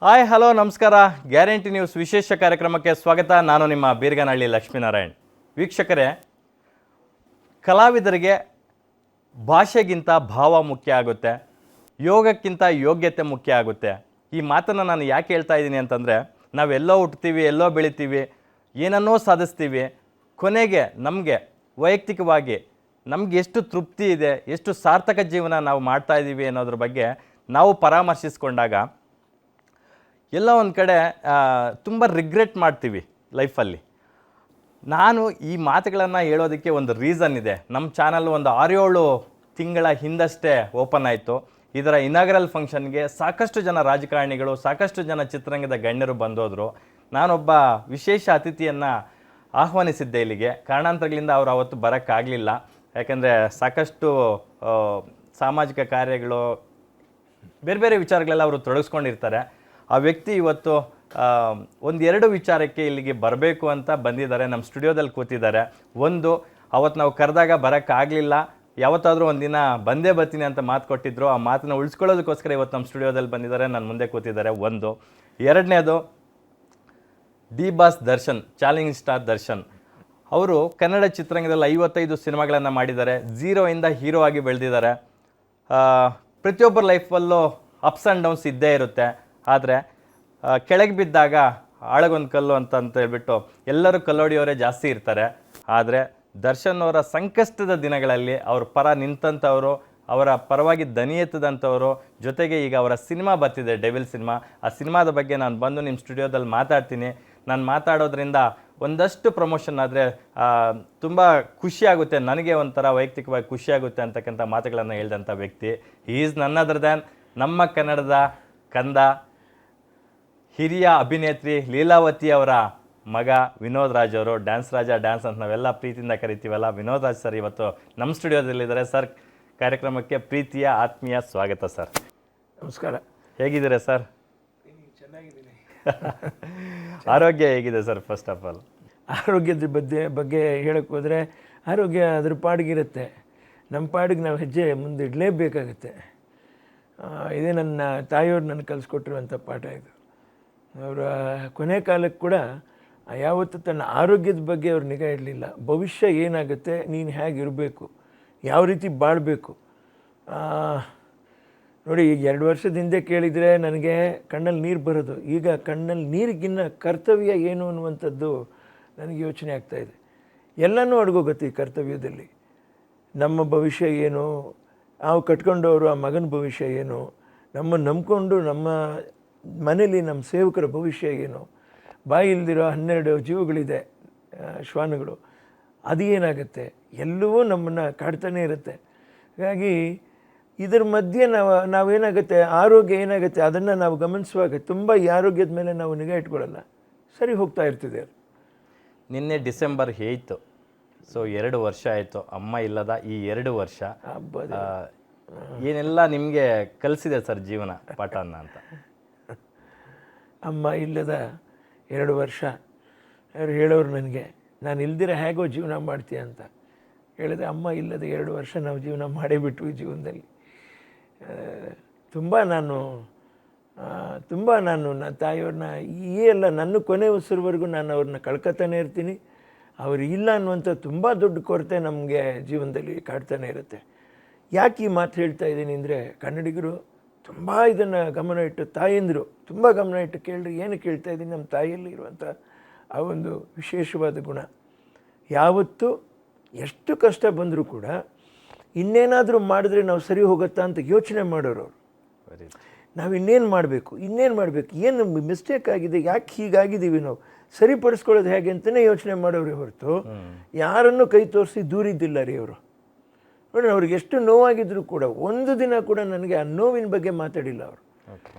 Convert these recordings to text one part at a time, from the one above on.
Hi hello ನಮಸ್ಕಾರ. Guarantee news ವಿಶೇಷ ಕಾರ್ಯಕ್ರಮಕ್ಕೆ ಸ್ವಾಗತ. ನಾನು ನಿಮ್ಮ ಬೀರ್ಗನಹಳ್ಳಿ ಲಕ್ಷ್ಮೀನಾರಾಯಣ್. ವೀಕ್ಷಕರೇ, ಕಲಾವಿದರಿಗೆ ಭಾಷೆಗಿಂತ ಭಾವ ಮುಖ್ಯ ಆಗುತ್ತೆ, ಯೋಗಕ್ಕಿಂತ ಯೋಗ್ಯತೆ ಮುಖ್ಯ ಆಗುತ್ತೆ. ಈ ಮಾತನ್ನು ನಾನು ಯಾಕೆ ಹೇಳ್ತಾ ಇದ್ದೀನಿ ಅಂತಂದರೆ, ನಾವೆಲ್ಲೋ ಹುಟ್ತೀವಿ, ಎಲ್ಲೋ ಬೆಳಿತೀವಿ, ಏನನ್ನೋ ಸಾಧಿಸ್ತೀವಿ. ಕೊನೆಗೆ ನಮಗೆ ವೈಯಕ್ತಿಕವಾಗಿ ನಮ್ಗೆ ಎಷ್ಟು ತೃಪ್ತಿ ಇದೆ, ಎಷ್ಟು ಸಾರ್ಥಕ ಜೀವನ ನಾವು ಮಾಡ್ತಾ ಇದ್ದೀವಿ ಅನ್ನೋದ್ರ ಬಗ್ಗೆ ನಾವು ಪರಾಮರ್ಶಿಸ್ಕೊಂಡಾಗ ಎಲ್ಲ ಒಂದು ಕಡೆ ತುಂಬ ರಿಗ್ರೆಟ್ ಮಾಡ್ತೀವಿ ಲೈಫಲ್ಲಿ. ನಾನು ಈ ಮಾತುಗಳನ್ನು ಹೇಳೋದಕ್ಕೆ ಒಂದು ರೀಸನ್ ಇದೆ. ನಮ್ಮ ಚಾನಲ್ ಒಂದು 6-7 ತಿಂಗಳ ಹಿಂದಷ್ಟೇ ಓಪನ್ ಆಯಿತು. ಇದರ ಇನಾಗ್ರಲ್ ಫಂಕ್ಷನ್ಗೆ ಸಾಕಷ್ಟು ಜನ ರಾಜಕಾರಣಿಗಳು, ಸಾಕಷ್ಟು ಜನ ಚಿತ್ರರಂಗದ ಗಣ್ಯರು ಬಂದೋದ್ರು. ನಾನೊಬ್ಬ ವಿಶೇಷ ಅತಿಥಿಯನ್ನು ಆಹ್ವಾನಿಸಿದ್ದೆ ಇಲ್ಲಿಗೆ. ಕಾರಣಾಂತರಗಳಿಂದ ಅವರು ಅವತ್ತು ಬರೋಕ್ಕಾಗಲಿಲ್ಲ. ಯಾಕೆಂದರೆ ಸಾಕಷ್ಟು ಸಾಮಾಜಿಕ ಕಾರ್ಯಗಳು, ಬೇರೆ ಬೇರೆ ವಿಚಾರಗಳೆಲ್ಲ ಅವರು ತೊಡಗಿಸ್ಕೊಂಡಿರ್ತಾರೆ. ಆ ವ್ಯಕ್ತಿ ಇವತ್ತು 1-2 ವಿಚಾರಕ್ಕೆ ಇಲ್ಲಿಗೆ ಬರಬೇಕು ಅಂತ ಬಂದಿದ್ದಾರೆ, ನಮ್ಮ ಸ್ಟುಡಿಯೋದಲ್ಲಿ ಕೂತಿದ್ದಾರೆ. ಒಂದು, ಅವತ್ತು ನಾವು ಕರೆದಾಗ ಬರೋಕ್ಕಾಗಲಿಲ್ಲ, ಯಾವತ್ತಾದರೂ ಒಂದಿನ ಬಂದೇ ಬರ್ತೀನಿ ಅಂತ ಮಾತು ಕೊಟ್ಟಿದ್ರು. ಆ ಮಾತನ್ನು ಉಳಿಸ್ಕೊಳ್ಳೋದಕ್ಕೋಸ್ಕರ ಇವತ್ತು ನಮ್ಮ ಸ್ಟುಡಿಯೋದಲ್ಲಿ ಬಂದಿದ್ದಾರೆ, ನನ್ನ ಮುಂದೆ ಕೂತಿದ್ದಾರೆ. ಒಂದು. ಎರಡನೇದು, D boss Darshan, challenging star Darshan. ಅವರು ಕನ್ನಡ ಚಿತ್ರರಂಗದಲ್ಲಿ 55 ಸಿನಿಮಾಗಳನ್ನು ಮಾಡಿದ್ದಾರೆ. ಝೀರೋಯಿಂದ ಹೀರೋ ಆಗಿ ಬೆಳೆದಿದ್ದಾರೆ. ಪ್ರತಿಯೊಬ್ಬರ ಲೈಫಲ್ಲೂ ಅಪ್ಸ್ ಆ್ಯಂಡ್ ಡೌನ್ಸ್ ಇದ್ದೇ ಇರುತ್ತೆ. ಆದರೆ ಕೆಳಗೆ ಬಿದ್ದಾಗ ಆಳಗೊಂದು ಕಲ್ಲು ಅಂತ ಹೇಳ್ಬಿಟ್ಟು ಎಲ್ಲರೂ ಕಲ್ಲೊಡಿಯವರೇ ಜಾಸ್ತಿ ಇರ್ತಾರೆ. ಆದರೆ ದರ್ಶನ್ ಅವರ ಸಂಕಷ್ಟದ ದಿನಗಳಲ್ಲಿ ಅವ್ರ ಪರ ನಿಂತಂಥವರು, ಅವರ ಪರವಾಗಿ ದನಿ ಎತ್ತದಂಥವರು, ಜೊತೆಗೆ ಈಗ ಅವರ ಸಿನಿಮಾ ಬರ್ತಿದೆ, ಡೆವಿಲ್ ಸಿನಿಮಾ. ಆ ಸಿನಿಮಾದ ಬಗ್ಗೆ ನಾನು ಬಂದು ನಿಮ್ಮ ಸ್ಟುಡಿಯೋದಲ್ಲಿ ಮಾತಾಡ್ತೀನಿ. ನಾನು ಮಾತಾಡೋದ್ರಿಂದ ಒಂದಷ್ಟು ಪ್ರಮೋಷನ್ ಆದರೆ ತುಂಬ ಖುಷಿಯಾಗುತ್ತೆ, ನನಗೆ ಒಂಥರ ವೈಯಕ್ತಿಕವಾಗಿ ಖುಷಿಯಾಗುತ್ತೆ ಅಂತಕ್ಕಂಥ ಮಾತುಗಳನ್ನು ಹೇಳಿದಂಥ ವ್ಯಕ್ತಿ. ಹಿ ಈಸ್ ನನ್ ಅದರ್ ದ್ಯಾನ್ ನಮ್ಮ ಕನ್ನಡದ ಕಂದ, ಹಿರಿಯ ಅಭಿನೇತ್ರಿ ಲೀಲಾವತಿ ಅವರ ಮಗ ವಿನೋದ್ ರಾಜ್ ಅವರು. ಡ್ಯಾನ್ಸ್ ರಾಜ, ಡ್ಯಾನ್ಸ್ ಅಂತ ನಾವೆಲ್ಲ ಪ್ರೀತಿಯಿಂದ ಕರಿತೀವಲ್ಲ, ವಿನೋದ್ ರಾಜ್ ಸರ್ ಇವತ್ತು ನಮ್ಮ ಸ್ಟುಡಿಯೋದಲ್ಲಿದ್ದಾರೆ. ಸರ್, ಕಾರ್ಯಕ್ರಮಕ್ಕೆ ಪ್ರೀತಿಯ ಆತ್ಮೀಯ ಸ್ವಾಗತ ಸರ್. ನಮಸ್ಕಾರ. ಹೇಗಿದ್ದೀರಾ ಸರ್? ಚೆನ್ನಾಗಿದ್ದೀನಿ. ಆರೋಗ್ಯ ಹೇಗಿದೆ ಸರ್? ಫಸ್ಟ್ ಆಫ್ ಆಲ್ ಆರೋಗ್ಯದ ಬಗ್ಗೆ ಹೇಳಕ್ಕೆ ಹೋದರೆ, ಆರೋಗ್ಯ ಅದ್ರ ಪಾಡಿಗಿರುತ್ತೆ. ನಮ್ಮ ಪಾಡಿಗೆ ನಾವು ಹೆಜ್ಜೆ ಮುಂದೆ ಇಡಲೇಬೇಕಾಗತ್ತೆ. ಇದೇ ನನ್ನ ತಾಯಿಯವ್ರು ನನಗೆ ಕಲಿಸ್ಕೊಟ್ಟಿರುವಂಥ ಪಾಠ ಇದು. ಅವರ ಕೊನೆ ಕಾಲಕ್ಕೆ ಕೂಡ ಯಾವತ್ತೂ ತನ್ನ ಆರೋಗ್ಯದ ಬಗ್ಗೆ ಅವ್ರು ನಿಗಾ ಇಡಲಿಲ್ಲ. ಭವಿಷ್ಯ ಏನಾಗುತ್ತೆ, ನೀನು ಹೇಗಿರಬೇಕು, ಯಾವ ರೀತಿ ಬಾಳಬೇಕು. ನೋಡಿ, ಈಗ 2 ವರ್ಷದ ಹಿಂದೆ ಕೇಳಿದರೆ ನನಗೆ ಕಣ್ಣಲ್ಲಿ ನೀರು ಬರೋದು. ಈಗ ಕಣ್ಣಲ್ಲಿ ನೀರಿಗಿನ್ನ ಕರ್ತವ್ಯ ಏನು ಅನ್ನುವಂಥದ್ದು ನನಗೆ ಯೋಚನೆ ಆಗ್ತಾಯಿದೆ. ಎಲ್ಲನೂ ಅಡಗೋಗುತ್ತೆ ಈ ಕರ್ತವ್ಯದಲ್ಲಿ. ನಮ್ಮ ಭವಿಷ್ಯ ಏನು, ನಾವು ಕಟ್ಕೊಂಡವರು ಆ ಮಗನ ಭವಿಷ್ಯ ಏನು, ನಮ್ಮನ್ನು ನಂಬ್ಕೊಂಡು ನಮ್ಮ ಮನೇಲಿ ನಮ್ಮ ಸೇವಕರ ಭವಿಷ್ಯ ಏನು, ಬಾಯಿ ಇಲ್ದಿರೋ 12 ಜೀವಗಳಿದೆ, ಶ್ವಾನಗಳು, ಅದು ಏನಾಗುತ್ತೆ, ಎಲ್ಲವೂ ನಮ್ಮನ್ನು ಕಾಡ್ತಾನೆ ಇರುತ್ತೆ. ಹಾಗಾಗಿ ಇದರ ಮಧ್ಯೆ ನಾವೇನಾಗುತ್ತೆ, ಆರೋಗ್ಯ ಏನಾಗುತ್ತೆ ಅದನ್ನು ನಾವು ಗಮನಿಸುವಾಗ ತುಂಬ ಈ ಆರೋಗ್ಯದ ಮೇಲೆ ನಾವು ನಿಗಾ ಇಟ್ಕೊಳ್ಳಲ್ಲ, ಸರಿ ಹೋಗ್ತಾ ಇರ್ತಿದೆ. ನಿನ್ನೆ ಡಿಸೆಂಬರ್ 8, ಸೊ 2 ವರ್ಷ ಆಯಿತು ಅಮ್ಮ ಇಲ್ಲದ ಈ 2 ವರ್ಷ. ಏನೆಲ್ಲ ನಿಮಗೆ ಕಲಿಸಿದೆ ಸರ್ ಜೀವನ ಪಾಠನ ಅಂತ? ಅಮ್ಮ ಇಲ್ಲದ 2 ವರ್ಷ. ಅವ್ರು ಹೇಳೋರು ನನಗೆ, ನಾನು ಇಲ್ದಿರ ಹೇಗೋ ಜೀವನ ಮಾಡ್ತೀಯ ಅಂತ ಹೇಳಿದೆ. ಅಮ್ಮ ಇಲ್ಲದ 2 ವರ್ಷ ನಾವು ಜೀವನ ಮಾಡೇ ಬಿಟ್ವಿ ಜೀವನದಲ್ಲಿ. ತುಂಬ ನಾನು ನನ್ನ ತಾಯಿಯವ್ರನ್ನ ಎಲ್ಲ ನನ್ನ ಕೊನೆ ಉಸಿರುವರೆಗೂ ನಾನು ಅವ್ರನ್ನ ಕಳ್ಕೊತಾನೆ ಇರ್ತೀನಿ. ಅವರು ಇಲ್ಲ ಅನ್ನುವಂಥ ತುಂಬ ದೊಡ್ಡ ಕೊರತೆ ನಮಗೆ ಜೀವನದಲ್ಲಿ ಕಾಡ್ತಾನೆ ಇರುತ್ತೆ. ಯಾಕೆ ಈ ಮಾತು ಹೇಳ್ತಾ ಇದ್ದೀನಿ ಅಂದರೆ, ಕನ್ನಡಿಗರು ತುಂಬ ಇದನ್ನು ಗಮನ ಇಟ್ಟು, ತಾಯಂದಿರು ತುಂಬ ಗಮನ ಇಟ್ಟು ಕೇಳ್ರಿ. ಏನು ಕೇಳ್ತಾ ಇದ್ದೀನಿ, ನಮ್ಮ ತಾಯಿಯಲ್ಲಿ ಇರುವಂಥ ಆ ಒಂದು ವಿಶೇಷವಾದ ಗುಣ. ಯಾವತ್ತೂ ಎಷ್ಟು ಕಷ್ಟ ಬಂದರೂ ಕೂಡ ಇನ್ನೇನಾದರೂ ಮಾಡಿದ್ರೆ ನಾವು ಸರಿ ಹೋಗುತ್ತಾ ಅಂತ ಯೋಚನೆ ಮಾಡೋರು ಅವರು. ನಾವು ಇನ್ನೇನು ಮಾಡಬೇಕು, ಏನು ಮಿಸ್ಟೇಕ್ ಆಗಿದೆ, ಯಾಕೆ ಹೀಗಾಗಿದ್ದೀವಿ, ನಾವು ಸರಿಪಡಿಸ್ಕೊಳ್ಳೋದು ಹೇಗೆ ಅಂತಲೇ ಯೋಚನೆ ಮಾಡೋರೇ ಹೊರತು ಯಾರನ್ನು ಕೈ ತೋರಿಸಿ ದೂರಿದ್ದಿಲ್ಲ ರೀ ಅವರು. ನೋಡಿ, ಅವ್ರಿಗೆ ಎಷ್ಟು ನೋವಾಗಿದ್ದರೂ ಕೂಡ ಒಂದು ದಿನ ಕೂಡ ನನಗೆ ಆ ನೋವಿನ ಬಗ್ಗೆ ಮಾತಾಡಿಲ್ಲ ಅವರು.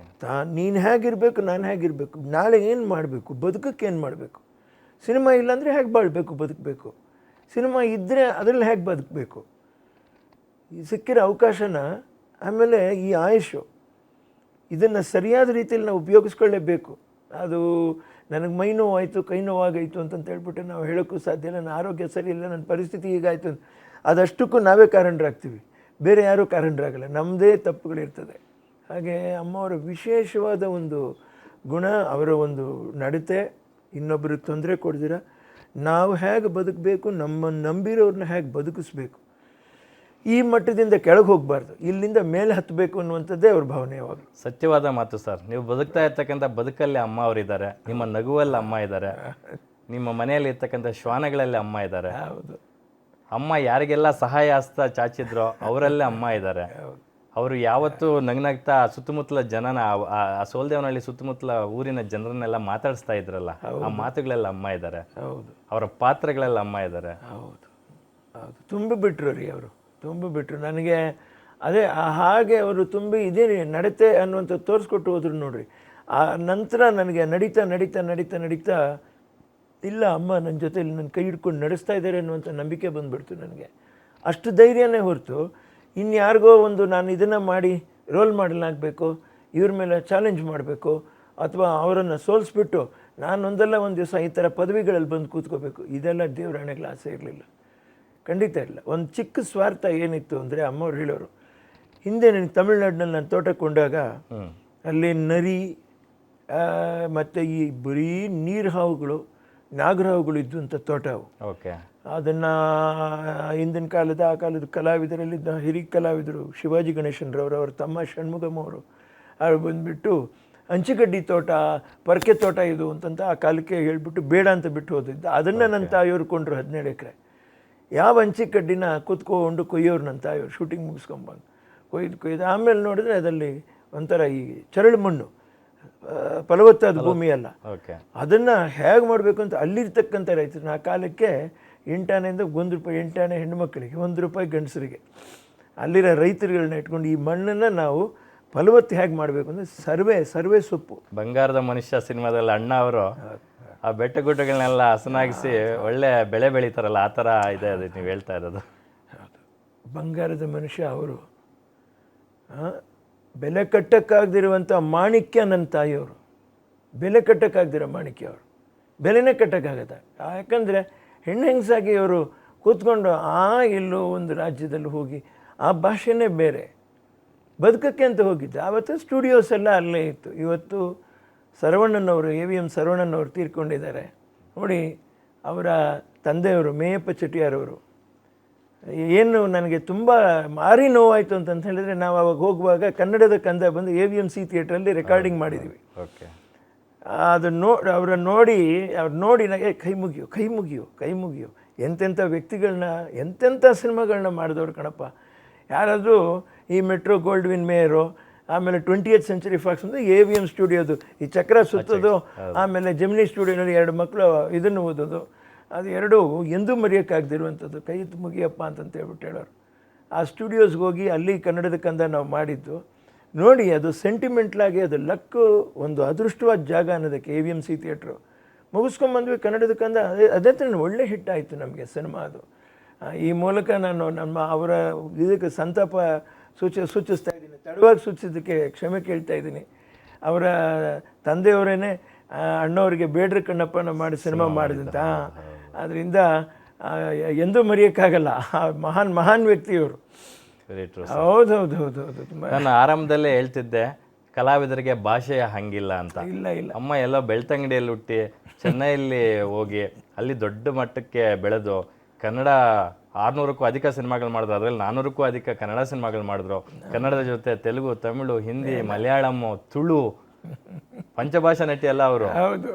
ನೀನು ಹೇಗಿರಬೇಕು, ನಾನು ಹೇಗಿರಬೇಕು, ನಾಳೆ ಏನು ಮಾಡಬೇಕು, ಬದುಕಕ್ಕೆ ಏನು ಮಾಡಬೇಕು, ಸಿನಿಮಾ ಇಲ್ಲಾಂದರೆ ಹೇಗೆ ಬಾಳಬೇಕು, ಬದುಕಬೇಕು, ಸಿನಿಮಾ ಇದ್ದರೆ ಅದರಲ್ಲಿ ಹೇಗೆ ಬದುಕಬೇಕು, ಸಿಕ್ಕಿರೋ ಅವಕಾಶನ, ಆಮೇಲೆ ಈ ಆಯುಷು, ಇದನ್ನು ಸರಿಯಾದ ರೀತಿಯಲ್ಲಿ ನಾವು ಉಪಯೋಗಿಸ್ಕೊಳ್ಳೇಬೇಕು. ಅದು ನನಗೆ ಮೈ ನೋವಾಯಿತು, ಕೈ ನೋವಾಗಾಯಿತು ಅಂತಂತ ಹೇಳ್ಬಿಟ್ಟು ನಾವು ಹೇಳೋಕ್ಕೂ ಸಾಧ್ಯ ಇಲ್ಲ. ನನ್ನ ಆರೋಗ್ಯ ಸರಿ ಇಲ್ಲ, ನನ್ನ ಪರಿಸ್ಥಿತಿ ಹೀಗಾಯಿತು, ಅದಷ್ಟಕ್ಕೂ ನಾವೇ ಕಾರಣರಾಗ್ತೀವಿ, ಬೇರೆ ಯಾರೂ ಕಾರಣರಾಗಲ್ಲ, ನಮ್ಮದೇ ತಪ್ಪುಗಳಿರ್ತದೆ. ಹಾಗೆ ಅಮ್ಮವರ ವಿಶೇಷವಾದ ಒಂದು ಗುಣ, ಅವರ ಒಂದು ನಡತೆ, ಇನ್ನೊಬ್ಬರಿಗೆ ತೊಂದರೆ ಕೊಡ್ದಿರ ನಾವು ಹೇಗೆ ಬದುಕಬೇಕು, ನಮ್ಮನ್ನು ನಂಬಿರೋರನ್ನ ಹೇಗೆ ಬದುಕಿಸ್ಬೇಕು, ಈ ಮಟ್ಟದಿಂದ ಕೆಳಗೆ ಹೋಗಬಾರ್ದು, ಇಲ್ಲಿಂದ ಮೇಲೆ ಹತ್ತಬೇಕು ಅನ್ನುವಂಥದ್ದೇ ಅವ್ರ ಭಾವನೆ ಯಾವಾಗ. ಸತ್ಯವಾದ ಮಾತು ಸರ್. ನೀವು ಬದುಕ್ತಾ ಇರ್ತಕ್ಕಂಥ ಬದುಕಲ್ಲಿ ಅಮ್ಮ ಅವರಿದ್ದಾರೆ, ನಿಮ್ಮ ನಗುವಲ್ಲಿ ಅಮ್ಮ ಇದ್ದಾರೆ, ನಿಮ್ಮ ಮನೆಯಲ್ಲಿ ಇರ್ತಕ್ಕಂಥ ಶ್ವಾನಗಳಲ್ಲಿ ಅಮ್ಮ ಇದ್ದಾರೆ. ಹೌದು, ಅಮ್ಮ ಯಾರಿಗೆಲ್ಲ ಸಹಾಯ ಹಸ್ತ ಚಾಚಿದ್ರೋ ಅವರಲ್ಲೇ ಅಮ್ಮ ಇದ್ದಾರೆ. ಅವರು ಯಾವತ್ತೂ ನಗ್ನಗ್ತಾ ಸುತ್ತಮುತ್ತಲ ಜನನ ಆ ಸೋಲ್ದೇವನಹಳ್ಳಿ ಸುತ್ತಮುತ್ತಲ ಊರಿನ ಜನರನ್ನೆಲ್ಲ ಮಾತಾಡಿಸ್ತಾ ಇದ್ರಲ್ಲ, ಆ ಮಾತುಗಳೆಲ್ಲ ಅಮ್ಮ ಇದ್ದಾರೆ. ಹೌದು, ಅವರ ಪಾತ್ರಗಳೆಲ್ಲ ಅಮ್ಮ ಇದ್ದಾರೆ. ಹೌದು ಹೌದು, ತುಂಬಿಬಿಟ್ರು ರೀ ಅವರು, ತುಂಬಿಬಿಟ್ರು. ನನಗೆ ಅದೇ ಹಾಗೆ ಅವರು ತುಂಬಿ ಇದೇ ನಡತೆ ಅನ್ನುವಂಥ ತೋರಿಸ್ಕೊಟ್ಟು ಹೋದ್ರು ನೋಡ್ರಿ. ಆ ನಂತರ ನನಗೆ ನಡೀತಾ ನಡೀತಾ ನಡೀತಾ ನಡೀತಾ ಇಲ್ಲ ಅಮ್ಮ ನನ್ನ ಜೊತೆಲಿ ನನ್ನ ಕೈ ಹಿಡ್ಕೊಂಡು ನಡೆಸ್ತಾ ಇದ್ದಾರೆ ಅನ್ನುವಂಥ ನಂಬಿಕೆ ಬಂದುಬಿಡ್ತು ನನಗೆ. ಅಷ್ಟು ಧೈರ್ಯನೇ ಹೊರತು ಇನ್ಯಾರಿಗೋ ಒಂದು ನಾನು ಇದನ್ನು ಮಾಡಿ ರೋಲ್ ಮಾಡಲಾಗಬೇಕು, ಇವ್ರ ಮೇಲೆ ಚಾಲೆಂಜ್ ಮಾಡಬೇಕು, ಅಥವಾ ಅವರನ್ನು ಸೋಲಿಸ್ಬಿಟ್ಟು ನಾನೊಂದಲ್ಲ ಒಂದು ದಿವಸ ಈ ಥರ ಪದವಿಗಳಲ್ಲಿ ಬಂದು ಕೂತ್ಕೋಬೇಕು, ಇದೆಲ್ಲ ದೇವರಾಣೆಗಳ ಆಸೆ ಇರಲಿಲ್ಲ, ಖಂಡಿತ ಇಲ್ಲ. ಒಂದು ಚಿಕ್ಕ ಸ್ವಾರ್ಥ ಏನಿತ್ತು ಅಂದರೆ ಅಮ್ಮವ್ರು ಹೇಳೋರು, ಹಿಂದೆ ನನಗೆ ತಮಿಳ್ನಾಡಿನಲ್ಲಿ ನಾನು ತೋಟಕ್ಕೆ ಕೊಂಡಾಗ ಅಲ್ಲಿ ನರಿ ಮತ್ತು ಈ ಬರೀ ನೀರು ಹಾವುಗಳು, ನಾಗರಹಾವುಗಳು ಇದ್ದಂಥ ತೋಟ ಅವು. ಓಕೆ. ಅದನ್ನು ಹಿಂದಿನ ಕಾಲದ ಆ ಕಾಲದ ಕಲಾವಿದರಲ್ಲಿ ಹಿರಿಯ ಕಲಾವಿದರು ಶಿವಾಜಿ ಗಣೇಶನ್ರವರು, ಅವ್ರ ತಮ್ಮ ಷಣ್ಮುಗಮ್ ಅವ್ರು ಬಂದುಬಿಟ್ಟು ಅಂಚಿಗಡ್ಡಿ ತೋಟ, ಪರಕೆ ತೋಟ ಇದು ಅಂತಂತ ಆ ಕಾಲಕ್ಕೆ ಹೇಳಿಬಿಟ್ಟು ಬೇಡ ಅಂತ ಬಿಟ್ಟು ಹೋದಿದ್ದು. ಅದನ್ನು ನನ್ನ ತಾಯಿಯವ್ರು ಕೊಂಡ್ರು 17 ಎಕರೆ. ಯಾವ ಅಂಚಿಕಡ್ಡಿನ ಕೂತ್ಕೊಂಡು ಕೊಯ್ಯೋರು ನನ್ನ ತಾಯಿಯವ್ರು, ಶೂಟಿಂಗ್ ಮುಗಿಸ್ಕೊಂಬಂದು ಕೊಯ್ದು ಆಮೇಲೆ ನೋಡಿದ್ರೆ ಅದರಲ್ಲಿ ಒಂಥರ ಈ ಚರಳು ಮಣ್ಣು, ಫಲವತ್ತಾದ ಭೂಮಿ ಅಲ್ಲ. ಅದನ್ನು ಹೇಗೆ ಮಾಡಬೇಕು ಅಂತ ಅಲ್ಲಿರ್ತಕ್ಕಂಥ ರೈತರು ಆ ಕಾಲಕ್ಕೆ 8 ಆನೆಯಿಂದ 1 ರೂಪಾಯಿ, 8 ಆನೆ ಹೆಣ್ಣುಮಕ್ಕಳಿಗೆ 1 ರೂಪಾಯಿ ಗಂಡಸರಿಗೆ, ಅಲ್ಲಿರೋ ರೈತರುಗಳನ್ನ ಇಟ್ಕೊಂಡು ಈ ಮಣ್ಣನ್ನು ನಾವು ಫಲವತ್ತು ಹೇಗೆ ಮಾಡಬೇಕು ಅಂದರೆ ಸರ್ವೇ ಸೊಪ್ಪು. ಬಂಗಾರದ ಮನುಷ್ಯ ಸಿನಿಮಾದಲ್ಲಿ ಅಣ್ಣ ಅವರು ಆ ಬೆಟ್ಟ ಗುಡ್ಡಗಳನ್ನೆಲ್ಲ ಹಸನಾಗಿಸಿ ಒಳ್ಳೆ ಬೆಳೆ ಬೆಳೀತಾರಲ್ಲ, ಆ ಥರ ಇದೆ ಅದು ನೀವು ಹೇಳ್ತಾ ಇರೋದು. ಹೌದು, ಬಂಗಾರದ ಮನುಷ್ಯ ಅವರು. ಬೆಲೆ ಕಟ್ಟಕ್ಕಾಗದಿರುವಂಥ ಮಾಣಿಕ್ಯ ನನ್ನ ತಾಯಿಯವರು, ಬೆಲೆ ಕಟ್ಟಕ್ಕಾಗದಿರೋ ಮಾಣಿಕ್ಯ ಅವರು, ಬೆಲೆನೇ ಕಟ್ಟಕ್ಕಾಗತ್ತ. ಯಾಕಂದರೆ ಹೆಣ್ಣೆಂಗ್ಸಾಗಿ ಅವರು ಕೂತ್ಕೊಂಡು ಎಲ್ಲೋ ಒಂದು ರಾಜ್ಯದಲ್ಲಿ ಹೋಗಿ ಆ ಭಾಷೆನೇ ಬೇರೆ ಬದುಕಕ್ಕೆ ಅಂತ ಹೋಗಿದ್ದೆ. ಆವತ್ತು ಸ್ಟುಡಿಯೋಸ್ ಎಲ್ಲ ಅಲ್ಲೇ ಇತ್ತು. ಇವತ್ತು ಸರವಣ್ಣನವರು, AVM ಸರವಣ್ಣನವರು ತೀರ್ಕೊಂಡಿದ್ದಾರೆ ನೋಡಿ. ಅವರ ತಂದೆಯವರು ಮೇಯಪ್ಪ ಚೆಟ್ಟಿಯಾರವರು, ಏನು ನನಗೆ ತುಂಬ ಮಾರಿ ನೋವಾಯಿತು ಅಂತ ಹೇಳಿದರೆ, ನಾವು ಅವಾಗ ಹೋಗುವಾಗ ಕನ್ನಡದ ಕಂದ ಬಂದು AVMC ಥಿಯೇಟ್ರಲ್ಲಿ ರೆಕಾರ್ಡಿಂಗ್ ಮಾಡಿದ್ದೀವಿ. ಓಕೆ. ಅದು ಅವ್ರು ನೋಡಿ ನನಗೆ ಕೈ ಮುಗಿಯೋ ಎಂತೆಂಥ ವ್ಯಕ್ತಿಗಳನ್ನ, ಎಂತೆಂಥ ಸಿನಿಮಾಗಳನ್ನ ಮಾಡಿದವ್ರು ಕಣಪ್ಪ. ಯಾರಾದರೂ ಈ ಮೆಟ್ರೋ ಗೋಲ್ಡ್ವಿನ್ ಮೇಯರು, ಆಮೇಲೆ 20th ಸೆಂಚುರಿ ಫಾಕ್ಸ್ ಅಂದರೆ AVM ಸ್ಟುಡಿಯೋದು ಈ ಚಕ್ರ ಸುತ್ತೋದು, ಆಮೇಲೆ ಜೆಮಿನಿ ಸ್ಟುಡಿಯೋನಲ್ಲಿ 2 ಮಕ್ಕಳು ಇದನ್ನು ಓದೋದು, ಅದು ಎರಡೂ ಎಂದೂ ಮರೆಯೋಕ್ಕಾಗದಿರುವಂಥದ್ದು. ಕೈ ಮುಗಿಯಪ್ಪ ಅಂತಂತ ಹೇಳ್ಬಿಟ್ಟು ಹೇಳೋರು. ಆ ಸ್ಟುಡಿಯೋಸ್ಗೆ ಹೋಗಿ ಅಲ್ಲಿ ಕನ್ನಡದ ಕಂದ ನಾವು ಮಾಡಿದ್ದು ನೋಡಿ. ಅದು ಸೆಂಟಿಮೆಂಟ್ಲಾಗಿ ಅದು ಲಕ್ಕು, ಒಂದು ಅದೃಷ್ಟವಾದ ಜಾಗ ಅನ್ನೋದಕ್ಕೆ AVMC ಥಿಯೇಟ್ರು ಮುಗಿಸ್ಕೊಂಬಂದ್ವಿ. ಕನ್ನಡದ ಕಂದ ಅದೇ ಥರ ಒಳ್ಳೆ ಹಿಟ್ ಆಯಿತು ನಮಗೆ ಸಿನಿಮಾ ಅದು. ಈ ಮೂಲಕ ನಾನು ಅವರ ಇದಕ್ಕೆ ಸಂತಾಪ ಸೂಚಿಸ್ತಾ ಇದ್ದೀನಿ, ತಡವಾಗಿ ಸೂಚಿಸಿದ್ದಕ್ಕೆ ಕ್ಷಮೆ ಕೇಳ್ತಾ ಇದ್ದೀನಿ. ಅವರ ತಂದೆಯವರೇನೆ ಅಣ್ಣವರಿಗೆ ಬೇಡ್ರ ಕಣ್ಣಪ್ಪನ ಮಾಡಿ ಸಿನಿಮಾ ಮಾಡಿದಂತ, ಅದರಿಂದ ಎಂದೂ ಮರೆಯೋಕ್ಕಾಗಲ್ಲ. ಮಹಾನ್ ವ್ಯಕ್ತಿಯವರು. ಹೌದು. ನಾನು ಆರಂಭದಲ್ಲೇ ಹೇಳ್ತಿದ್ದೆ, ಕಲಾವಿದರಿಗೆ ಭಾಷೆಯ ಹಂಗಿಲ್ಲ ಅಂತ. ಇಲ್ಲ. ಅಮ್ಮ ಎಲ್ಲೋ ಬೆಳ್ತಂಗಡಿಯಲ್ಲಿ ಹುಟ್ಟಿ ಚೆನ್ನೈಯಲ್ಲಿ ಹೋಗಿ ಅಲ್ಲಿ ದೊಡ್ಡ ಮಟ್ಟಕ್ಕೆ ಬೆಳೆದು ಕನ್ನಡ 600ಕ್ಕೂ ಅಧಿಕ ಸಿನಿಮಾಗಳು ಮಾಡಿದ್ರು. ಅದರಲ್ಲಿ 400ಕ್ಕೂ ಅಧಿಕ ಕನ್ನಡ ಸಿನಿಮಾಗಳು ಮಾಡಿದ್ರು. ಕನ್ನಡದ ಜೊತೆ ತೆಲುಗು, ತಮಿಳು, ಹಿಂದಿ, ಮಲಯಾಳಂ, ತುಳು, ಪಂಚಭಾಷಾ ನಟಿ ಅಲ್ಲ ಅವರು. ಹೌದು,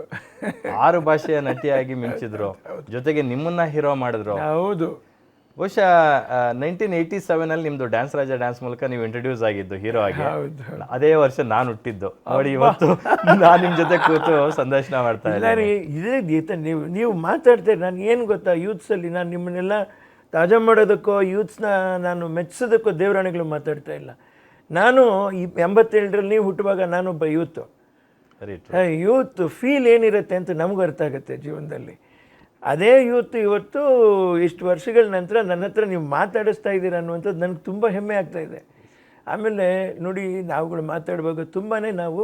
6 ಭಾಷೆಯ ನಟಿಯಾಗಿ ಮಿಂಚಿದ್ರು. ಜೊತೆಗೆ ನಿಮ್ಮನ್ನ ಹೀರೋ ಮಾಡಿದ್ರು. ಹೌದು. ಬಹುಶಃ 1987 ನಿಮ್ದು ಡ್ಯಾನ್ಸ್ ರಾಜ ಡ್ಯಾನ್ಸ್ ಮೂಲಕ ನೀವು ಇಂಟ್ರೊಡ್ಯೂಸ್ ಆಗಿದ್ದು ಹೀರೋ ಆಗಿ. ಅದೇ ವರ್ಷ ನಾನು ಹುಟ್ಟಿದ್ದು ನೋಡಿ. ಇವತ್ತು ನಾನು ನಿಮ್ಮ ಜೊತೆ ಕೂತು ಸಂದರ್ಶನ ಮಾಡ್ತಾ ಇದ್ದೀನಿ. ಇದೇ ಗೀತೆ ನೀವು ಮಾತಾಡ್ತೀರಿ. ನಾನು ಏನು ಗೊತ್ತಾ, ಯೂತ್ಸಲ್ಲಿ ನಾನು ನಿಮ್ಮನ್ನೆಲ್ಲ ತಾಜಾ ಮಾಡೋದಕ್ಕೋ ಯೂತ್ಸ್ನ ನಾನು ಮೆಚ್ಚಿಸೋದಕ್ಕೋ ದೇವರಾಣಿಗಳು ಮಾತಾಡ್ತಾ ಇಲ್ಲ. ನಾನು ಈ 87ರಲ್ಲಿ ನೀವು ಹುಟ್ಟುವಾಗ ನಾನೊಬ್ಬ ಯೂತು. ಯೂತ್ ಫೀಲ್ ಏನಿರುತ್ತೆ ಅಂತ ನಮ್ಗೆ ಅರ್ಥ ಆಗುತ್ತೆ ಜೀವನದಲ್ಲಿ. ಅದೇ ಯೂತ್ ಇವತ್ತು ಇಷ್ಟು ವರ್ಷಗಳ ನಂತರ ನನ್ನ ಹತ್ರ ನೀವು ಮಾತಾಡಿಸ್ತಾ ಇದ್ದೀರ ಅನ್ನುವಂಥದ್ದು ನನಗೆ ತುಂಬ ಹೆಮ್ಮೆ ಆಗ್ತಾಯಿದೆ. ಆಮೇಲೆ ನೋಡಿ, ನಾವುಗಳು ಮಾತಾಡುವಾಗ ತುಂಬಾ ನಾವು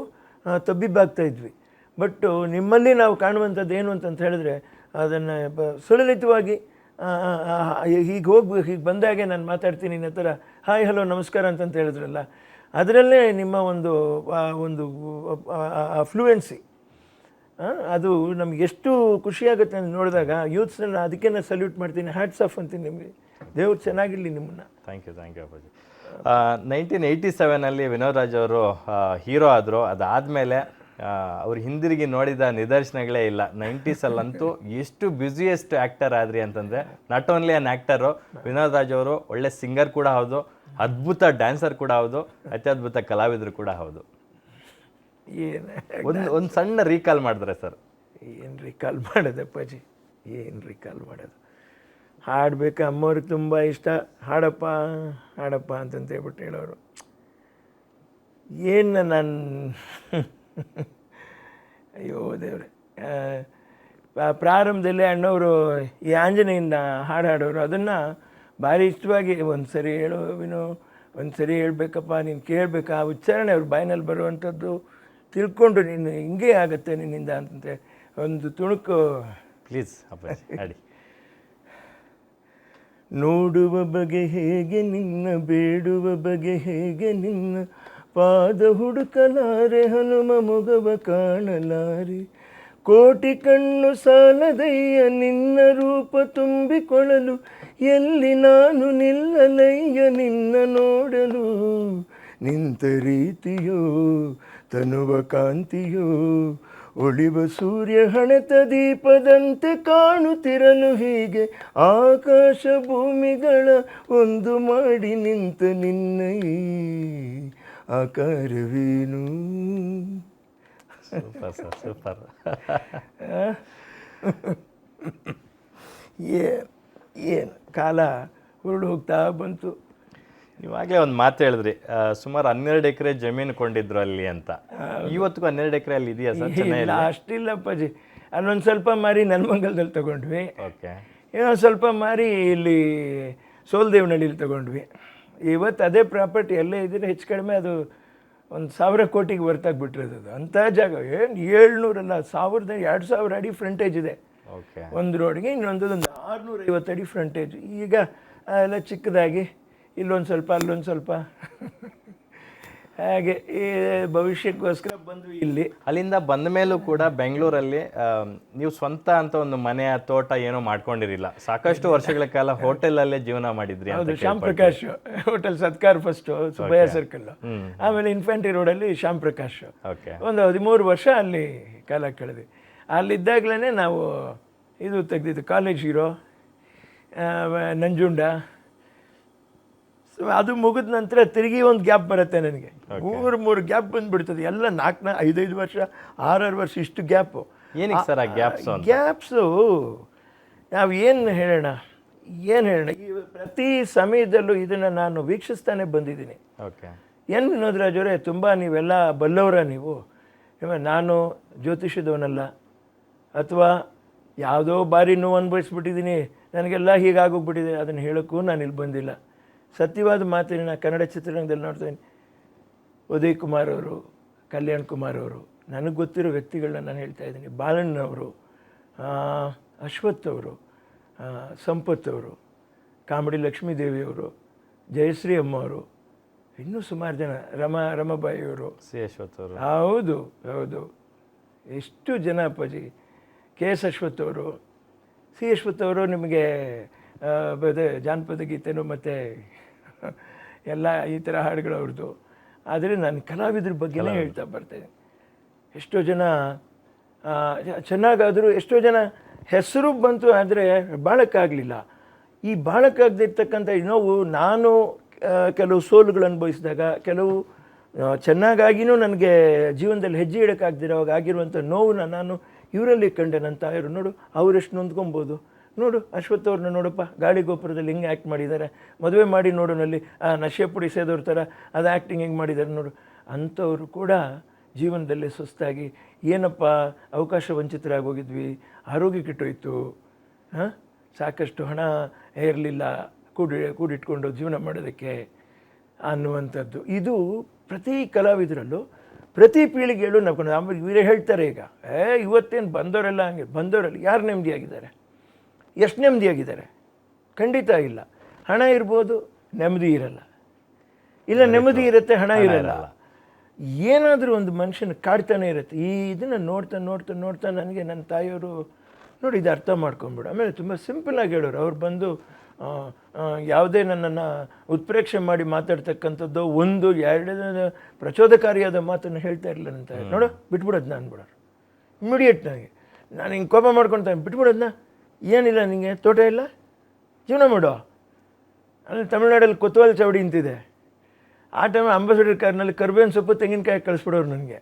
ತಬ್ಬಿಬ್ಬಾಗ್ತಾಯಿದ್ವಿ. ಬಟ್ಟು ನಿಮ್ಮಲ್ಲಿ ನಾವು ಕಾಣುವಂಥದ್ದು ಏನು ಅಂತಂತ ಹೇಳಿದ್ರೆ, ಅದನ್ನು ಸುಲಲಿತವಾಗಿ ಹೀಗೆ ಬಂದಾಗೆ ನಾನು ಮಾತಾಡ್ತೀನಿ, ನನ್ನ ಹತ್ರ ಹಾಯ್ ಹಲೋ ನಮಸ್ಕಾರ ಅಂತಂತ ಹೇಳಿದ್ರಲ್ಲ, ಅದರಲ್ಲೇ ನಿಮ್ಮ ಒಂದು ಫ್ಲೂಯೆನ್ಸಿ, ಅದು ನಮ್ಗೆ ಎಷ್ಟು ಖುಷಿಯಾಗುತ್ತೆ ಅಂತ ನೋಡಿದಾಗ ಯೂತ್ಸ್ನೆಲ್ಲ ಅದಕ್ಕೆ ನಾನು ಸಲ್ಯೂಟ್ ಮಾಡ್ತೀನಿ, ಹ್ಯಾಟ್ಸ್ ಆಫ್ ಅಂತೀನಿ ನಿಮಗೆ. ದೇವ್ರು ಚೆನ್ನಾಗಿರಲಿ ನಿಮ್ಮನ್ನು. ಥ್ಯಾಂಕ್ ಯು ಅಪ್ಪಾಜಿ. 1987 ವಿನೋದ್ ರಾಜ್ ಅವರು ಹೀರೋ ಆದರು. ಅದಾದಮೇಲೆ ಅವ್ರು ಹಿಂದಿರುಗಿ ನೋಡಿದ ನಿದರ್ಶನಗಳೇ ಇಲ್ಲ. 90ಸಲ್ಲಂತೂ ಎಷ್ಟು ಬ್ಯುಸಿಯೆಸ್ಟ್ ಆ್ಯಕ್ಟರ್ ಆದ್ರಿ ಅಂತಂದರೆ, not only an actor, Vinod Raj ಅವರು ಒಳ್ಳೆ ಸಿಂಗರ್ ಕೂಡ ಹೌದು, ಅದ್ಭುತ ಡ್ಯಾನ್ಸರ್ ಕೂಡ ಹೌದು, ಅತ್ಯದ್ಭುತ ಕಲಾವಿದರು ಕೂಡ ಹೌದು. ಒಂದು ಸಣ್ಣ ರೀಕಾಲ್ ಮಾಡಿದ್ರೆ ಸರ್. ಏನು ರೀಕಾಲ್ ಮಾಡೋದಪ್ಪಾಜಿ, ಏನು ರೀಕಾಲ್ ಮಾಡೋದು? ಹಾಡಬೇಕು, ಅಮ್ಮವ್ರಿಗೆ ತುಂಬ ಇಷ್ಟ, ಹಾಡಪ್ಪ ಹಾಡಪ್ಪ ಅಂತಂತ ಹೇಳ್ಬಿಟ್ಟು ಹೇಳೋರು. ಏನು ನಾನು ಅಯ್ಯೋ ದೇವ್ರೆ, ಪ್ರಾರಂಭದಲ್ಲಿ ಅಣ್ಣವರು ಈ ಆಂಜನೇಯನ ಹಾಡು ಹಾಡೋರು, ಅದನ್ನು ಭಾರಿ ಇಷ್ಟವಾಗಿ ಒಂದು ಸರಿ ಹೇಳೋ ವಿನೋ, ಒಂದು ಸರಿ ಹೇಳ್ಬೇಕಪ್ಪ, ನೀನು ಕೇಳಬೇಕಾ, ಆ ಉಚ್ಚಾರಣೆ ಅವ್ರ ಬಾಯಿನಲ್ಲಿ ಬರುವಂಥದ್ದು ತಿಳ್ಕೊಂಡು ನೀನು ಹಿಂಗೆ ಆಗುತ್ತೆ ನಿನ್ನಿಂದ ಅಂತಂತೆ ಒಂದು ತುಣುಕು. ಪ್ಲೀಸ್ ಅಪ್ಪಾಜಿ ಹಾಡಿ. ನೋಡುವ ಬಗೆ ಹೇಗೆ ನಿನ್ನ, ಬೇಡುವ ಬಗೆ ಹೇಗೆ ನಿನ್ನ, ಪಾದ ಹುಡುಕಲಾರೆ ಹನುಮ ಮೊಗವ ಕಾಣಲಾರೆ, ಕೋಟಿ ಕಣ್ಣು ಸಾಲದಯ್ಯ ನಿನ್ನ ರೂಪ ತುಂಬಿಕೊಳ್ಳಲು, ಎಲ್ಲಿ ನಾನು ನಿಲ್ಲಲಯ್ಯ ನಿನ್ನ ನೋಡಲು, ನಿಂತ ರೀತಿಯೋ ತನುವ ಕಾಂತಿಯೋ, ಒಳಿವ ಸೂರ್ಯ ಹಣತ ದೀಪದಂತೆ ಕಾಣುತ್ತಿರಲು, ಹೀಗೆ ಆಕಾಶ ಭೂಮಿಗಳ ಒಂದು ಮಾಡಿ ನಿಂತ ನಿನ್ನ ಈ ಆಕಾರವೇನು. Super sir, super. ಏನು ಕಾಲ ಹೊರಡು ಹೋಗ್ತಾ ಬಂತು. ನೀವಾಗಲೇ ಒಂದು ಮಾತು ಹೇಳಿದ್ರಿ, ಸುಮಾರು 12 ಎಕರೆ ಜಮೀನು ಕೊಂಡಿದ್ರು ಅಲ್ಲಿ ಅಂತ. ಇವತ್ತಿಗೂ 12 ಎಕರೆ ಅಲ್ಲಿ ಇದೆಯಾ ಸರ್? ಇಲ್ಲ, ಅಷ್ಟಿಲ್ಲಪ್ಪಾಜಿ. ಅಲ್ಲೊಂದು ಸ್ವಲ್ಪ ಮಾರಿ ನೆಲಮಂಗಲದಲ್ಲಿ ತಗೊಂಡ್ವಿ. ಓಕೆ. ಇನ್ನೊಂದು ಸ್ವಲ್ಪ ಮಾರಿ ಇಲ್ಲಿ ಸೋಲ್ದೇವನಹಳ್ಳಿಲಿ ತಗೊಂಡ್ವಿ. ಇವತ್ತು ಅದೇ ಪ್ರಾಪರ್ಟಿ ಎಲ್ಲೇ ಇದ್ದರೆ ಹೆಚ್ಚು ಕಡಿಮೆ ಅದು 1,000 ಕೋಟಿಗೆ ವರ್ತಾಗ್ಬಿಟ್ಟಿರೋದು. ಅದು ಅಂಥ ಜಾಗ. ಏನು 700 ಅಲ್ಲ, 2,000 ಅಡಿ ಫ್ರಂಟೇಜ್ ಇದೆ ಓಕೆ. ಒಂದು ರೋಡ್ಗೆ. ಇನ್ನೊಂದು 650 ಅಡಿ ಫ್ರಂಟೇಜ್. ಈಗ ಎಲ್ಲ ಚಿಕ್ಕದಾಗಿ ಇಲ್ಲೊಂದು ಸ್ವಲ್ಪ ಅಲ್ಲೊಂದು ಸ್ವಲ್ಪ ಹಾಗೆ ಈ ಭವಿಷ್ಯಕ್ಕೋಸ್ಕರ ಬಂದ್ವಿ ಇಲ್ಲಿ. ಅಲ್ಲಿಂದ ಬಂದ ಮೇಲೂ ಕೂಡ ಬೆಂಗಳೂರಲ್ಲಿ ನೀವು ಸ್ವಂತ ಅಂತ ಒಂದು ಮನೆಯ ತೋಟ ಏನೋ ಮಾಡ್ಕೊಂಡಿರಿಲ್ಲ, ಸಾಕಷ್ಟು ವರ್ಷಗಳ ಕಾಲ ಹೋಟೆಲಲ್ಲೇ ಜೀವನ ಮಾಡಿದ್ರಿ. ಹೌದು, Shyam Prakash hotel Satkar first Subbaiah circle, ಆಮೇಲೆ ಇನ್ಫ್ಯಾಂಟ್ರಿ ರೋಡಲ್ಲಿ ಶ್ಯಾಮ್ ಪ್ರಕಾಶ್. ಒಂದು 13 ವರ್ಷ ಅಲ್ಲಿ ಕಾಲ ಕಳೆದ್ವಿ. ಅಲ್ಲಿದ್ದಾಗಲೇ ನಾವು ಇದು ತೆಗೆದಿದ್ದು ಕಾಲೇಜ್ ಹೀರೋ, ನಂಜುಂಡ. ಅದು ಮುಗಿದ ನಂತರ ತಿರುಗಿ ಒಂದು ಗ್ಯಾಪ್ ಬರುತ್ತೆ ನನಗೆ. 3 ಗ್ಯಾಪ್ ಬಂದುಬಿಡ್ತದೆ. ಎಲ್ಲ 4-5 ವರ್ಷ 6 ವರ್ಷ ಇಷ್ಟು ಗ್ಯಾಪು. ಏನಕ್ಕೆ ಸರ್ ಆ ಗ್ಯಾಪ್ಸು? ನಾವು ಏನು ಹೇಳೋಣ, ಈ ಪ್ರತಿ ಸಮಯದಲ್ಲೂ ಇದನ್ನು ನಾನು ವೀಕ್ಷಿಸ್ತಾನೆ ಬಂದಿದ್ದೀನಿ. ಏನು ವಿನೋದ್ ರಾಜ್ ಅವರೇ, ತುಂಬ ನೀವೆಲ್ಲ ಬಲ್ಲವರ ನೀವು. ನಾನು ಜ್ಯೋತಿಷದವನಲ್ಲ, ಅಥವಾ ಯಾವುದೋ ಬಾರಿ ನೋವು ಅನುಭವಿಸ್ಬಿಟ್ಟಿದ್ದೀನಿ, ನನಗೆಲ್ಲ ಹೀಗಾಗೋಗ್ಬಿಟ್ಟಿದೆ, ಅದನ್ನು ಹೇಳೋಕ್ಕೂ ನಾನು ಇಲ್ಲಿ ಬಂದಿಲ್ಲ. ಸತ್ಯವಾದ ಮಾತಿನ ನಾನು ಕನ್ನಡ ಚಿತ್ರರಂಗದಲ್ಲಿ ನೋಡ್ತೀನಿ. ಉದಯ್ ಕುಮಾರ್ ಅವರು, ಕಲ್ಯಾಣ್ ಕುಮಾರ್ ಅವರು, ನನಗೆ ಗೊತ್ತಿರೋ ವ್ಯಕ್ತಿಗಳನ್ನ ನಾನು ಹೇಳ್ತಾ ಇದ್ದೀನಿ. ಬಾಲಣ್ಣವರು, ಅಶ್ವಥ್ ಅವರು, ಸಂಪತ್ ಅವರು, ಕಾಮಿಡಿ ಲಕ್ಷ್ಮೀದೇವಿಯವರು, ಜಯಶ್ರೀ ಅಮ್ಮವರು, ಇನ್ನೂ ಸುಮಾರು ಜನ, ರಮಾಬಾಯಿಯವರು, ಸಿ ಅಶ್ವಥ್ ಅವರು. ಹೌದು ಹೌದು, ಎಷ್ಟು ಜನ ಅಪ್ಪಾಜಿ. ಕೆ ಎಸ್ ಅಶ್ವಥ್ ಅವರು, ಸಿ ಅಶ್ವಥ್ ಅವರು ನಿಮಗೆ ಜಾನಪದ ಗೀತೆನೂ ಮತ್ತು ಎಲ್ಲ ಈ ಥರ ಹಾಡುಗಳು ಅವ್ರದ್ದು. ಆದರೆ ನಾನು ಕಲಾವಿದ್ರ ಬಗ್ಗೆನೇ ಹೇಳ್ತಾ ಬರ್ತಾಯಿದ್ದೀನಿ. ಎಷ್ಟೋ ಜನ ಚೆನ್ನಾಗಾದರೂ, ಎಷ್ಟೋ ಜನ ಹೆಸರು ಬಂತು, ಆದರೆ ಬಾಳಕ್ಕಾಗಲಿಲ್ಲ. ಈ ಬಾಳಕ್ಕಾಗದಿರ್ತಕ್ಕಂಥ ನೋವು ನಾನು ಕೆಲವು ಸೋಲುಗಳು ಅನುಭವಿಸಿದಾಗ, ಕೆಲವು ಚೆನ್ನಾಗಾಗಿಯೂ ನನಗೆ ಜೀವನದಲ್ಲಿ ಹೆಜ್ಜೆ ಇಡೋಕ್ಕಾಗ್ದಿರೋವಾಗ ಆಗಿರುವಂಥ ನೋವನ್ನ ನಾನು ಇವರಲ್ಲಿ ಕಂಡೆ. ನನ್ನ ತಾಯರು ನೋಡು, ಅವರೆಷ್ಟು ನೊಂದ್ಕೊಬೋದು. ನೋಡು ಅಶ್ವಥ್ ಅವ್ರನ್ನ ನೋಡಪ್ಪ, ಗಾಳಿ ಗೋಪುರದಲ್ಲಿ ಹಿಂಗೆ ಆ್ಯಕ್ಟ್ ಮಾಡಿದ್ದಾರೆ, ಮದುವೆ ಮಾಡಿ ನೋಡೋನಲ್ಲಿ ಆ ನಶೆ ಪುಡಿ ಸೇದೋರ ಥರ ಅದು ಆ್ಯಕ್ಟಿಂಗ್ ಹೆಂಗೆ ಮಾಡಿದ್ದಾರೆ ನೋಡು. ಅಂಥವರು ಕೂಡ ಜೀವನದಲ್ಲಿ ಸುಸ್ತಾಗಿ, ಏನಪ್ಪ ಅವಕಾಶ ವಂಚಿತರಾಗೋಗಿದ್ವಿ, ಆರೋಗ್ಯ ಕೆಟ್ಟೋಯ್ತು, ಸಾಕಷ್ಟು ಹಣ ಇರಲಿಲ್ಲ ಕೂಡಿಟ್ಕೊಂಡು ಜೀವನ ಮಾಡೋದಕ್ಕೆ ಅನ್ನುವಂಥದ್ದು. ಇದು ಪ್ರತಿ ಕಲಾವಿದರಲ್ಲೂ, ಪ್ರತಿ ಪೀಳಿಗೆಯಲ್ಲೂ ನಾವು ಆಮೇಲೆ ಇವರೇ ಹೇಳ್ತಾರೆ ಈಗ, ಇವತ್ತೇನು ಬಂದವರೆಲ್ಲ ಹಂಗೆ. ಬಂದವರಲ್ಲಿ ಯಾರು ನೆಮ್ಮದಿಯಾಗಿದ್ದಾರೆ? ಎಷ್ಟು ನೆಮ್ಮದಿಯಾಗಿದ್ದಾರೆ? ಖಂಡಿತ ಇಲ್ಲ. ಹಣ ಇರ್ಬೋದು, ನೆಮ್ಮದಿ ಇರಲ್ಲ. ಇಲ್ಲ ನೆಮ್ಮದಿ ಇರುತ್ತೆ, ಹಣ ಇರಲ್ಲ. ಏನಾದರೂ ಒಂದು ಮನುಷ್ಯನ ಕಾಡ್ತಾನೆ ಇರುತ್ತೆ. ಇದನ್ನು ನೋಡ್ತಾ ನನಗೆ ನನ್ನ ತಾಯಿಯವರು ನೋಡಿ ಇದು ಅರ್ಥ ಮಾಡ್ಕೊಂಬಿಡು. ಆಮೇಲೆ ತುಂಬ ಸಿಂಪಲ್ಲಾಗಿ ಹೇಳೋರು. ಅವ್ರು ಬಂದು ಯಾವುದೇ ನನ್ನನ್ನು ಉತ್ಪ್ರೇಕ್ಷೆ ಮಾಡಿ ಮಾತಾಡ್ತಕ್ಕಂಥದ್ದು 1-2 ಪ್ರಚೋದಕಾರಿಯಾದ ಮಾತನ್ನು ಹೇಳ್ತಾ ಇರಲಿಲ್ಲ ಅಂತ. ನೋಡು ಬಿಟ್ಬಿಡೋದು ನಾನು ಬಿಡೋರು ಇಮಿಡಿಯೇಟ್. ನಾನು ಹಿಂಗೆ ಕೋಪ ಮಾಡ್ಕೊತಾನೆ, ಬಿಟ್ಬಿಡೋದನ್ನ, ಏನಿಲ್ಲ ನಿಮಗೆ ತೋಟ ಇಲ್ಲ, ಜೀವನ ಮಾಡೋ. ಅಲ್ಲಿ ತಮಿಳ್ನಾಡಲ್ಲಿ ಕೊತ್ವಾಲ್ ಚವಡಿ ಅಂತಿದೆ. ಆ ಟೈಮ್ ಅಂಬಾಸಿಡರ್ ಕಾರ್ನಲ್ಲಿ ಕರ್ಬೇವಿನ ಸೊಪ್ಪು ತೆಂಗಿನಕಾಯಿ ಕಳಿಸ್ಬಿಡೋರು ನನಗೆ.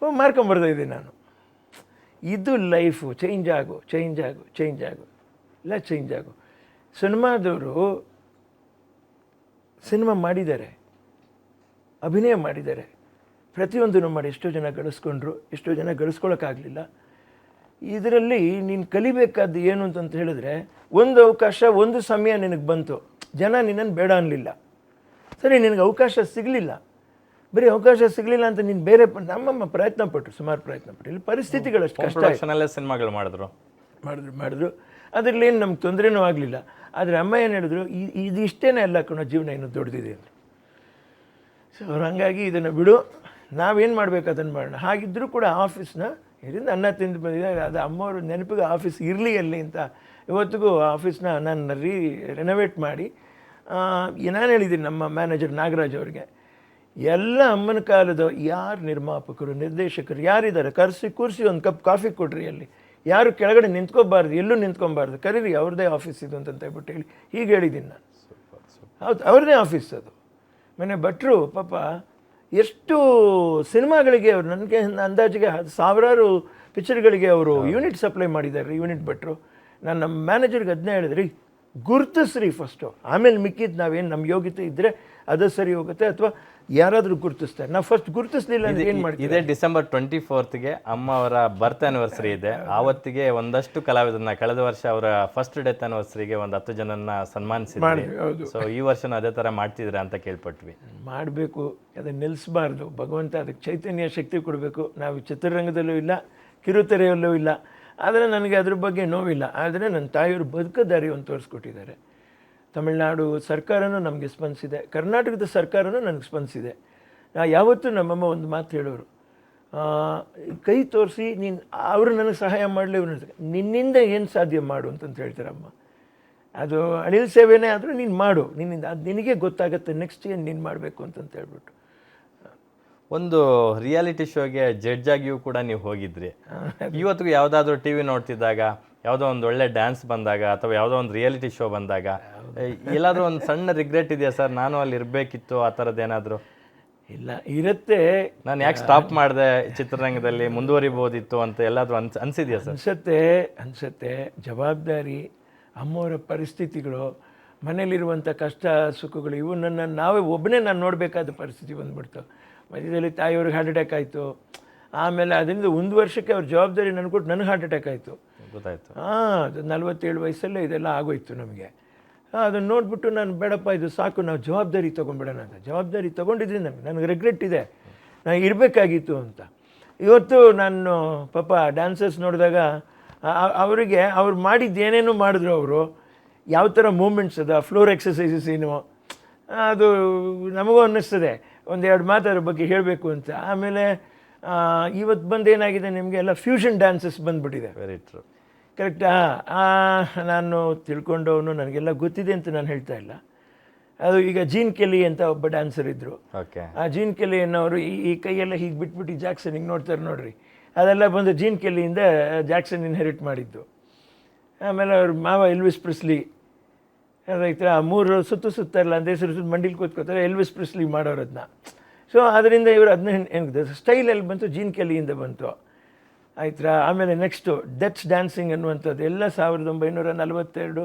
ಮಾರ್ಕೊಂಬರ್ತಾಯಿದ್ದೆ ನಾನು. ಇದು ಲೈಫು. ಚೇಂಜ್ ಆಗು ಇಲ್ಲ ಚೇಂಜ್ ಆಗು. ಸಿನಿಮಾದವರು ಸಿನಿಮಾ ಮಾಡಿದ್ದಾರೆ, ಅಭಿನಯ ಮಾಡಿದ್ದಾರೆ, ಪ್ರತಿಯೊಂದನ್ನು ಮಾಡಿ ಎಷ್ಟೋ ಜನ ಗಳಿಸ್ಕೊಂಡ್ರು, ಎಷ್ಟೋ ಜನ ಗಳಿಸ್ಕೊಳ್ಳೋಕ್ಕಾಗಲಿಲ್ಲ. ಇದರಲ್ಲಿ ನೀನು ಕಲಿಬೇಕಾದ್ದು ಏನು ಅಂತಂತ ಹೇಳಿದ್ರೆ, ಒಂದು ಅವಕಾಶ, ಒಂದು ಸಮಯ ನಿನಗೆ ಬಂತು, ಜನ ನಿನ್ನನ್ನು ಬೇಡ ಅನ್ನಲಿಲ್ಲ, ಸರಿ ನಿನಗೆ ಅವಕಾಶ ಸಿಗಲಿಲ್ಲ. ಬರೀ ಅವಕಾಶ ಸಿಗಲಿಲ್ಲ ಅಂತ ನೀನು ಬೇರೆ ನಮ್ಮಮ್ಮ ಪ್ರಯತ್ನ ಪಟ್ಟರು, ಸುಮಾರು ಪ್ರಯತ್ನ ಪಟ್ಟರು. ಇಲ್ಲಿ ಪರಿಸ್ಥಿತಿಗಳಷ್ಟು ಕಷ್ಟ. ಸಿನಿಮಾಗಳು ಮಾಡಿದ್ರು ಅದರಲ್ಲಿ ಏನು ನಮ್ಗೆ ತೊಂದರೆನೂ ಆಗಲಿಲ್ಲ. ಆದರೆ ಅಮ್ಮ ಏನು ಹೇಳಿದ್ರು, ಇದಿಷ್ಟೇ ಅಲ್ಲ ಕಣೋ ಜೀವನ ಇನ್ನೂ ದೊಡ್ಡದಿದೆ ಅಂತ. ಸೊ ಅವ್ರು ಹಾಗಾಗಿ ಇದನ್ನು ಬಿಡು, ನಾವೇನು ಮಾಡಬೇಕು ಅದನ್ನು ಮಾಡೋಣ. ಹಾಗಿದ್ದರೂ ಕೂಡ ಆಫೀಸ್ನ ಇದರಿಂದ ಅನ್ನ ತಿಂದು ಬಂದಿದೆ. ಅದು ಅಮ್ಮವ್ರ ನೆನಪಿಗೆ ಆಫೀಸ್ ಇರಲಿ ಅಲ್ಲಿ ಅಂತ ಇವತ್ತಿಗೂ ಆಫೀಸ್ನ ನಾನು ರೆನೋವೇಟ್ ಮಾಡಿ ನಾನು ಹೇಳಿದ್ದೀನಿ ನಮ್ಮ ಮ್ಯಾನೇಜರ್ ನಾಗರಾಜ್ ಅವ್ರಿಗೆ, ಎಲ್ಲ ಅಮ್ಮನ ಕಾಲದ ಯಾರು ನಿರ್ಮಾಪಕರು, ನಿರ್ದೇಶಕರು ಯಾರಿದ್ದಾರೆ ಕೂರಿಸಿ ಒಂದು ಕಪ್ ಕಾಫಿ ಕೊಡ್ರಿ, ಅಲ್ಲಿ ಯಾರು ಕೆಳಗಡೆ ನಿಂತ್ಕೋಬಾರ್ದು, ಎಲ್ಲೂ ನಿಂತ್ಕೊಬಾರ್ದು, ಕರೀರಿ, ಅವ್ರದ್ದೇ ಆಫೀಸ್ ಇದು ಅಂತ ಹೇಳ್ಬಿಟ್ಟು ಹೇಳಿ ಹೀಗೆ ಹೇಳಿದ್ದೀನಿ ನಾನು. ಹೌದು, ಅವ್ರದ್ದೇ ಆಫೀಸ್ ಅದು. ಮನೆ ಭಟ್ರು ಪಾಪ ಎಷ್ಟು ಸಿನಿಮಾಗಳಿಗೆ ಅವರು ನನಗೆ ಅಂದಾಜಿಗೆ ಸಾವಿರಾರು ಪಿಕ್ಚರ್ಗಳಿಗೆ ಅವರು ಯೂನಿಟ್ ಸಪ್ಲೈ ಮಾಡಿದ್ದಾರೆ. ಯೂನಿಟ್ ಭಟ್ರು. ನಾನು ನಮ್ಮ ಮ್ಯಾನೇಜರ್ಗೆ ಅದನ್ನೇ ಹೇಳಿದ್ರಿ, ಗುರ್ತಿಸ್ರಿ ಫಸ್ಟು, ಆಮೇಲೆ ಮಿಕ್ಕಿದ್ದು ನಾವೇನು ನಮ್ಮ ಯೋಗ್ಯತೆ ಇದ್ದರೆ ಅದು ಸರಿ ಹೋಗುತ್ತೆ, ಅಥವಾ ಯಾರಾದರೂ ಗುರುತಿಸ್ತಾರೆ. ನಾವು ಫಸ್ಟ್ ಗುರುತಿಸ್ಲಿಲ್ಲ ಅಂದರೆ ಏನು ಮಾಡ್ತೀವಿ. ಇದೇ ಡಿಸೆಂಬರ್ 24ಗೆ ಅಮ್ಮ ಅವರ ಬರ್ತ್ ಆ್ಯನಿವರ್ಸರಿ ಇದೆ. ಆವತ್ತಿಗೆ ಒಂದಷ್ಟು ಕಲಾವಿದರನ್ನ, ಕಳೆದ ವರ್ಷ ಅವರ ಫಸ್ಟ್ ಡೆತ್ ಆ್ಯನಿವರ್ಸರಿಗೆ ಒಂದು 10 ಜನನ್ನ ಸನ್ಮಾನಿಸಿದ್ವಿ. ಸೊ ಈ ವರ್ಷನೂ ಅದೇ ಥರ ಮಾಡ್ತಿದ್ರೆ ಅಂತ ಕೇಳ್ಪಟ್ವಿ. ಮಾಡಬೇಕು, ಅದನ್ನು ನಿಲ್ಲಿಸಬಾರ್ದು. ಭಗವಂತ ಅದಕ್ಕೆ ಚೈತನ್ಯ ಶಕ್ತಿ ಕೊಡಬೇಕು. ನಾವು ಚಿತ್ರರಂಗದಲ್ಲೂ ಇಲ್ಲ, ಕಿರುತೆರೆಯಲ್ಲೂ ಇಲ್ಲ. ಆದರೆ ನನಗೆ ಅದ್ರ ಬಗ್ಗೆ ನೋವಿಲ್ಲ. ಆದರೆ ನನ್ನ ತಾಯಿಯವರು ಬದುಕೋ ದಾರಿಯನ್ನು ತೋರಿಸ್ಕೊಟ್ಟಿದ್ದಾರೆ. ತಮಿಳುನಾಡು ಸರ್ಕಾರನೂ ನಮಗೆ ಸ್ಪಂದಿಸಿದೆ, ಕರ್ನಾಟಕದ ಸರ್ಕಾರನೂ ನನಗೆ ಸ್ಪಂದಿಸಿದೆ. ಯಾವತ್ತೂ ನಮ್ಮಮ್ಮ ಒಂದು ಮಾತು ಹೇಳೋರು, ಕೈ ತೋರಿಸಿ ನೀನು ಅವರು ನನಗೆ ಸಹಾಯ ಮಾಡಲಿ, ನಿನ್ನಿಂದ ಏನು ಸಾಧ್ಯ ಮಾಡು ಅಂತಂತ ಹೇಳ್ತಾರಮ್ಮ. ಅದು ಅಳಿಲ್ ಸೇವೆನೇ ಆದರೂ ನೀನು ಮಾಡು, ನಿನ್ನಿಂದ ಅದು ನಿನಗೆ ಗೊತ್ತಾಗುತ್ತೆ ನೆಕ್ಸ್ಟ್ ಏನು ನೀನು ಮಾಡಬೇಕು ಅಂತಂತ ಹೇಳ್ಬಿಟ್ಟು. ಒಂದು ರಿಯಾಲಿಟಿ ಶೋಗೆ ಜಡ್ಜ್ ಆಗಿಯೂ ಕೂಡ ನೀವು ಹೋಗಿದ್ರಿ. ಇವತ್ತಿಗೂ ಯಾವುದಾದ್ರೂ ಟಿ ವಿ ನೋಡ್ತಿದ್ದಾಗ, ಯಾವುದೋ ಒಂದು ಒಳ್ಳೆ ಡ್ಯಾನ್ಸ್ ಬಂದಾಗ, ಅಥವಾ ಯಾವುದೋ ಒಂದು ರಿಯಾಲಿಟಿ ಶೋ ಬಂದಾಗ ಎಲ್ಲಾದರೂ ಒಂದು ಸಣ್ಣ ರಿಗ್ರೆಟ್ ಇದೆಯಾ ಸರ್, ನಾನು ಅಲ್ಲಿ ಇರಬೇಕಿತ್ತು ಆ ಥರದ್ದು ಏನಾದರೂ? ಇಲ್ಲ, ಇರುತ್ತೆ. ನಾನು ಯಾಕೆ ಸ್ಟಾಪ್ ಮಾಡಿದೆ, ಚಿತ್ರರಂಗದಲ್ಲಿ ಮುಂದುವರಿಬೋದಿತ್ತು ಅಂತ ಎಲ್ಲಾದರೂ ಅನಿಸಿದೆಯಾ ಸರ್? ಅನಿಸುತ್ತೆ. ಜವಾಬ್ದಾರಿ, ಅಮ್ಮವರ ಪರಿಸ್ಥಿತಿಗಳು, ಮನೇಲಿರುವಂಥ ಕಷ್ಟ ಸುಖಗಳು, ಇವು ನಾವೇ ಒಬ್ಬನೇ ನಾನು ನೋಡಬೇಕಾದ ಪರಿಸ್ಥಿತಿ ಬಂದುಬಿಡ್ತು. ಮಧ್ಯದಲ್ಲಿ ತಾಯಿಯವ್ರಿಗೆ ಹಾರ್ಟ್ ಅಟ್ಯಾಕ್ ಆಯಿತು. ಆಮೇಲೆ ಅದರಿಂದ 1 ವರ್ಷಕ್ಕೆ ಅವ್ರ ಜವಾಬ್ದಾರಿ ನನಗೊಟ್ಟು ನನಗೆ ಹಾರ್ಟ್ ಅಟ್ಯಾಕ್ ಆಯಿತು. ಗೊತ್ತಾಯಿತು. ಅದು 47 ವಯಸ್ಸಲ್ಲೇ ಇದೆಲ್ಲ ಆಗೋಯ್ತು ನಮಗೆ. ಅದನ್ನು ನೋಡಿಬಿಟ್ಟು ನಾನು ಬೇಡಪ್ಪ ಇದು ಸಾಕು, ನಾವು ಜವಾಬ್ದಾರಿ ತೊಗೊಂಡ್ಬಿಡೋಣ ಅಂತ. ಜವಾಬ್ದಾರಿ ತೊಗೊಂಡಿದ್ದೀನಿ, ನನಗೆ ರಿಗ್ರೆಟ್ ಇದೆ, ನಾನು ಇರಬೇಕಾಗಿತ್ತು ಅಂತ. ಇವತ್ತು ನಾನು ಪಾಪ ಡ್ಯಾನ್ಸರ್ಸ್ ನೋಡಿದಾಗ ಅವರಿಗೆ ಅವ್ರು ಮಾಡಿದ್ದು ಏನೇನು ಮಾಡಿದ್ರು, ಅವರು ಯಾವ ಥರ ಮೂಮೆಂಟ್ಸ್ ಅದ, ಫ್ಲೋರ್ ಎಕ್ಸಸೈಸಸ್ ಏನು, ಅದು ನಮಗೂ ಅನ್ನಿಸ್ತದೆ. 1-2 ಮಾತು ಅದ್ರ ಬಗ್ಗೆ ಹೇಳಬೇಕು ಅಂತ. ಆಮೇಲೆ ಇವತ್ತು ಬಂದು ಏನಾಗಿದೆ, ನಿಮಗೆ ಎಲ್ಲ ಫ್ಯೂಷನ್ ಡ್ಯಾನ್ಸಸ್ ಬಂದುಬಿಟ್ಟಿದೆ. ವೆರಿ ಟ್ರೂ, ಕರೆಕ್ಟಾ? ನಾನು ತಿಳ್ಕೊಂಡವನು, ನನಗೆಲ್ಲ ಗೊತ್ತಿದೆ ಅಂತ ನಾನು ಹೇಳ್ತಾ ಇಲ್ಲ. ಅದು ಈಗ ಜೀನ್ ಕೆಲಿ ಅಂತ ಒಬ್ಬ ಡ್ಯಾನ್ಸರ್ ಇದ್ದರು. ಆ ಜೀನ್ ಕೆಲಿ ಅನ್ನೋರು ಈ ಕೈಯೆಲ್ಲ ಹೀಗೆ ಬಿಟ್ಬಿಟ್ಟು ಜಾಕ್ಸನ್ ಹಿಂಗೆ ನೋಡ್ತಾರೆ ನೋಡ್ರಿ, ಅದೆಲ್ಲ ಬಂದು ಜೀನ್ ಕೆಲಿಯಿಂದ ಜಾಕ್ಸನ್ ಇನ್ಹೆರಿಟ್ ಮಾಡಿದ್ದು. ಆಮೇಲೆ ಅವ್ರ ಮಾವ ಎಲ್ವಿಸ್ ಪ್ರಿಸ್ಲಿ, ಅದೈತೆ 3 ಸುತ್ತಾರಲ್ಲ ಅಂತ ಹೆಸರು ಮಂಡಿಲಿ ಕೂತ್ಕೋತಾರೆ, ಎಲ್ವಿಸ್ ಪ್ರಿಸ್ಲಿ ಮಾಡೋರದನ್ನ. ಸೊ ಅದರಿಂದ ಇವರು ಅದನ್ನ ಹೆಂಗಿದೆ ಸ್ಟೈಲಲ್ಲಿ ಬಂತು, ಜೀನ್ ಕೆಲಿಯಿಂದ ಬಂತು, ಆಯ್ತಾ. ಆಮೇಲೆ ನೆಕ್ಸ್ಟು ಡಚ್ ಡ್ಯಾನ್ಸಿಂಗ್ ಅನ್ನುವಂಥದ್ದು ಎಲ್ಲ 1942,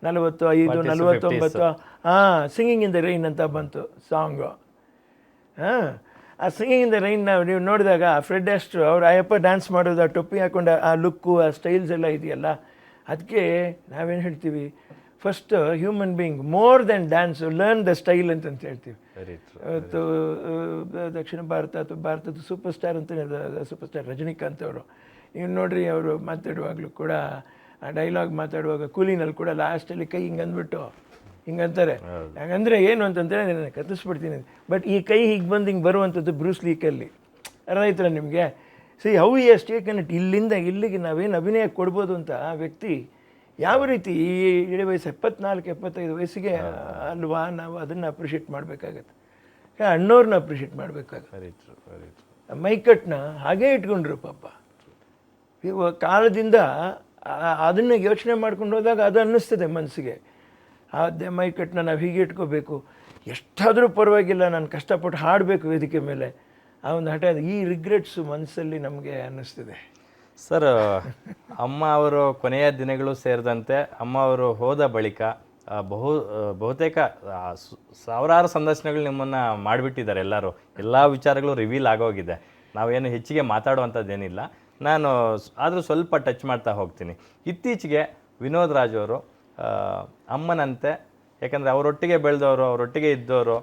45, 49 ಸಿಂಗಿಂಗ್ ಇನ್ ದ ರೈನ್ ಅಂತ ಬಂತು ಸಾಂಗು. ಆ ಸಿಂಗಿಂಗ್ ಇನ್ ದ ರೈನ್ ನೀವು ನೋಡಿದಾಗ ಫ್ರೆಡ್ ಆಸ್ಟ್ರೋ ಅವ್ರು ಅಯ್ಯಪ್ಪ ಡ್ಯಾನ್ಸ್ ಮಾಡೋದು, ಆ ಟೊಪ್ಪಿ ಹಾಕೊಂಡು ಆ ಲುಕ್ಕು, ಆ ಸ್ಟೈಲ್ಸ್ ಎಲ್ಲ ಇದೆಯಲ್ಲ, ಅದಕ್ಕೆ ನಾವೇನು ಹೇಳ್ತೀವಿ, first human being more than dance learn the style ಅಂತಂತ ಹೇಳ್ತೀವಿ. ಇವತ್ತು ದಕ್ಷಿಣ ಭಾರತ ಅಥವಾ ಭಾರತದ ಸೂಪರ್ ಸ್ಟಾರ್ ಅಂತ ಸೂಪರ್ ಸ್ಟಾರ್ ರಜನಿಕಾಂತ್ ಅವರು, ನೀವು ನೋಡ್ರಿ, ಅವರು ಮಾತಾಡುವಾಗಲೂ ಕೂಡ ಆ ಡೈಲಾಗ್ ಮಾತಾಡುವಾಗ ಕೂಲಿನಲ್ಲಿ ಕೂಡ ಲಾಸ್ಟಲ್ಲಿ ಕೈ ಹಿಂಗೆ ಅಂದ್ಬಿಟ್ಟು ಹಿಂಗಂತಾರೆ. ಹಾಗಂದರೆ ಏನು ಅಂತಂದರೆ ನಾನು ಕತ್ತಿಸ್ಬಿಡ್ತೀನಿ. ಬಟ್ ಈ ಕೈ ಹೀಗೆ ಬಂದು ಹಿಂಗೆ ಬರುವಂಥದ್ದು ಬ್ರೂಸ್ ಲೀ ಕೈಲಿ ಅರ್ಥ ಆಯ್ತಲ್ಲ ನಿಮಗೆ. ಸಿ ಹೌ ಈ ಎಸ್ ಟೇಕನ್ ಇಟ್. ಇಲ್ಲಿಂದ ಇಲ್ಲಿಗೆ ನಾವೇನು ಅಭಿನಯ ಕೊಡ್ಬೋದು ಅಂತ ಆ ವ್ಯಕ್ತಿ ಯಾವ ರೀತಿ ಈ ಇಡೀ ವಯಸ್ಸು 74-75 ವಯಸ್ಸಿಗೆ ಅಲ್ವಾ ನಾವು ಅದನ್ನು ಅಪ್ರಿಷಿಯೇಟ್ ಮಾಡಬೇಕಾಗತ್ತೆ. ಅಣ್ಣವ್ರನ್ನ ಅಪ್ರಿಷಿಯೇಟ್ ಮಾಡಬೇಕಾಗತ್ತೆ. ಮೈಕಟ್ನ ಹಾಗೇ ಇಟ್ಕೊಂಡ್ರು ಪಾಪ. ಇವಾಗ ಕಾಲದಿಂದ ಅದನ್ನು ಯೋಚನೆ ಮಾಡ್ಕೊಂಡು ಹೋದಾಗ ಅದು ಅನ್ನಿಸ್ತದೆ ಮನಸ್ಸಿಗೆ, ಅದೇ ಮೈಕಟ್ಟನ್ನ ನಾವು ಹೀಗೆ ಇಟ್ಕೋಬೇಕು, ಎಷ್ಟಾದರೂ ಪರವಾಗಿಲ್ಲ ನಾನು ಕಷ್ಟಪಟ್ಟು ಹಾಡಬೇಕು ವೇದಿಕೆ ಮೇಲೆ, ಆ ಒಂದು ಹಠ. ಈ ರಿಗ್ರೆಟ್ಸು ಮನಸ್ಸಲ್ಲಿ ನಮಗೆ ಅನ್ನಿಸ್ತಿದೆ ಸರ್. ಅಮ್ಮ ಅವರು ಕೊನೆಯ ದಿನಗಳು ಸೇರಿದಂತೆ ಅಮ್ಮ ಅವರು ಹೋದ ಬಳಿಕ ಬಹುತೇಕ ಸಾವಿರಾರು ಸಂದರ್ಶನಗಳು ನಿಮ್ಮನ್ನು ಮಾಡಿಬಿಟ್ಟಿದ್ದಾರೆ ಎಲ್ಲರೂ. ಎಲ್ಲ ವಿಚಾರಗಳು ರಿವೀಲ್ ಆಗೋಗಿದೆ. ನಾವೇನು ಹೆಚ್ಚಿಗೆ ಮಾತಾಡುವಂಥದ್ದೇನಿಲ್ಲ. ನಾನು ಆದರೂ ಸ್ವಲ್ಪ ಟಚ್ ಮಾಡ್ತಾ ಹೋಗ್ತೀನಿ. ಇತ್ತೀಚೆಗೆ ವಿನೋದ್ ರಾಜ್ ಅವರು ಅಮ್ಮನಂತೆ, ಯಾಕಂದರೆ ಅವರೊಟ್ಟಿಗೆ ಬೆಳೆದವರು, ಅವರೊಟ್ಟಿಗೆ ಇದ್ದವರು,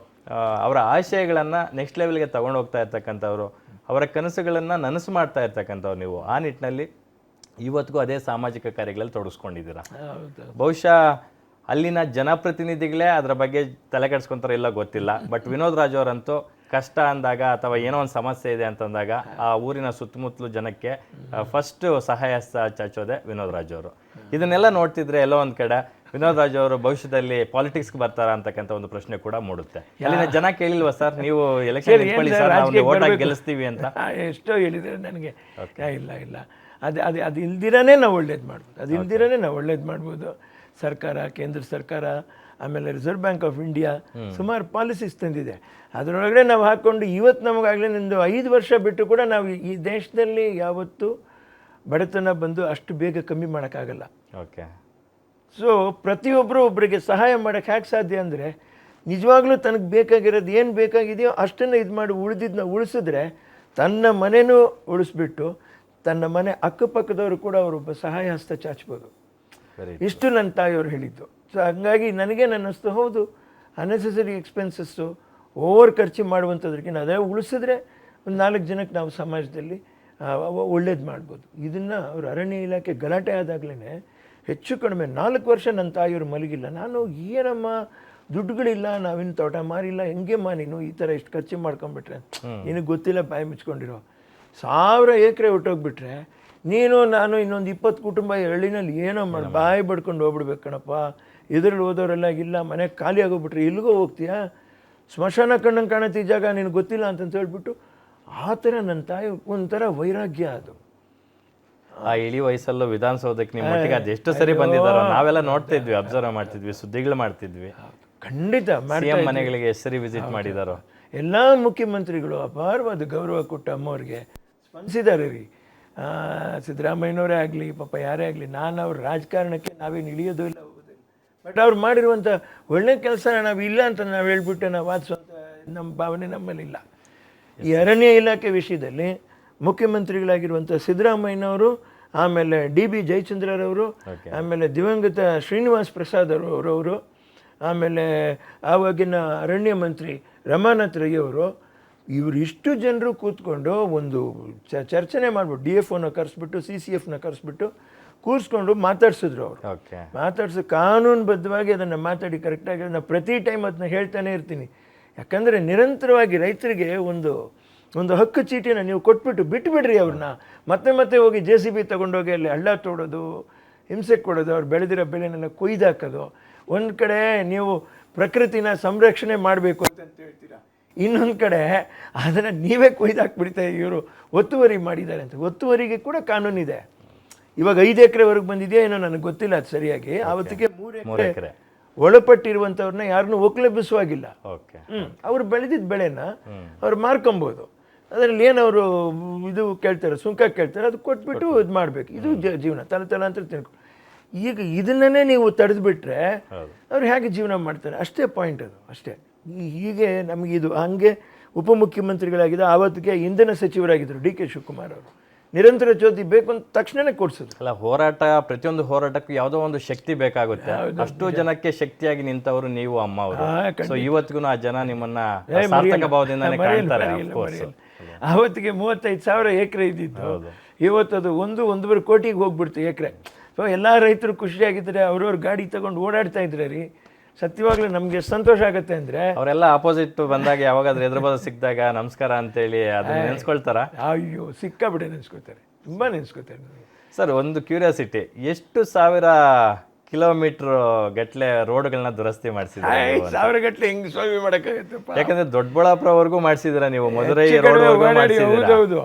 ಅವರ ಆಶಯಗಳನ್ನು ನೆಕ್ಸ್ಟ್ ಲೆವೆಲ್ಗೆ ತೊಗೊಂಡು ಹೋಗ್ತಾ ಇರ್ತಕ್ಕಂಥವ್ರು, ಅವರ ಕನಸುಗಳನ್ನು ನನಸು ಮಾಡ್ತಾ ಇರ್ತಕ್ಕಂಥವ್ರು ನೀವು. ಆ ನಿಟ್ಟಿನಲ್ಲಿ ಇವತ್ತಿಗೂ ಅದೇ ಸಾಮಾಜಿಕ ಕಾರ್ಯಗಳಲ್ಲಿ ತೊಡಗಿಸ್ಕೊಂಡಿದ್ದೀರಾ. ಬಹುಶಃ ಅಲ್ಲಿನ ಜನಪ್ರತಿನಿಧಿಗಳೇ ಅದರ ಬಗ್ಗೆ ತಲೆ ಕೆಡಿಸ್ಕೊಂತಾರೋ ಇಲ್ಲ ಗೊತ್ತಿಲ್ಲ. ಬಟ್ ವಿನೋದ್ ರಾಜ್ ಅವರಂತೂ ಕಷ್ಟ ಅಂದಾಗ ಅಥವಾ ಏನೋ ಒಂದು ಸಮಸ್ಯೆ ಇದೆ ಅಂತಂದಾಗ ಆ ಊರಿನ ಸುತ್ತಮುತ್ತಲು ಜನಕ್ಕೆ ಫಸ್ಟ್ ಸಹಾಯ ಚಾಚೋದೆ ವಿನೋದ್ ರಾಜ್ ಅವರು. ಇದನ್ನೆಲ್ಲ ನೋಡ್ತಿದ್ರೆ ಎಲ್ಲೋ ಒಂದು ಕಡೆ ವಿನೋದ್ ರಾಜ್ ಅವರು ಭವಿಷ್ಯದಲ್ಲಿ ಪಾಲಿಟಿಕ್ಸ್ಗೆ ಬರ್ತಾರಾ ಅಂತಕ್ಕಂಥ ಒಂದು ಪ್ರಶ್ನೆ ಕೂಡ ಮೂಡುತ್ತೆ. ಅಲ್ಲಿನ ಜನ ಕೇಳಿಲ್ವಾ ಸರ್, ನೀವು ಎಲೆಕ್ಷನ್ ಓಟಾಗಿ ಗೆಲ್ಲಿಸ್ತೀವಿ ಅಂತ? ಎಷ್ಟೋ ಹೇಳಿದ್ದಾರೆ ನನಗೆ. ಇಲ್ಲ ಇಲ್ಲ, ಅದು ಇಲ್ದಿರನೇ ನಾವು ಒಳ್ಳೇದು ಮಾಡ್ಬೋದು. ಅದು ಇಲ್ದಿರನೇ ನಾವು ಒಳ್ಳೇದು ಮಾಡ್ಬೋದು. ಸರ್ಕಾರ, ಕೇಂದ್ರ ಸರ್ಕಾರ, ಆಮೇಲೆ ರಿಸರ್ವ್ ಬ್ಯಾಂಕ್ ಆಫ್ ಇಂಡಿಯಾ ಸುಮಾರು ಪಾಲಿಸೀಸ್ ತಂದಿದೆ. ಅದರೊಳಗಡೆ ನಾವು ಹಾಕ್ಕೊಂಡು ಇವತ್ತು ನಮಗಾಗಲೇ ಒಂದು 5 ವರ್ಷ ಬಿಟ್ಟು ಕೂಡ ನಾವು ಈ ದೇಶದಲ್ಲಿ ಯಾವತ್ತೂ ಬಡತನ ಬಂದು ಅಷ್ಟು ಬೇಗ ಕಮ್ಮಿ ಮಾಡೋಕ್ಕಾಗಲ್ಲ. ಓಕೆ. ಸೊ ಪ್ರತಿಯೊಬ್ಬರು ಒಬ್ಬರಿಗೆ ಸಹಾಯ ಮಾಡೋಕ್ಕೆ ಹೇಗೆ ಸಾಧ್ಯ ಅಂದರೆ, ನಿಜವಾಗ್ಲೂ ತನಗೆ ಬೇಕಾಗಿರೋದು ಏನು ಬೇಕಾಗಿದೆಯೋ ಅಷ್ಟನ್ನು ಇದು ಮಾಡಿ ಉಳಿದಿದ್ದನ್ನ ಉಳಿಸಿದ್ರೆ ತನ್ನ ಮನೆಯೂ ಉಳಿಸ್ಬಿಟ್ಟು ತನ್ನ ಮನೆ ಅಕ್ಕಪಕ್ಕದವರು ಕೂಡ ಅವರೊಬ್ಬ ಸಹಾಯ ಹಸ್ತ ಚಾಚ್ಬೋದು. ಇಷ್ಟು ನನ್ನ ತಾಯಿಯವರು ಹೇಳಿದ್ದು. ಸೊ ಹಂಗಾಗಿ ನನಗೇನು ಅನ್ನಿಸ್ತು, ಹೌದು ಅನ್ನೆಸೆಸರಿ ಎಕ್ಸ್ಪೆನ್ಸಸ್ಸು ಓವರ್ ಖರ್ಚು ಮಾಡುವಂಥದ್ರಕ್ಕಿಂತ ಅದೇ ಉಳಿಸಿದ್ರೆ ಒಂದು 4 ಜನಕ್ಕೆ ನಾವು ಸಮಾಜದಲ್ಲಿ ಒಳ್ಳೇದು ಮಾಡ್ಬೋದು. ಇದನ್ನು ಅವರು ಅರಣ್ಯ ಇಲಾಖೆ ಗಲಾಟೆ ಆದಾಗಲೇ ಹೆಚ್ಚು ಕಡಿಮೆ 4 ವರ್ಷ ನನ್ನ ತಾಯಿಯವರು ಮಲಗಿಲ್ಲ. ನಾನು ಏನಮ್ಮ ದುಡ್ಡುಗಳಿಲ್ಲ, ನಾವಿನ್ನು ತೋಟ ಮಾರಿಲ್ಲ, ಹೆಂಗೆಮ್ಮ ನೀನು ಈ ಥರ ಇಷ್ಟು ಖರ್ಚು ಮಾಡ್ಕೊಂಬಿಟ್ರೆ, ನಿನಗೆ ಗೊತ್ತಿಲ್ಲ ಬಾಯಿ ಮುಚ್ಕೊಂಡಿರೋ 1000 ಎಕರೆ ಹೊಟ್ಟೋಗ್ಬಿಟ್ರೆ ನೀನು ನಾನು ಇನ್ನೊಂದು 20 ಕುಟುಂಬ ಹಳ್ಳಿನಲ್ಲಿ ಏನೋ ಮಾಡಿ ಬಾಯಿ ಬಡ್ಕೊಂಡು ಹೋಗ್ಬಿಡ್ಬೇಕು ಕಣಪ್ಪ. ಇದರಲ್ಲಿ ಓದೋರೆಲ್ಲ ಇಲ್ಲ, ಮನೆ ಖಾಲಿ ಆಗೋಗ್ಬಿಟ್ರೆ ಎಲ್ಲಿಗೋ ಹೋಗ್ತೀಯಾ, ಸ್ಮಶಾನ ಕಣ್ಣಂಗೆ ಕಾಣುತ್ತೆ ಈ ಜಾಗ, ನಿನಗೆ ಗೊತ್ತಿಲ್ಲ ಅಂತಂತ ಹೇಳ್ಬಿಟ್ಟು ಆ ಥರ ನನ್ನ ತಾಯಿ ಒಂಥರ ವೈರಾಗ್ಯ. ಅದು ಆ ಇಳಿ ವಯಸ್ಸಲ್ಲೂ ವಿಧಾನಸೌಧಕ್ಕೆ ನಿಮ್ಮ ಮಟ್ಟಿಗೆ ಅದೆಷ್ಟು ಸರಿ ಬಂದಿದ್ದಾರೋ ನಾವೆಲ್ಲ ನೋಡ್ತಿದ್ವಿ, ಅಬ್ಸರ್ವ್ ಮಾಡ್ತಿದ್ವಿ, ಸುದ್ದಿಗಳು ಮಾಡ್ತಿದ್ವಿ. ಖಂಡಿತ ಸಿಎಂ ಮನೆಗಳಿಗೆ ಸರಿ ವಿಸಿಟ್ ಮಾಡಿದಾರೋ. ಎಲ್ಲ ಮುಖ್ಯಮಂತ್ರಿಗಳು ಅಪಾರವಾದ ಗೌರವ ಕೊಟ್ಟು ಅಮ್ಮವ್ರಿಗೆ ಸ್ಪಂದಿಸಿದ್ದಾರೆ ರೀ. ಸಿದ್ದರಾಮಯ್ಯನವರೇ ಆಗಲಿ, ಪಾಪ ಯಾರೇ ಆಗಲಿ, ನಾನು ಅವ್ರ ರಾಜಕಾರಣಕ್ಕೆ ನಾವೇನು ಇಳಿಯೋದು ಇಲ್ಲ, ಹೋಗೋದಿಲ್ಲ. ಬಟ್ ಅವ್ರು ಮಾಡಿರುವಂಥ ಒಳ್ಳೆ ಕೆಲಸ ನಾವು ಇಲ್ಲ ಅಂತ ನಾವು ಹೇಳ್ಬಿಟ್ಟು ನಾವು ವಾದಿಸುವಂಥ ನಮ್ಮ ಭಾವನೆ ನಮ್ಮಲ್ಲಿಲ್ಲ. ಈ ಅರಣ್ಯ ಇಲಾಖೆ ವಿಷಯದಲ್ಲಿ ಮುಖ್ಯಮಂತ್ರಿಗಳಾಗಿರುವಂಥ ಸಿದ್ದರಾಮಯ್ಯನವರು, ಆಮೇಲೆ DB ಜಯಚಂದ್ರರವರು, ಆಮೇಲೆ ದಿವಂಗತ ಶ್ರೀನಿವಾಸ್ ಪ್ರಸಾದ್ ಅವರವರು, ಆಮೇಲೆ ಆವಾಗಿನ ಅರಣ್ಯ ಮಂತ್ರಿ ರಮಾನಾಥ್ ರೈ ಅವರು, ಇವರು ಇಷ್ಟು ಜನರು ಕೂತ್ಕೊಂಡು ಒಂದು ಚರ್ಚನೆ ಮಾಡ್ಬಿಟ್ಟು DFOನ ಕರೆಸ್ಬಿಟ್ಟು CCFನ ಕರೆಸ್ಬಿಟ್ಟು ಕೂರಿಸ್ಕೊಂಡು ಮಾತಾಡ್ಸಿದ್ರು ಅವರು. ಮಾತಾಡ್ಸಿ ಕಾನೂನುಬದ್ಧವಾಗಿ ಅದನ್ನು ಮಾತಾಡಿ ಕರೆಕ್ಟಾಗಿ ನಾನು ಪ್ರತಿ ಟೈಮ್ ಅದನ್ನ ಹೇಳ್ತಾನೆ ಇರ್ತೀನಿ. ಯಾಕಂದರೆ ನಿರಂತರವಾಗಿ ರೈತರಿಗೆ ಒಂದು ಹಕ್ಕು ಚೀಟಿನ ನೀವು ಕೊಟ್ಬಿಟ್ಟು ಬಿಟ್ಟುಬಿಡ್ರಿ ಅವ್ರನ್ನ. ಮತ್ತೆ ಹೋಗಿ JCB ತೊಗೊಂಡೋಗಿ ಅಲ್ಲಿ ಹಳ್ಳ ತೋಡೋದು, ಹಿಂಸೆ ಕೊಡೋದು, ಅವ್ರು ಬೆಳೆದಿರೋ ಬೆಳೆನೆಲ್ಲ ಕೊಯ್ದಾಕೋದು. ಒಂದು ಕಡೆ ನೀವು ಪ್ರಕೃತಿನ ಸಂರಕ್ಷಣೆ ಮಾಡಬೇಕು ಅಂತ ಹೇಳ್ತೀರಾ, ಇನ್ನೊಂದು ಕಡೆ ಅದನ್ನು ನೀವೇ ಕೊಯ್ದಾಕ್ಬಿಡ್ತಾ ಇವರು ಒತ್ತುವರಿ ಮಾಡಿದ್ದಾರೆ ಅಂತ. ಒತ್ತುವರಿಗೆ ಕೂಡ ಕಾನೂನಿದೆ. ಇವಾಗ 5 ಎಕರೆವರೆಗೆ ಬಂದಿದೆಯಾ ಏನೋ ನನಗೆ ಗೊತ್ತಿಲ್ಲ ಅದು ಸರಿಯಾಗಿ. ಆವತ್ತಿಗೆ 3 ಎಕರೆ ಒಳಪಟ್ಟಿರುವಂಥವ್ರನ್ನ ಯಾರನ್ನೂ ಒಕ್ಲೆಬ್ಬಿಸುವಾಗಿಲ್ಲ. ಅವ್ರು ಬೆಳೆದಿದ್ದ ಬೆಳೆನ ಅವ್ರು ಮಾರ್ಕೊಬೋದು. ಅದರಲ್ಲಿ ಏನವರು ಇದು ಕೇಳ್ತಾರೆ, ಸುಂಕ ಕೇಳ್ತಾರೆ, ಅದು ಕೊಟ್ಬಿಟ್ಟು ಇದು ಮಾಡಬೇಕು. ಇದು ಜೀವನ ತಲಾಂತರ ತಿನ್ಕೊಂಡು. ಈಗ ಇದನ್ನೇ ನೀವು ತಡೆದುಬಿಟ್ರೆ ಅವ್ರು ಹೇಗೆ ಜೀವನ ಮಾಡ್ತಾರೆ? ಅಷ್ಟೇ ಪಾಯಿಂಟ್ ಅದು, ಅಷ್ಟೇ. ಹೀಗೆ ನಮಗಿದು ಹಂಗೆ ಉಪಮುಖ್ಯಮಂತ್ರಿಗಳಾಗಿದ್ದ ಆವತ್ತಿಗೆ ಇಂಧನ ಸಚಿವರಾಗಿದ್ದರು DK ಶಿವಕುಮಾರ್ ಅವರು. ನಿರಂತರ ಜ್ಯೋತಿ ಬೇಕು ಅಂತ ತಕ್ಷಣನೇ ಕೊಡ್ಸಿದ್ರು. ಅಲ್ಲ, ಹೋರಾಟ, ಪ್ರತಿಯೊಂದು ಹೋರಾಟಕ್ಕೂ ಯಾವುದೋ ಒಂದು ಶಕ್ತಿ ಬೇಕಾಗುತ್ತೆ. ಅಷ್ಟು ಜನಕ್ಕೆ ಶಕ್ತಿಯಾಗಿ ನಿಂತವರು ನೀವು ಅಮ್ಮ ಅವರು. ಸೊ ಇವತ್ತಿಗೂ ಆ ಜನ ನಿಮ್ಮನ್ನ ಸಾರ್ಥಕ ಭಾವದಿಂದಾನೇ ಕಾಣ್ತಾರೆ. ಆವತ್ತಿಗೆ 35,000 ಎಕರೆ ಇದ್ದಿದ್ದು, ಇವತ್ತದು 1-1.5 ಕೋಟಿಗೆ ಹೋಗ್ಬಿಡ್ತು ಎಕರೆ. ಸೊ ಎಲ್ಲ ರೈತರು ಖುಷಿಯಾಗಿದ್ದರೆ ಅವ್ರವ್ರ ಗಾಡಿ ತಗೊಂಡು ಓಡಾಡ್ತಾ ಇದ್ರೆ ರೀ. ಸತ್ಯವಾಗ್ಲೂ ನಮ್ಗೆ ಎಷ್ಟು ಸಂತೋಷ ಆಗುತ್ತೆ ಅಂದರೆ, ಅವರೆಲ್ಲ ಆಪೋಸಿಟ್ ಬಂದಾಗ ಯಾವಾಗಾದ್ರೂ ಎದುರು ಬದ ಸಿಕ್ಕಿದಾಗ ನಮಸ್ಕಾರ ಅಂತೇಳಿ ಅದನ್ನ ನೆನ್ಸ್ಕೊಳ್ತಾರ? ಅಯ್ಯೋ ಸಿಕ್ಕಾಬಿಟ್ಟೆ ನೆನೆಸ್ಕೋತಾರೆ, ತುಂಬ ನೆನೆಸ್ಕೋತಾರೆ. ಸರ್, ಒಂದು ಕ್ಯೂರಿಯಾಸಿಟಿ, ಎಷ್ಟು ಸಾವಿರ ಕಿಲೋಮೀಟರ್ ಗಟ್ಲೆ ರೋಡ್ಗಳನ್ನ ದುರಸ್ತಿ ಮಾಡಿಸಿದ್ರೆ? ಸಾವಿರ ಗಟ್ಟಲೆ ಹೆಂಗ್ ಸ್ವಾಮಿ ಮಾಡೋಕ್ಕಾಗತ್ತಪ್ಪ? ಯಾಕಂದ್ರೆ ದೊಡ್ಡಬಳ್ಳಾಪುರವರೆಗೂ ಮಾಡಿಸಿದ್ರ ನೀವು, ಮಧುರೈ ರೋಡ್ವರೆಗೂ ಮಾಡಿಸಿದ್ರ. ಹೌದು,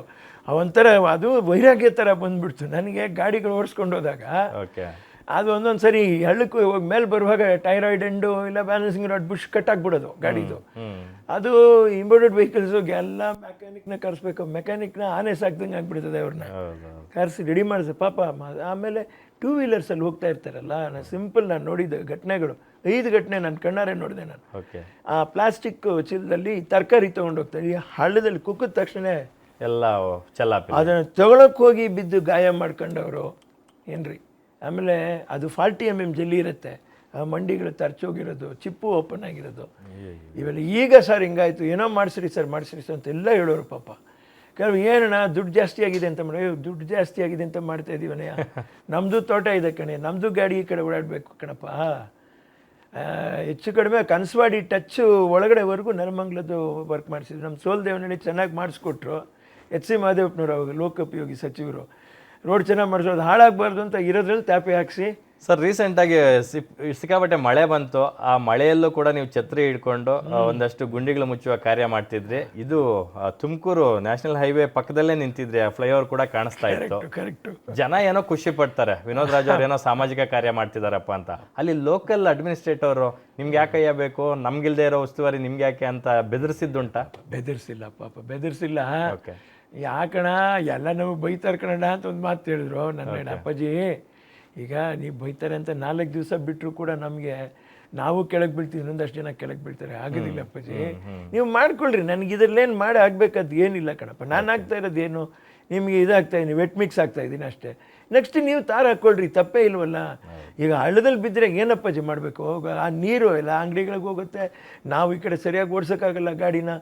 ಒಂಥರ ಅದು ವೈರಾಗ್ಯ ಥರ ಬಂದ್ಬಿಡ್ತು ನನಗೆ. ಗಾಡಿಗಳು ಓಡಿಸ್ಕೊಂಡು ಹೋದಾಗ ಓಕೆ, ಅದು ಒಂದೊಂದು ಸರಿ ಹಳ್ಳಕ್ಕೆ ಹೋಗಿ ಮೇಲೆ ಬರುವಾಗ ಟೈರಾಯ್ಡ್ ಎಂಡು ಇಲ್ಲ ಬ್ಯಾಲೆನ್ಸಿಂಗ್ ರಾಡ್ ಬುಷ್ ಕಟ್ ಆಗಿಬಿಡೋದು ಗಾಡಿದು. ಅದು ಇಂಪೋರ್ಟೆಡ್ ವೆಹಿಕಲ್ಸ್ಗೆ ಎಲ್ಲ ಮೆಕ್ಯಾನಿಕ್ನ ಕರೆಸ್ಬೇಕು, ಮೆಕ್ಯಾನಿಕ್ನ ಆನೆ ಸಾಕ್ದಂಗೆ ಆಗ್ಬಿಡ್ತದೆ. ಅವ್ರನ್ನ ಕರೆಸಿ ರೆಡಿ ಮಾಡಿಸಿ ಪಾಪ. ಆಮೇಲೆ ಟೂ ವೀಲರ್ಸಲ್ಲಿ ಹೋಗ್ತಾ ಇರ್ತಾರಲ್ಲ, ನಾನು ಸಿಂಪಲ್ ನಾನು ನೋಡಿದ್ದೆ ಘಟನೆಗಳು, 5 ಘಟನೆ ನನ್ನ ಕಣ್ಣಾರೆ ನೋಡಿದೆ ನಾನು. ಆ ಪ್ಲಾಸ್ಟಿಕ್ ಚೀಲದಲ್ಲಿ ತರಕಾರಿ ತೊಗೊಂಡು ಹೋಗ್ತಾರೆ, ಈ ಹಳ್ಳದಲ್ಲಿ ಕುಕ್ಕಿದ ತಕ್ಷಣ ಎಲ್ಲ ಚಲಾಪಿ ಅದನ್ನು ತಗೊಳಕ್ಕೆ ಹೋಗಿ ಬಿದ್ದು ಗಾಯ ಮಾಡ್ಕೊಂಡವರು ಏನ್ರಿ. ಆಮೇಲೆ ಅದು 40 mm ಜಲ್ಲಿ ಇರುತ್ತೆ, ಆ ಮಂಡಿಗಳು ತರ್ಚೋಗಿರೋದು, ಚಿಪ್ಪು ಓಪನ್ ಆಗಿರೋದು. ಇವೆಲ್ಲ ಈಗ ಸರ್ ಹಿಂಗಾಯ್ತು, ಏನೋ ಮಾಡಿಸ್ರಿ ಸರ್ ಅಂತ ಎಲ್ಲ ಹೇಳೋರು ಪಾಪ. ಕೆಲವು ಏನಣ್ಣ ದುಡ್ಡು ಜಾಸ್ತಿ ಆಗಿದೆ ಅಂತ ಮಾಡಿ, ದುಡ್ಡು ಜಾಸ್ತಿ ಆಗಿದೆ ಅಂತ ಮಾಡ್ತಾ ಇದ್ದೀವನಯ್ಯ, ನಮ್ಮದು ತೋಟ ಇದೆ ಕಣೆ, ನಮ್ಮದು ಗಾಡಿ ಈ ಕಡೆ ಓಡಾಡಬೇಕು ಕಣಪ್ಪ. ಹೆಚ್ಚು ಕಡಿಮೆ ಕನಸವಾಡಿ ಟಚ್ಚು ಒಳಗಡೆವರೆಗೂ ನೆಲಮಂಗ್ಲದ್ದು ವರ್ಕ್ ಮಾಡಿಸಿದ್ರು. ನಮ್ಮ ಸೋಲ್ದೇವನಹಳ್ಳಿ ಚೆನ್ನಾಗಿ ಮಾಡಿಸ್ಕೊಟ್ರು. ಎಚ್ ಸಿ ಮಹದೇವಪ್ಪನವರು ಅವಾಗ ಲೋಕೋಪಯೋಗಿ ಸಚಿವರು. ರೋಡ್ ಚೆನ್ನಾಗಿ ಮಾಡಿಸೋದು, ಹಾಳಾಗಬಾರ್ದು ಅಂತ ಇರೋದ್ರಲ್ಲಿ ತ್ಯಾಪೆ ಹಾಕಿಸಿ. ಸರ್, ರೀಸೆಂಟಾಗಿ ಸಿಕ್ಕಾಪಟ್ಟೆ ಮಳೆ ಬಂತು. ಆ ಮಳೆಯಲ್ಲೂ ಕೂಡ ನೀವು ಛತ್ರಿ ಹಿಡ್ಕೊಂಡು ಒಂದಷ್ಟು ಗುಂಡಿಗಳು ಮುಚ್ಚುವ ಕಾರ್ಯ ಮಾಡ್ತಿದ್ರಿ. ಇದು ತುಮಕೂರು ನ್ಯಾಷನಲ್ ಹೈವೇ ಪಕ್ಕದಲ್ಲೇ ನಿಂತಿದ್ರಿ, ಆ ಫ್ಲೈಓವರ್ ಕೂಡ ಕಾಣಿಸ್ತಾ ಇತ್ತು. ಜನ ಏನೋ ಖುಷಿ ಪಡ್ತಾರೆ, ವಿನೋದ್ ರಾಜ್ ಅವ್ರು ಏನೋ ಸಾಮಾಜಿಕ ಕಾರ್ಯ ಮಾಡ್ತಿದಾರಪ್ಪ ಅಂತ. ಅಲ್ಲಿ ಲೋಕಲ್ ಅಡ್ಮಿನಿಸ್ಟ್ರೇಟರ್ ನಿಮ್ಗೆ ಯಾಕಯ್ಯ ಬೇಕು, ನಮ್ಗಿಲ್ದೇ ಇರೋ ಉಸ್ತುವಾರಿ ನಿಮ್ಗೆ ಯಾಕೆ ಅಂತ ಬೆದರಿಸಿದ್ದುಂಟಾ? ಬೆದರಿಸಿಲ್ಲ ಪಾಪ, ಬೆದರಿಸಿಲ್ಲ. ಓಕೆ, ಯಾಕಣ ಎಲ್ಲ ನಮಗೆ ಬೈತಾರೆ ಕಣಣ್ಣ ಅಂತ ಒಂದು ಮಾತು ಹೇಳಿದ್ರು ನನ್ನ ಅಪ್ಪಾಜಿ. ಈಗ ನೀವು ಬೈತಾರೆ ಅಂತ 4 ದಿವಸ ಬಿಟ್ಟರು ಕೂಡ ನಮಗೆ, ನಾವು ಕೆಳಗೆ ಬೀಳ್ತೀವಿ, ಇನ್ನೊಂದಷ್ಟು ಜನ ಕೆಳಗೆ ಬೀಳ್ತಾರೆ. ಆಗೋದಿಲ್ಲ ಅಪ್ಪಾಜಿ, ನೀವು ಮಾಡ್ಕೊಳ್ರಿ, ನನಗೆ ಇದರಲ್ಲೇನು ಮಾಡಿ ಆಗಬೇಕಾದ್ದು ಏನಿಲ್ಲ ಕಣಪ್ಪ. ನಾನು ಆಗ್ತಾ ಇರೋದೇನು, ನಿಮಗೆ ಇದಾಗ್ತಾ ಇದ್ದೀನಿ, ವೆಟ್ ಮಿಕ್ಸ್ ಆಗ್ತಾ ಇದ್ದೀನಿ ಅಷ್ಟೇ. ನೆಕ್ಸ್ಟ್ ನೀವು ತಾರು ಹಾಕ್ಕೊಳ್ರಿ, ತಪ್ಪೇ ಇಲ್ವಲ್ಲ. ಈಗ ಹಳ್ಳದಲ್ಲಿ ಬಿದ್ದರೆ ಏನಪ್ಪಾಜಿ ಮಾಡಬೇಕು? ಆ ನೀರು ಎಲ್ಲ ಅಂಗಡಿಗಳಿಗೆ ಹೋಗುತ್ತೆ, ನಾವು ಈ ಕಡೆ ಸರಿಯಾಗಿ ಓಡಿಸೋಕ್ಕಾಗಲ್ಲ ಗಾಡಿನ,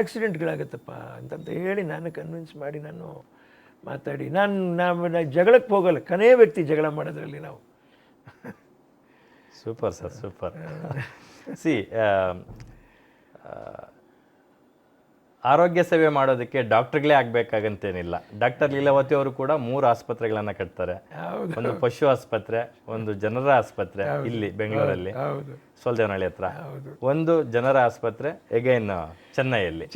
ಆಕ್ಸಿಡೆಂಟ್ಗಳಾಗತ್ತಪ್ಪ ಅಂತಂತ ಹೇಳಿ ನಾನು ಕನ್ವಿನ್ಸ್ ಮಾಡಿ ನಾನು ಮಾತಾಡಿ, ನಾನು ಜಗಳಕ್ಕೆ ಹೋಗಲ್ಲ, ಕೊನೆಯ ವ್ಯಕ್ತಿ ಜಗಳ ಮಾಡೋದ್ರಲ್ಲಿ ನಾವು. Super sir, super. ಸಿ, ಆರೋಗ್ಯ ಸೇವೆ ಮಾಡೋದಕ್ಕೆ ಡಾಕ್ಟರ್ಗಳೇ ಆಗಬೇಕಾಗಂತೇನಿಲ್ಲ. ಡಾಕ್ಟರ್ ಲೀಲಾವತಿ ಅವರು ಕೂಡ 3 ಆಸ್ಪತ್ರೆಗಳನ್ನು ಕಟ್ತಾರೆ. ಒಂದು ಪಶು ಆಸ್ಪತ್ರೆ, ಒಂದು ಜನರ ಆಸ್ಪತ್ರೆ ಇಲ್ಲಿ ಬೆಂಗಳೂರಲ್ಲಿ ಸೋಲ್ದೇವನಹಳ್ಳಿ ಹತ್ರ, ಒಂದು ಜನರ ಆಸ್ಪತ್ರೆ ಎಗೈನ್ ಚೆನ್ನೈಯಲ್ಲಿ.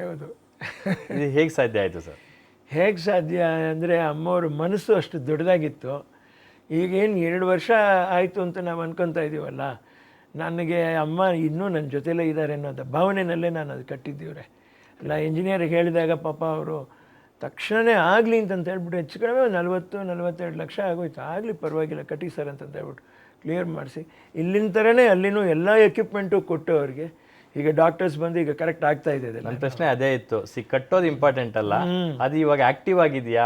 ಹೌದು. ಇದು ಹೇಗೆ ಸಾಧ್ಯ ಆಯಿತು ಸರ್? ಹೇಗೆ ಸಾಧ್ಯ ಅಂದರೆ, ಅಮ್ಮವ್ರ ಮನಸ್ಸು ಅಷ್ಟು ದೊಡ್ಡದಾಗಿತ್ತು. ಈಗೇನು 2 ವರ್ಷ ಆಯಿತು ಅಂತ ನಾವು ಅನ್ಕೊತಾ ಇದ್ದೀವಲ್ಲ, ನನಗೆ ಅಮ್ಮ ಇನ್ನೂ ನನ್ನ ಜೊತೆಲೇ ಇದ್ದಾರೆ ಅನ್ನೋದು ಭಾವನೆಯಲ್ಲೇ ನಾನು ಅದು ಕಟ್ಟಿದ್ದೀವ್ರೆ. ಅಲ್ಲ, ಇಂಜಿನಿಯರಿಗೆ ಹೇಳಿದಾಗ ಪಾಪ ಅವರು ತಕ್ಷಣವೇ ಆಗಲಿ ಅಂತಂತ ಹೇಳ್ಬಿಟ್ಟು ಹೆಚ್ಚು ಕಡಿಮೆ 40-42 ಲಕ್ಷ ಆಗೋಯ್ತು. ಆಗಲಿ ಪರವಾಗಿಲ್ಲ ಕಟ್ಟಿ ಸರ್ ಅಂತಂತ ಹೇಳ್ಬಿಟ್ಟು ಕ್ಲಿಯರ್ ಮಾಡಿಸಿ, ಇಲ್ಲಿನ ಥರನೇ ಅಲ್ಲಿನೂ ಎಲ್ಲ ಎಕ್ವಿಪ್ಮೆಂಟು ಕೊಟ್ಟು ಅವ್ರಿಗೆ. ಈಗ ಡಾಕ್ಟರ್ಸ್ ಬಂದು ಈಗ ಕರೆಕ್ಟ್ ಆಗ್ತಾ ಇದೆ. ನನ್ನ ಪ್ರಶ್ನೆ ಅದೇ ಇತ್ತು. ಕಟ್ಟೋದು ಇಂಪಾರ್ಟೆಂಟ್ ಅಲ್ಲ, ಅದು ಇವಾಗ ಆಕ್ಟಿವ್ ಆಗಿದೆಯಾ?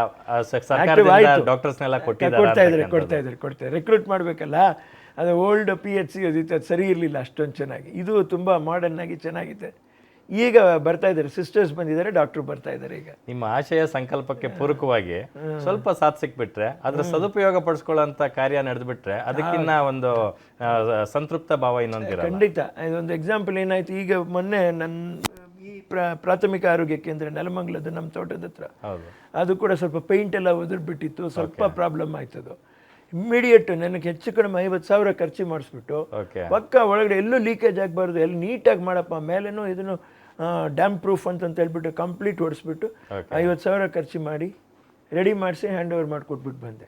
ಸರ್ಕಾರದಿಂದ ಡಾಕ್ಟರ್ಸ್ನೆಲ್ಲ ಕೊಡ್ತಾ ರಿಕ್ರೂಟ್ ಮಾಡಬೇಕಲ್ಲ. ಅದು ಓಲ್ಡ್ PHC ಅದು ಸರಿ ಇರಲಿಲ್ಲ ಅಷ್ಟೊಂದು ಚೆನ್ನಾಗಿ. ಇದು ತುಂಬ ಮಾಡರ್ನ್ ಆಗಿ ಚೆನ್ನಾಗಿದೆ. ಈಗ ಬರ್ತಾ ಇದ್ದಾರೆ, ಸಿಸ್ಟರ್ಸ್ ಬಂದಿದ್ದಾರೆ, ಡಾಕ್ಟರ್ ಬರ್ತಾ ಇದ್ದಾರೆ. ಈಗ ನಿಮ್ಮ ಆಶಯ ಸಂಕಲ್ಪಕ್ಕೆ ಪೂರಕವಾಗಿ ಸ್ವಲ್ಪ ಸಾಥ್ ಸಿಕ್ಬಿಟ್ರೆ, ಅದ್ರ ಸದುಪಯೋಗ ಪಡಿಸ್ಕೊಳ್ಳೋಂಥ ಕಾರ್ಯ ನಡೆದ್ಬಿಟ್ರೆ, ಅದಕ್ಕಿನ್ನ ಒಂದು ಸಂತೃಪ್ತ ಭಾವ ಇನ್ನೊಂದಿರ. ಖಂಡಿತ. ಇದೊಂದು ಎಕ್ಸಾಂಪಲ್ ಏನಾಯ್ತು, ಈಗ ಮೊನ್ನೆ ನನ್ನ ಈ ಪ್ರಾಥಮಿಕ ಆರೋಗ್ಯ ಕೇಂದ್ರ ನೆಲಮಂಗಲದ ನಮ್ಮ ತೋಟದ ಹತ್ರ, ಅದು ಕೂಡ ಸ್ವಲ್ಪ ಪೇಂಟ್ ಎಲ್ಲ ಒದರ್ಬಿಟ್ಟಿತ್ತು, ಸ್ವಲ್ಪ ಪ್ರಾಬ್ಲಮ್ ಆಯ್ತದು. ಇಮ್ಮಿಡಿಯೇಟ್ ನನಗೆ ಹೆಚ್ಚು ಕಡಿಮೆ 50,000 ಖರ್ಚು ಮಾಡಿಸ್ಬಿಟ್ಟು, ಪಕ್ಕ ಒಳಗಡೆ ಎಲ್ಲೂ ಲೀಕೇಜ್ ಆಗಬಾರ್ದು, ಎಲ್ಲ ನೀಟಾಗಿ ಮಾಡಪ್ಪ, ಮೇಲೇನೂ ಇದನ್ನು ಡ್ಯಾಮ್ ಪ್ರೂಫ್ ಅಂತ ಹೇಳ್ಬಿಟ್ಟು ಕಂಪ್ಲೀಟ್ ಹೊಡಿಸ್ಬಿಟ್ಟು 50,000 ಖರ್ಚು ಮಾಡಿ ರೆಡಿ ಮಾಡಿಸಿ ಹ್ಯಾಂಡ್ ಓವರ್ ಮಾಡಿಕೊಟ್ಬಿಟ್ಟು ಬಂದೆ,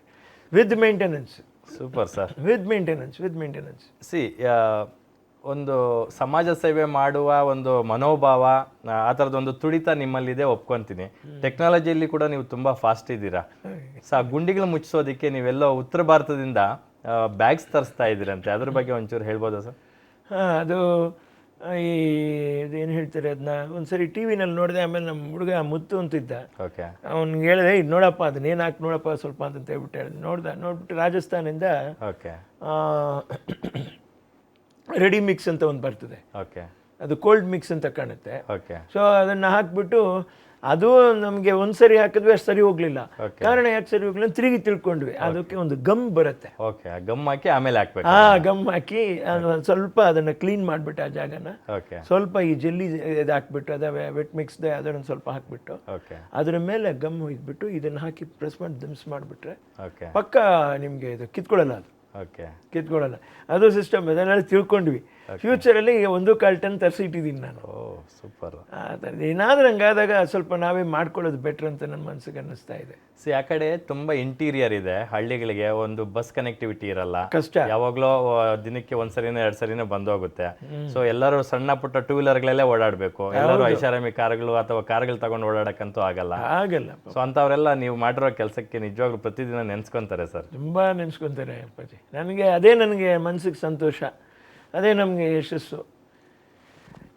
with maintenance. Super sir. With maintenance. C, ಒಂದು ಸಮಾಜ ಸೇವೆ ಮಾಡುವ ಒಂದು ಮನೋಭಾವ, ಆ ಥರದೊಂದು ತುಡಿತ ನಿಮ್ಮಲ್ಲಿದೆ, ಒಪ್ಕೊತೀನಿ. ಟೆಕ್ನಾಲಜಿಯಲ್ಲಿ ಕೂಡ ನೀವು ತುಂಬ ಫಾಸ್ಟ್ ಇದ್ದೀರಾ. ಗುಂಡಿಗಳು ಮುಚ್ಚಿಸೋದಕ್ಕೆ ನೀವೆಲ್ಲೋ ಉತ್ತರ ಭಾರತದಿಂದ ಬ್ಯಾಗ್ಸ್ ತರಿಸ್ತಾ ಇದ್ದೀರಂತೆ, ಅದ್ರ ಬಗ್ಗೆ ಒಂಚೂರು ಹೇಳ್ಬೋದಾ ಸರ್? ಅದು ಏನು ಹೇಳ್ತಾರೆ, ಅದನ್ನ ಒಂದ್ಸರಿ ಟಿ ವಿನಲ್ಲಿ ನೋಡಿದೆ. ಆಮೇಲೆ ನಮ್ಮ ಹುಡುಗ ಮುತ್ತು ಅಂತಿದ್ದ, ಅವ್ನಿಗೆ ಹೇಳಿದೆ, ಇದು ನೋಡಪ್ಪ, ಅದನ್ನೇನು ಹಾಕಿ ನೋಡಪ್ಪ ಸ್ವಲ್ಪ ಅಂತ ಹೇಳ್ಬಿಟ್ಟು ಹೇಳಿದೆ. ನೋಡ್ಬಿಟ್ಟು ರಾಜಸ್ಥಾನಿಂದ ರೆಡಿ ಮಿಕ್ಸ್ ಅಂತ ಒಂದು ಬರ್ತದೆ, ಅದು ಕೋಲ್ಡ್ ಮಿಕ್ಸ್ ಅಂತ ಕಾಣುತ್ತೆ. ಸೊ ಅದನ್ನು ಹಾಕ್ಬಿಟ್ಟು ಅದು ನಮಗೆ ಒಂದ್ಸರಿ ಹಾಕಿದ್ವಿ ಅಷ್ಟು ಸರಿ ಹೋಗ್ಲಿಲ್ಲ. Okay. ಕಾರಣ ಯಾಕೆ ಸರಿ ಹೋಗ್ಲಿಲ್ಲ ಅಂತ ತಿರುಗಿ ತಿಳ್ಕೊಂಡ್ವಿ. ಅದಕ್ಕೆ ಒಂದು ಗಮ್ ಬರುತ್ತೆ, ಓಕೆ, ಗಮ್ ಹಾಕಿ ಆಮೇಲೆ ಹಾಕ್ಬೇಕು. ಗಮ್ ಹಾಕಿ ಒಂದ್ ಸ್ವಲ್ಪ ಅದನ್ನ ಕ್ಲೀನ್ ಮಾಡ್ಬಿಟ್ಟು ಆ ಜಾಗನ ಓಕೆ ಸ್ವಲ್ಪ ಈ ಜೆಲ್ಲಿ ಇದು ಹಾಕ್ಬಿಟ್ಟು ಅದ ವೆಟ್ ಮಿಕ್ಸ್ ಅದನ್ನ ಸ್ವಲ್ಪ ಹಾಕ್ಬಿಟ್ಟು ಓಕೆ ಅದ್ರ ಮೇಲೆ ಗಮ್ ಇದ್ಬಿಟ್ಟು ಇದನ್ನ ಹಾಕಿ ಪ್ರೆಸ್ ಮಾಡಿ ದಂಸ್ ಮಾಡಿಬಿಟ್ರೆ ಓಕೆ ಪಕ್ಕ ನಿಮಗೆ ಇದು ಕಿತ್ಕೊಳ್ಳಲ್ಲ, ಅದು ಓಕೆ ಕಿತ್ಕೊಳ್ಳಲ್ಲ. ಅದು ಸಿಸ್ಟಮ್ ಅದನ್ನೆಲ್ಲ ತಿಳ್ಕೊಂಡ್ವಿ. ಫ್ಯೂಚರಲ್ಲಿ 1.25 ಟನ್ ತರಿಸಿ ಇಟ್ಟಿದ್ದೀನಿ ನಾನು. ಓ ಸೂಪರ್. ಆ ಥರದ್ದು ಏನಾದ್ರೂ ಹಂಗಾದಾಗ ಸ್ವಲ್ಪ ನಾವೇ ಮಾಡ್ಕೊಳ್ಳೋದು ಬೆಟ್ರ್ ಅಂತ ನನ್ನ ಮನಸ್ಸಿಗೆ ಅನ್ನಿಸ್ತಾ ಇದೆ. ಸಿ ಆ ಕಡೆ ತುಂಬಾ ಇಂಟೀರಿಯರ್ ಇದೆ, ಹಳ್ಳಿಗಳಿಗೆ ಒಂದು ಬಸ್ ಕನೆಕ್ಟಿವಿಟಿ ಇರಲ್ಲ, ಕಷ್ಟ. ಯಾವಾಗಲೂ ದಿನಕ್ಕೆ ಒಂದ್ಸರಿನೋ 2 ಸರಿನೋ ಬಂದೋಗುತ್ತೆ. ಸೊ ಎಲ್ಲರೂ ಸಣ್ಣ ಪುಟ್ಟ 2 ವೀಲರ್ಗಳಲ್ಲೇ ಓಡಾಡಬೇಕು, ಎಲ್ಲರೂ ಐಷಾರಾಮಿ ಕಾರ್ಗಳು ಅಥವಾ ಕಾರ್ಗಳು ತಗೊಂಡು ಓಡಾಡಕ್ಕಂತೂ ಆಗಲ್ಲ. ಆಗಲ್ಲ. ಸೊ ಅಂಥವರೆಲ್ಲ ನೀವು ಮಾಡಿರೋ ಕೆಲಸಕ್ಕೆ ನಿಜವಾಗ್ಲೂ ಪ್ರತಿದಿನ ನೆನ್ಸ್ಕೊಂತಾರೆ ಸರ್. ತುಂಬ ನೆನೆಸ್ಕೊತಾರೆ ಅಪ್ಪಾಜಿ. ನನಗೆ ಮನಸ್ಸಿಗೆ ಸಂತೋಷ, ಅದೇ ನಮಗೆ ಯಶಸ್ಸು.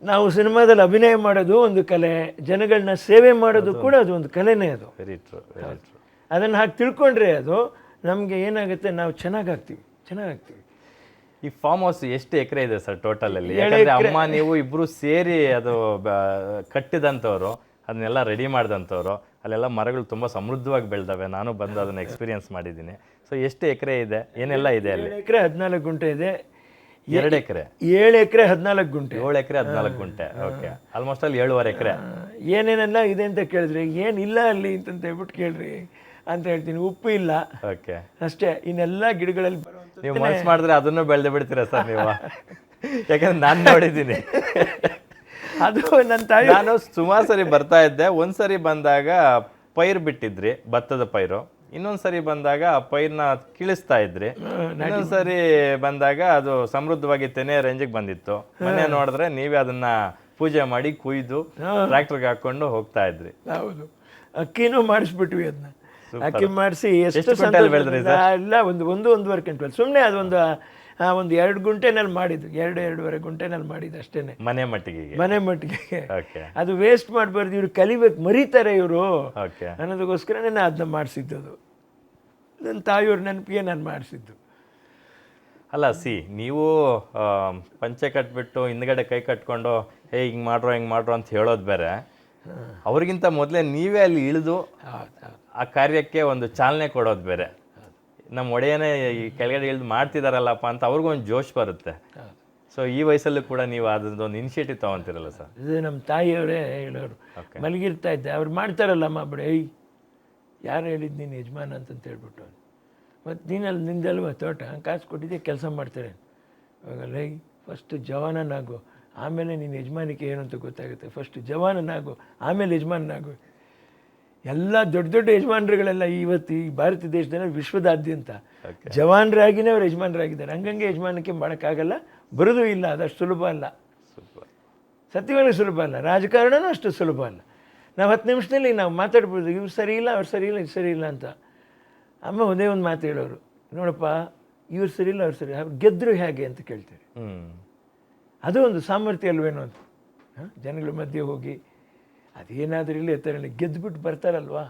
ನಾವು ಸಿನಿಮಾದಲ್ಲಿ ಅಭಿನಯ ಮಾಡೋದು ಒಂದು ಕಲೆ, ಜನಗಳನ್ನ ಸೇವೆ ಮಾಡೋದು ಕೂಡ ಅದು ಒಂದು ಕಲೆನೇ. ಅದು ವೆರಿ ಟ್ರೂ, ವೆರಿ ಟ್ರೂ. ಅದನ್ನು ಹಾಗೆ ತಿಳ್ಕೊಂಡ್ರೆ ಅದು ನಮಗೆ ಏನಾಗುತ್ತೆ, ನಾವು ಚೆನ್ನಾಗಾಗ್ತೀವಿ. ಈ ಫಾರ್ಮ್ ಹೌಸ್ ಎಷ್ಟು ಎಕರೆ ಇದೆ ಸರ್ ಟೋಟಲ್ ಅಲ್ಲಿ? ಯಾಕಂದ್ರೆ ಅಮ್ಮ ನೀವು ಇಬ್ರು ಸೇರಿ ಅದು ಕಟ್ಟಿದಂಥವ್ರು, ಅದನ್ನೆಲ್ಲ ರೆಡಿ ಮಾಡಿದಂಥವ್ರು, ಅಲ್ಲೆಲ್ಲ ಮರಗಳು ತುಂಬ ಸಮೃದ್ಧವಾಗಿ ಬೆಳೆದವೆ. ನಾನು ಬಂದು ಅದನ್ನ ಎಕ್ಸ್ಪೀರಿಯನ್ಸ್ ಮಾಡಿದ್ದೀನಿ. ಸೊ ಎಷ್ಟು ಎಕರೆ ಇದೆ, ಏನೆಲ್ಲ ಇದೆ ಅಲ್ಲಿ? 7 ಎಕರೆ 14 ಗುಂಟೆ ಇದೆ. 2 ಎಕರೆ 7 ಎಕರೆ 14 ಗುಂಟೆ. 7 ಎಕರೆ 14 ಗುಂಟೆ. ಓಕೆ, ಆಲ್ಮೋಸ್ಟ್ ಅಲ್ಲಿ 7.5 ಎಕರೆ. ಏನೇನೆಲ್ಲ ಇದೆ ಅಂತ ಕೇಳಿದ್ರಿ, ಏನಿಲ್ಲ ಅಲ್ಲಿ ಅಂತಂತ ಹೇಳ್ಬಿಟ್ಟು ಕೇಳ್ರಿ ಅಂತ ಹೇಳ್ತೀನಿ. ಉಪ್ಪು ಇಲ್ಲ, ಓಕೆ ಅಷ್ಟೇ. ಇನ್ನೆಲ್ಲ ಗಿಡಗಳಲ್ಲಿ ನೀವು ಮನ್ಸು ಮಾಡಿದ್ರೆ ಅದನ್ನು ಬೆಳೆದು ಬಿಡ್ತೀರಾ ಸರ್ ನೀವು? ಯಾಕಂದ್ರೆ ನಾನು ನೋಡಿದ್ದೀನಿ. ಅದು ನನ್ನ ತಾಯಿ, ನಾನು ಸುಮಾರು ಸರಿ ಬರ್ತಾ ಇದ್ದೆ. ಒಂದ್ಸರಿ ಬಂದಾಗ ಪೈರು ಬಿಟ್ಟಿದ್ರಿ, ಭತ್ತದ ಪೈರು. ಇನ್ನೊಂದ್ಸರಿ ಬಂದಾಗ ಆ ಪೈರ್ನ ಕೀಳಿಸ್ತಾ ಇದ್ರಿ. ಇನ್ನೊಂದ್ಸರಿ ಬಂದಾಗ ಅದು ಸಮೃದ್ಧವಾಗಿ ತೆನೆ ರೇಂಜಿಗೆ ಬಂದಿತ್ತು. ಮನೆ ನೋಡಿದ್ರೆ ನೀವೇ ಅದನ್ನ ಪೂಜೆ ಮಾಡಿ ಕುಯ್ದು ಟ್ರ್ಯಾಕ್ಟರ್ಗೆ ಹಾಕೊಂಡು ಹೋಗ್ತಾ ಇದ್ರಿ. ಹೌದು, ಅಕ್ಕಿನೂ ಮಾಡಿಸ್ಬಿಟ್ವಿ. ಅದನ್ನ ಅಕ್ಕಿ ಮಾಡಿಸಿ ಎಷ್ಟು ಬೆಳೆದ್ರಿ? ಇಲ್ಲ, ಒಂದೂವರೆ ಕ್ವಿಂಟಲ್. ಸುಮ್ಮನೆ ಅದೊಂದು 2 ಗುಂಟೆನಲ್ಲಿ ಮಾಡಿದ್ದು, 2.5 ಗುಂಟೆನಲ್ಲಿ ಮಾಡಿದ್ದು ಅಷ್ಟೇನೆ, ಮನೆ ಮಟ್ಟಿಗೆ. ಅದು ವೇಸ್ಟ್ ಮಾಡಬಾರ್ದು, ಇವ್ರು ಕಲಿಬೇಕು, ಮರೀತಾರೆ ಇವರು ಅನ್ನೋದಕ್ಕೋಸ್ಕರನೇ ನಾನು ಅದನ್ನ ಮಾಡಿಸಿದ್ದು. ನನ್ನ ತಾಯಿಯವ್ರ ನೆನಪಿಗೆ ನಾನು ಮಾಡಿಸಿದ್ದು. ಅಲ್ಲ ನೀವು ಪಂಚೆ ಕಟ್ಬಿಟ್ಟು ಹಿಂದ್ಗಡೆ ಕೈ ಕಟ್ಕೊಂಡು ಹಿಂಗೆ ಮಾಡ್ರೋ ಅಂತ ಹೇಳೋದು ಬೇರೆ. ಅವ್ರಿಗಿಂತ ಮೊದಲೇ ನೀವೇ ಅಲ್ಲಿ ಇಳಿದು ಆ ಕಾರ್ಯಕ್ಕೆ ಒಂದು ಚಾಲನೆ ಕೊಡೋದು ಬೇರೆ. ನಮ್ಮ ಒಡೆಯನೇ ಈ ಕೆಳಗಡೆ ಇಳಿದು ಮಾಡ್ತಿದಾರಲ್ಲಪ್ಪ ಅಂತ ಅವ್ರಿಗೊಂದು ಜೋಶ್ ಬರುತ್ತೆ. ಸೊ ಈ ವಯಸ್ಸಲ್ಲೂ ಕೂಡ ನೀವು ಅದೊಂದು ಇನಿಷಿಯೇಟಿವ್ ತೊಗೊತಿರಲ್ಲ ಸರ್? ಇದು ನಮ್ಮ ತಾಯಿಯವರೇ ಹೇಳೋರು. ಮಲಗಿರ್ತಾ ಇದ್ದೆ, ಅವ್ರು ಮಾಡ್ತಾರಲ್ಲಮ್ಮ ಬಿಡಿ, ಯಾರು ಹೇಳಿದ್ದು ನೀನು ಯಜಮಾನ ಅಂತಂತ ಹೇಳ್ಬಿಟ್ಟು. ಮತ್ತು ನೀನಲ್ಲಿ ನಿಂದಲ್ವ ತೋಟ, ಕಾಸು ಕೊಟ್ಟಿದ್ದೆ, ಕೆಲಸ ಮಾಡ್ತಾರೆ. ಇವಾಗಲ್ಲ, ಫಸ್ಟ್ ಜವಾನನಾಗು, ಆಮೇಲೆ ನೀನು ಯಜಮಾನಿಕೆ ಏನು ಅಂತ ಗೊತ್ತಾಗುತ್ತೆ. ಫಸ್ಟ್ ಜವಾನನಾಗು, ಆಮೇಲೆ ಯಜಮಾನನಾಗು. ಎಲ್ಲ ದೊಡ್ಡ ಯಜಮಾನರುಗಳೆಲ್ಲ ಇವತ್ತು ಈ ಭಾರತ ದೇಶದಲ್ಲಿ ವಿಶ್ವದಾದ್ಯಂತ ಜವಾನರಾಗಿನೇ ಅವ್ರು ಯಜಮಾನರಾಗಿದ್ದಾರೆ. ಹಂಗಂಗೆ ಯಜಮಾನಕ್ಕೆ ಮಾಡೋಕ್ಕಾಗಲ್ಲ, ಬರೋದು ಇಲ್ಲ. ಅದಷ್ಟು ಸುಲಭ ಅಲ್ಲ, ಸತ್ಯವಾಗಿ ಸುಲಭ ಅಲ್ಲ. ರಾಜಕಾರಣನೂ ಅಷ್ಟು ಸುಲಭ ಅಲ್ಲ. ನಾವು 10 ನಿಮಿಷದಲ್ಲಿ ನಾವು ಮಾತಾಡ್ಬೋದು, ಇವ್ರು ಸರಿ ಇಲ್ಲ, ಅವ್ರು ಸರಿ ಇಲ್ಲ, ಇದು ಸರಿ ಇಲ್ಲ ಅಂತ. ಅಮ್ಮ ಒಂದೇ ಒಂದು ಮಾತು ಹೇಳೋರು, ನೋಡಪ್ಪ ಇವ್ರು ಸರಿ ಇಲ್ಲ, ಅವ್ರು ಸರಿ, ಅವ್ರು ಗೆದ್ದರು ಹೇಗೆ ಅಂತ ಕೇಳ್ತಾರೆ. ಅದು ಒಂದು ಸಾಮರ್ಥ್ಯ ಅಲ್ವೇನೋ ಅಂತ. ಜನಗಳ ಮಧ್ಯೆ ಹೋಗಿ ಅದೇನಾದ್ರೂ ಇಲ್ಲಿ ಎತ್ತರಲ್ಲಿ ಗೆದ್ದುಬಿಟ್ಟು ಬರ್ತಾರಲ್ವಾ.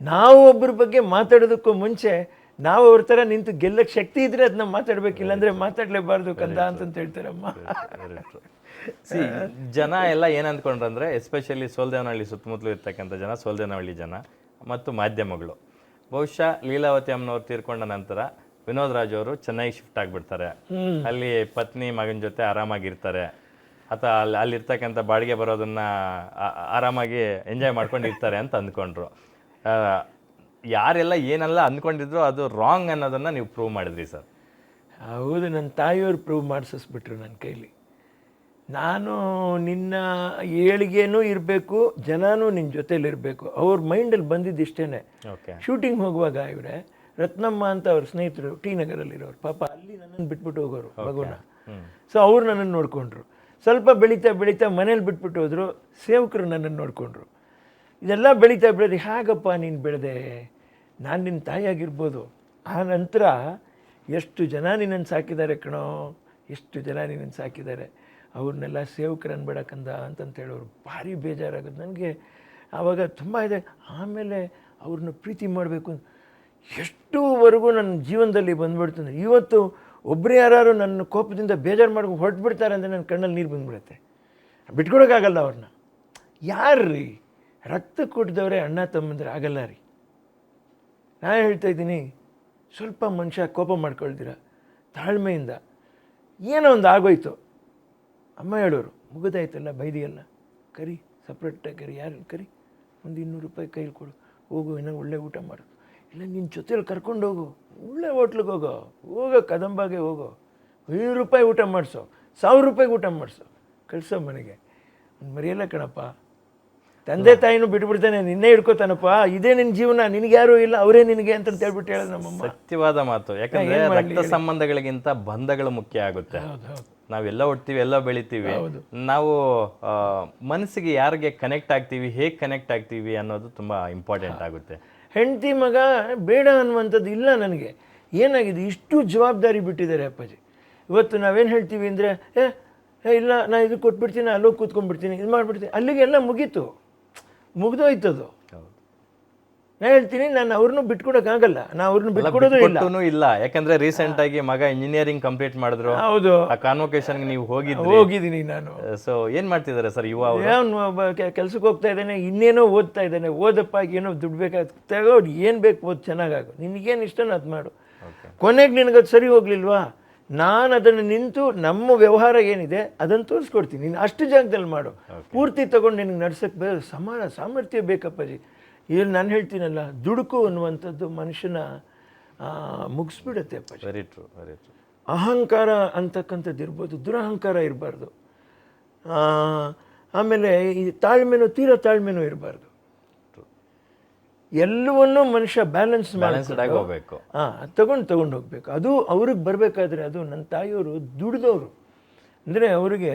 ನಾವು ಒಬ್ಬರ ಬಗ್ಗೆ ಮಾತಾಡೋದಕ್ಕೂ ಮುಂಚೆ ನಾವು ಅವ್ರ ಥರ ನಿಂತು ಗೆಲ್ಲಕ್ಕೆ ಶಕ್ತಿ ಇದ್ರೆ ಅದನ್ನ ಮಾತಾಡ್ಬೇಕಿಲ್ಲ ಅಂದರೆ ಮಾತಾಡಲೇಬಾರ್ದು ಕಂದ ಅಂತಂತ ಹೇಳ್ತಾರಮ್ಮ. ಜನ ಎಲ್ಲ ಏನು ಅಂದ್ಕೊಂಡ್ರಂದ್ರೆ, ಎಸ್ಪೆಷಲಿ ಸೋಲ್ದೇವನಹಳ್ಳಿ ಸುತ್ತಮುತ್ತಲು ಇರ್ತಕ್ಕಂಥ ಜನ, ಸೋಲ್ದೇವನಹಳ್ಳಿ ಜನ ಮತ್ತು ಮಾಧ್ಯಮಗಳು, ಬಹುಶಃ ಲೀಲಾವತಿ ಅಮ್ಮನವ್ರು ತೀರ್ಕೊಂಡ ನಂತರ ವಿನೋದ್ ರಾಜ್ ಅವರು ಚೆನ್ನೈಗೆ ಶಿಫ್ಟ್ ಆಗಿಬಿಡ್ತಾರೆ. ಅಲ್ಲಿ ಪತ್ನಿ ಮಗನ ಜೊತೆ ಆರಾಮಾಗಿರ್ತಾರೆ, ಅಥವಾ ಅಲ್ಲಿರ್ತಕ್ಕಂಥ ಬಾಡಿಗೆ ಬರೋದನ್ನ ಆರಾಮಾಗಿ ಎಂಜಾಯ್ ಮಾಡ್ಕೊಂಡು ಇರ್ತಾರೆ ಅಂತ ಅಂದ್ಕೊಂಡ್ರು. ಯಾರೆಲ್ಲ ಏನೆಲ್ಲ ಅಂದ್ಕೊಂಡಿದ್ರು ಅದು ರಾಂಗ್ ಅನ್ನೋದನ್ನು ನೀವು ಪ್ರೂವ್ ಮಾಡಿದ್ರಿ ಸರ್. ಹೌದು, ನನ್ನ ತಾಯಿಯವ್ರು ಪ್ರೂವ್ ಮಾಡಿಸಿಸ್ಬಿಟ್ರು ನನ್ನ ಕೈಲಿ. ನಾನು ನಿನ್ನ ಏಳಿಗೆನೂ ಇರಬೇಕು, ಜನನೂ ನಿನ್ನ ಜೊತೇಲಿರಬೇಕು. ಅವ್ರ ಮೈಂಡಲ್ಲಿ ಬಂದಿದ್ದು ಇಷ್ಟೇ. ಶೂಟಿಂಗ್ ಹೋಗುವಾಗ ಇವರೇ ರತ್ನಮ್ಮ ಅಂತ ಅವ್ರ ಸ್ನೇಹಿತರು ಟಿ ನಗರಲ್ಲಿರೋರು, ಪಾಪ ಅಲ್ಲಿ ನನ್ನನ್ನು ಬಿಟ್ಬಿಟ್ಟು ಹೋಗೋರು ಮಗುನ. ಸೊ ಅವ್ರು ನನ್ನನ್ನು ನೋಡಿಕೊಂಡ್ರು. ಸ್ವಲ್ಪ ಬೆಳೀತಾ ಮನೇಲಿ ಬಿಟ್ಬಿಟ್ಟು ಹೋದರು. ಸೇವಕರು ನನ್ನನ್ನು ನೋಡಿಕೊಂಡ್ರು. ಇದೆಲ್ಲ ಬೆಳೀತಾ ಹೇಗಪ್ಪ ನೀನು ಬೆಳೆದೆ, ನಾನು ನಿನ್ನ ತಾಯಿಯಾಗಿರ್ಬೋದು. ಆ ನಂತರ ಎಷ್ಟು ಜನ ನಿನ್ನನ್ನು ಸಾಕಿದ್ದಾರೆ ಕಣೋ, ಎಷ್ಟು ಜನ ನಿನ್ನನ್ನು ಸಾಕಿದ್ದಾರೆ, ಅವ್ರನ್ನೆಲ್ಲ ಸೇವಕರು ಅನ್ಬೇಡಕ್ಕಂದ ಅಂತಂತ ಹೇಳೋರು. ಭಾರಿ ಬೇಜಾರಾಗೋದು ನನಗೆ ಆವಾಗ, ತುಂಬ ಇದೆ. ಆಮೇಲೆ ಅವ್ರನ್ನ ಪ್ರೀತಿ ಮಾಡಬೇಕು ಎಷ್ಟುವರೆಗೂ ನನ್ನ ಜೀವನದಲ್ಲಿ ಬಂದುಬಿಡ್ತಂದ್ರೆ, ಇವತ್ತು ಒಬ್ಬರು ಯಾರು ನನ್ನ ಕೋಪದಿಂದ ಬೇಜಾರು ಮಾಡ್ಕೊಂಡು ಹೊರಟುಬಿಡ್ತಾರೆ ಅಂದರೆ ನನ್ನ ಕಣ್ಣಲ್ಲಿ ನೀರು ಬಂದುಬಿಡುತ್ತೆ. ಬಿಟ್ಕೊಡೋಕ್ಕಾಗಲ್ಲ ಅವ್ರನ್ನ. ಯಾರ್ರೀ ರಕ್ತ ಕುಟ್ಟಿದವರೇ ಅಣ್ಣ ತಮ್ಮಂದ್ರೆ ಆಗಲ್ಲ ರೀ. ನಾನು ಹೇಳ್ತಾ ಇದ್ದೀನಿ, ಸ್ವಲ್ಪ ಮನುಷ್ಯ ಕೋಪ ಮಾಡ್ಕೊಳ್ತೀರ, ತಾಳ್ಮೆಯಿಂದ ಏನೋ ಒಂದು ಆಗೋಯ್ತು, ಅಮ್ಮ ಹೇಳೋರು ಮುಗಿದಾಯ್ತಲ್ಲ, ಬೈದಿಯಲ್ಲ, ಕರಿ ಸಪ್ರೇಟಾಗಿ ಕರಿ, ಯಾರು ಕರಿ, ಒಂದು 200 ರೂಪಾಯಿ ಕೈಲಿ ಕೊಡು, ಹೋಗು ಏನೋ ಒಳ್ಳೆ ಊಟ ಮಾಡು, ಇಲ್ಲ ನಿನ್ನ ಜೊತೆಲಿ ಕರ್ಕೊಂಡು ಹೋಗು, ಒಳ್ಳೆ ಹೋಟ್ಲಿಗೆ ಹೋಗೋ ಕದಂಬಾಗೆ ಹೋಗೋ, 500 ರೂಪಾಯಿ ಊಟ ಮಾಡಿಸೋ, 1000 ರೂಪಾಯಿಗೆ ಊಟ ಮಾಡಿಸೋ, ಕಳಿಸೋ ಮನೆಗೆ. ಒಂದು ಮರೆಯಲ್ಲ ಕಣಪ್ಪ, ತಂದೆ ತಾಯಿನೂ ಬಿಟ್ಬಿಡ್ತಾನೆ, ನಿನ್ನೆ ಹಿಡ್ಕೋತಾನಪ್ಪ, ಇದೇ ನಿನ್ನ ಜೀವನ, ನಿನಗೆ ಯಾರೂ ಇಲ್ಲ, ಅವರೇ ನಿನಗೆ ಅಂತ ಹೇಳ್ಬಿಟ್ಟು ಹೇಳೋದು ನಮ್ಮಮ್ಮ. ಸತ್ಯವಾದ ಮಾತು. ಯಾಕಂದ್ರೆ ರಕ್ತ ಸಂಬಂಧಗಳಿಗಿಂತ ಬಂಧಗಳು ಮುಖ್ಯ ಆಗುತ್ತೆ. ನಾವೆಲ್ಲ ಹುಡ್ತೀವಿ, ಎಲ್ಲ ಬೆಳಿತೀವಿ, ನಾವು ಮನಸ್ಸಿಗೆ ಯಾರಿಗೆ ಕನೆಕ್ಟ್ ಆಗ್ತೀವಿ, ಹೇಗೆ ಕನೆಕ್ಟ್ ಆಗ್ತೀವಿ ಅನ್ನೋದು ತುಂಬಾ ಇಂಪಾರ್ಟೆಂಟ್ ಆಗುತ್ತೆ. ಹೆಂಡತಿ ಮಗ ಬೇಡ ಅನ್ನುವಂಥದ್ದು ಇಲ್ಲ ನನಗೆ. ಏನಾಗಿದೆ, ಇಷ್ಟು ಜವಾಬ್ದಾರಿ ಬಿಟ್ಟಿದ್ದಾರೆ ಅಪ್ಪಾಜಿ. ಇವತ್ತು ನಾವೇನು ಹೇಳ್ತೀವಿ ಅಂದರೆ, ಇಲ್ಲ ನಾ ಇದು ಕೊಟ್ಬಿಡ್ತೀನಿ, ಅಲ್ಲೋಗಿ ಕೂತ್ಕೊಂಡ್ಬಿಡ್ತೀನಿ, ಇದು ಮಾಡಿಬಿಡ್ತೀನಿ, ಅಲ್ಲಿಗೆಲ್ಲ ಮುಗಿದೋಯ್ತದು. ನಾ ಹೇಳ್ತೀನಿ, ನಾನು ಅವ್ರನ್ನೂ ಬಿಟ್ಕೊಡೋಕ್ಕಾಗಲ್ಲ, ನಾ ಅವ್ರನ್ನ ಬಿಟ್ಕೊಡೋದು ಇಲ್ಲ. ಯಾಕಂದ್ರೆ ರೀಸೆಂಟ್ ಆಗಿ ಮಗ ಇಂಜಿನಿಯರಿಂಗ್ ಕಂಪ್ಲೀಟ್ ಮಾಡಿದ್ರು. ಹೌದು, ಆ ಕಾನ್ವೊಕೇಶನ್ಗೆ ನೀವು ಹೋಗಿದ್ದೀನಿ ನಾನು. ಸೊ ಏನ್ ಮಾಡ್ತಿದ್ದಾರೆ ಸರ್ ಯುವ? ಕೆಲ್ಸಕ್ಕೆ ಹೋಗ್ತಾ ಇದ್ದಾನೆ, ಇನ್ನೇನೋ ಓದ್ತಾ ಇದ್ದಾನೆ. ಓದಪ್ಪ, ಏನೋ ದುಡ್ಡು ಬೇಕಾಗ್ತದೆ, ತಗೋಡು, ಏನು ಬೇಕು ಓದ್, ಚೆನ್ನಾಗಾಗು, ನಿನಗೇನು ಇಷ್ಟನೋ ಅದು ಮಾಡು. ಕೊನೆಗೆ ನಿನಗದು ಸರಿ ಹೋಗ್ಲಿಲ್ವಾ, ನಾನು ಅದನ್ನು ನಿಂತು ನಮ್ಮ ವ್ಯವಹಾರ ಏನಿದೆ ಅದನ್ನು ತೋರಿಸ್ಕೊಡ್ತೀನಿ, ನೀನು ಅಷ್ಟು ಜಾಗದಲ್ಲಿ ಮಾಡು, ಪೂರ್ತಿ ತೊಗೊಂಡು ನಿನಗೆ ನಡ್ಸೋಕ್ಕೆ ಸಾಮರ್ಥ್ಯ ಬೇಕಪ್ಪಾಜಿ. ಇಲ್ಲಿ ನಾನು ಹೇಳ್ತೀನಲ್ಲ, ದುಡುಕು ಅನ್ನುವಂಥದ್ದು ಮನುಷ್ಯನ ಮುಗಿಸ್ಬಿಡುತ್ತೆ ಅಪ್ಪಾಜಿ. Very true, very true. ಅಹಂಕಾರ ಅಂತಕ್ಕಂಥದ್ದು ಇರ್ಬೋದು, ದುರಹಂಕಾರ ಇರಬಾರ್ದು. ಆಮೇಲೆ ಈ ತೀರಾ ತಾಳ್ಮೆನೂ ಇರಬಾರ್ದು. ಎಲ್ಲವನ್ನೂ ಮನುಷ್ಯ ಬ್ಯಾಲೆನ್ಸ್ ಹೋಗ್ಬೇಕು. ತಗೊಂಡು ಹೋಗ್ಬೇಕು. ಅದು ಅವ್ರಿಗೆ ಬರಬೇಕಾದ್ರೆ, ಅದು ನನ್ನ ತಾಯಿಯವರು ದುಡಿದವರು, ಅಂದರೆ ಅವರಿಗೆ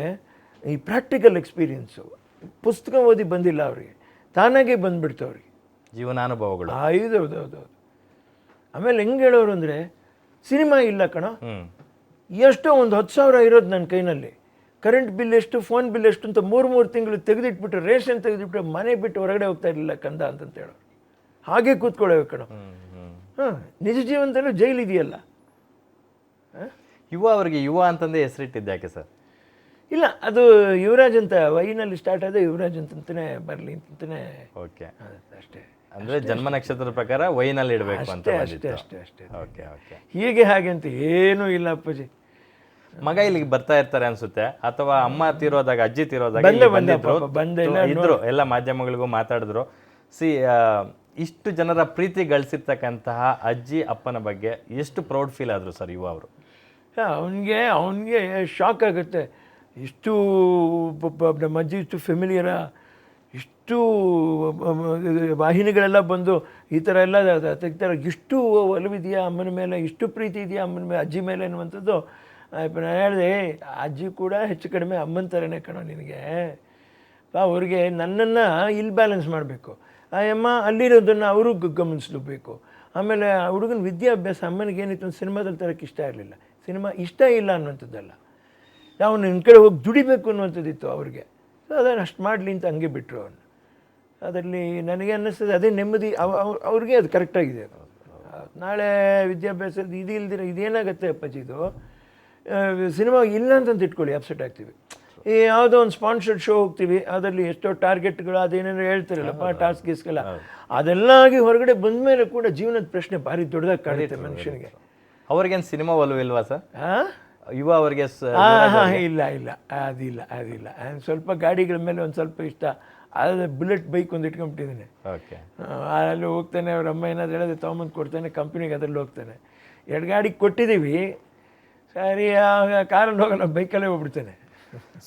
ಈ ಪ್ರಾಕ್ಟಿಕಲ್ ಎಕ್ಸ್ಪೀರಿಯನ್ಸು, ಪುಸ್ತಕ ಓದಿ ಬಂದಿಲ್ಲ ಅವರಿಗೆ, ತಾನಾಗೆ ಬಂದುಬಿಡ್ತು ಅವ್ರಿಗೆ ಜೀವನಾನುಭವಗಳು. ಹೌದೌದೌದು. ಆಮೇಲೆ ಹೆಂಗೆ ಹೇಳೋರು ಅಂದರೆ, ಸಿನಿಮಾ ಇಲ್ಲ ಕಣ, ಎಷ್ಟೋ ಒಂದು 10,000 ಇರೋದು ನನ್ನ ಕೈನಲ್ಲಿ, ಕರೆಂಟ್ ಬಿಲ್ ಎಷ್ಟು, ಫೋನ್ ಬಿಲ್ ಎಷ್ಟು ಅಂತ 3 ತಿಂಗಳು ತೆಗೆದಿಟ್ಬಿಟ್ಟು, ರೇಷನ್ ತೆಗೆದಿಟ್ಬಿಟ್ಟು ಮನೆ ಬಿಟ್ಟು ಹೊರಗಡೆ ಹೋಗ್ತಾ ಇರಲಿಲ್ಲ ಕಂದ ಅಂತಂತ ಹೇಳೋರು. ಹಾಗೆ ಕೂತ್ಕೊಳ್ಳೇಬೇಕು ಕಣ. ನಿಜ ಜೀವನದಲ್ಲೂ ಜೈಲು ಇದೆಯಲ್ಲ. ಅವ್ರಿಗೆ ಯುವ ಅಂತಂದೇ ಹೆಸರಿಟ್ಟಿದ್ದು ಯಾಕೆ ಸರ್? ಇಲ್ಲ, ಅದು ಯುವರಾಜ್ ಅಂತ ವೈನಲ್ಲಿ ಸ್ಟಾರ್ಟ್ ಆದ, ಯುವರಾಜ್ ಅಂತಂತಾನೆ ಬರಲಿ ಅಂತಂತಾನೆ. ಓಕೆ, ಅಷ್ಟೇ. ಅಂದ್ರೆ ಜನ್ಮ ನಕ್ಷತ್ರದ ಪ್ರಕಾರ ವೈನಲ್ಲಿ ಇಡಬೇಕು ಅಂತ. ಅಷ್ಟೇ. ಹೀಗೆ ಹಾಗೆ ಅಂತ ಏನೂ ಇಲ್ಲ ಅಪ್ಪಾಜಿ. ಮಗ ಇಲ್ಲಿಗೆ ಬರ್ತಾ ಇರ್ತಾರೆ ಅನ್ಸುತ್ತೆ, ಅಥವಾ ಅಮ್ಮ ತೀರೋದಾಗ, ಅಜ್ಜಿ ತೀರೋದಾಗ ಇದ್ರು, ಎಲ್ಲ ಮಾಧ್ಯಮಗಳಿಗೂ ಮಾತಾಡಿದ್ರು. ಇಷ್ಟು ಜನರ ಪ್ರೀತಿ ಗಳಿಸಿರ್ತಕ್ಕಂತಹ ಅಜ್ಜಿ ಅಪ್ಪನ ಬಗ್ಗೆ ಎಷ್ಟು ಪ್ರೌಡ್ ಫೀಲ್ ಆದ್ರು ಸರ್ ಯುವ ಅವರು? ಅವನಿಗೆ ಶಾಕ್ ಆಗುತ್ತೆ. ಇಷ್ಟು ನಮ್ಮ ಅಜ್ಜಿ ಇಷ್ಟು ಫೆಮಿಲಿಯರ, ಇಷ್ಟು ವಾಹಿನಿಗಳೆಲ್ಲ ಬಂದು ಈ ಥರ ಎಲ್ಲ ತೆಗ್ತಾರೆ, ಇಷ್ಟು ಒಲವಿದೆಯಾ ಅಮ್ಮನ ಮೇಲೆ, ಇಷ್ಟು ಪ್ರೀತಿ ಇದೆಯಾ ಅಮ್ಮನ ಮೇಲೆ, ಅಜ್ಜಿ ಮೇಲೆ ಅನ್ನುವಂಥದ್ದು. ನಾನು ಹೇಳಿದೆ, ಅಜ್ಜಿ ಕೂಡ ಹೆಚ್ಚು ಕಡಿಮೆ ಅಮ್ಮನ ಥರನೇ ಕಣೋ ನಿನಗೆ. ಅವ್ರಿಗೆ ನನ್ನನ್ನು ಇಲ್ಲಿ ಬ್ಯಾಲೆನ್ಸ್ ಮಾಡಬೇಕು, ಆ ಅಮ್ಮ ಅಲ್ಲಿರೋದನ್ನು ಅವರು ಗಮನಿಸ್ಬೇಕು. ಆಮೇಲೆ ಹುಡುಗನ ವಿದ್ಯಾಭ್ಯಾಸ, ಅಮ್ಮನಿಗೆ ಏನಿತ್ತು, ಸಿನಿಮಾದಲ್ಲಿ ತರಕ್ಕೆ ಇಷ್ಟ ಇರಲಿಲ್ಲ. ಸಿನಿಮಾ ಇಷ್ಟ ಇಲ್ಲ ಅನ್ನುವಂಥದ್ದಲ್ಲ, ಅವನು ನಿನ್ನ ಕಡೆ ಹೋಗಿ ದುಡಿಬೇಕು ಅನ್ನುವಂಥದ್ದಿತ್ತು ಅವ್ರಿಗೆ. ಸೊ ಅದನ್ನು ಅಷ್ಟು ಮಾಡಲಿ ಅಂತ ಹಂಗೆ ಬಿಟ್ಟರು ಅವನು. ಅದರಲ್ಲಿ ನನಗೆ ಅನ್ನಿಸ್ತದೆ ಅದೇ ನೆಮ್ಮದಿ, ಅವ್ರಿಗೆ ಅದು ಕರೆಕ್ಟಾಗಿದೆ. ನಾಳೆ ವಿದ್ಯಾಭ್ಯಾಸದ ಇದು ಇಲ್ದಿರ ಇದೇನಾಗುತ್ತೆ ಅಪ್ಪಾಜಿ, ಇದು ಸಿನಿಮಾ ಇಲ್ಲ ಅಂತಂತ ಇಟ್ಕೊಳ್ಳಿ, ಅಪ್ಸೆಟ್ ಆಗ್ತೀವಿ. ಈ ಯಾವುದೋ ಒಂದು ಸ್ಪಾನ್ಸರ್ಡ್ ಶೋ ಹೋಗ್ತೀವಿ, ಅದರಲ್ಲಿ ಎಷ್ಟೋ ಟಾರ್ಗೆಟ್ಗಳು ಅದೇನೇನೋ ಹೇಳ್ತಾರಲ್ಲಪ್ಪ, ಟಾಸ್ಕ್ ಗೀಸ್ಗೆಲ್ಲ, ಅದೆಲ್ಲ ಆಗಿ ಹೊರಗಡೆ ಬಂದ ಮೇಲೆ ಕೂಡ ಜೀವನದ ಪ್ರಶ್ನೆ ಭಾರಿ ದೊಡ್ಡದಾಗಿ ಕಾಡುತ್ತೆ ಮನುಷ್ಯನಿಗೆ. ಅವ್ರಿಗೇನು ಸಿನಿಮಾ ಒಲವಿಲ್ವಾ ಸರ್? ಯುವ ಅವ್ರಿಗೆ ಇಲ್ಲ ಅದಿಲ್ಲ. ಸ್ವಲ್ಪ ಗಾಡಿಗಳ ಮೇಲೆ ಒಂದು ಸ್ವಲ್ಪ ಇಷ್ಟ, ಆದರೆ ಬುಲೆಟ್ ಬೈಕ್ ಒಂದು ಇಟ್ಕೊಂಡ್ಬಿಟ್ಟಿದ್ದಾನೆ. ಅಲ್ಲಿ ಹೋಗ್ತಾನೆ, ಅವ್ರ ಅಮ್ಮ ಏನಾದ್ರು ಹೇಳಿದ್ರೆ ತೊಗೊಂಬಂದು ಕೊಡ್ತಾನೆ, ಕಂಪ್ನಿಗೆ ಅದರಲ್ಲಿ ಹೋಗ್ತಾನೆ. 2 ಗಾಡಿ ಕೊಟ್ಟಿದ್ದೀವಿ, ಸರಿ ಕಾರಲ್ಲಿ ಹೋಗೋಣ, ಬೈಕಲ್ಲೇ ಹೋಗ್ಬಿಡ್ತಾನೆ.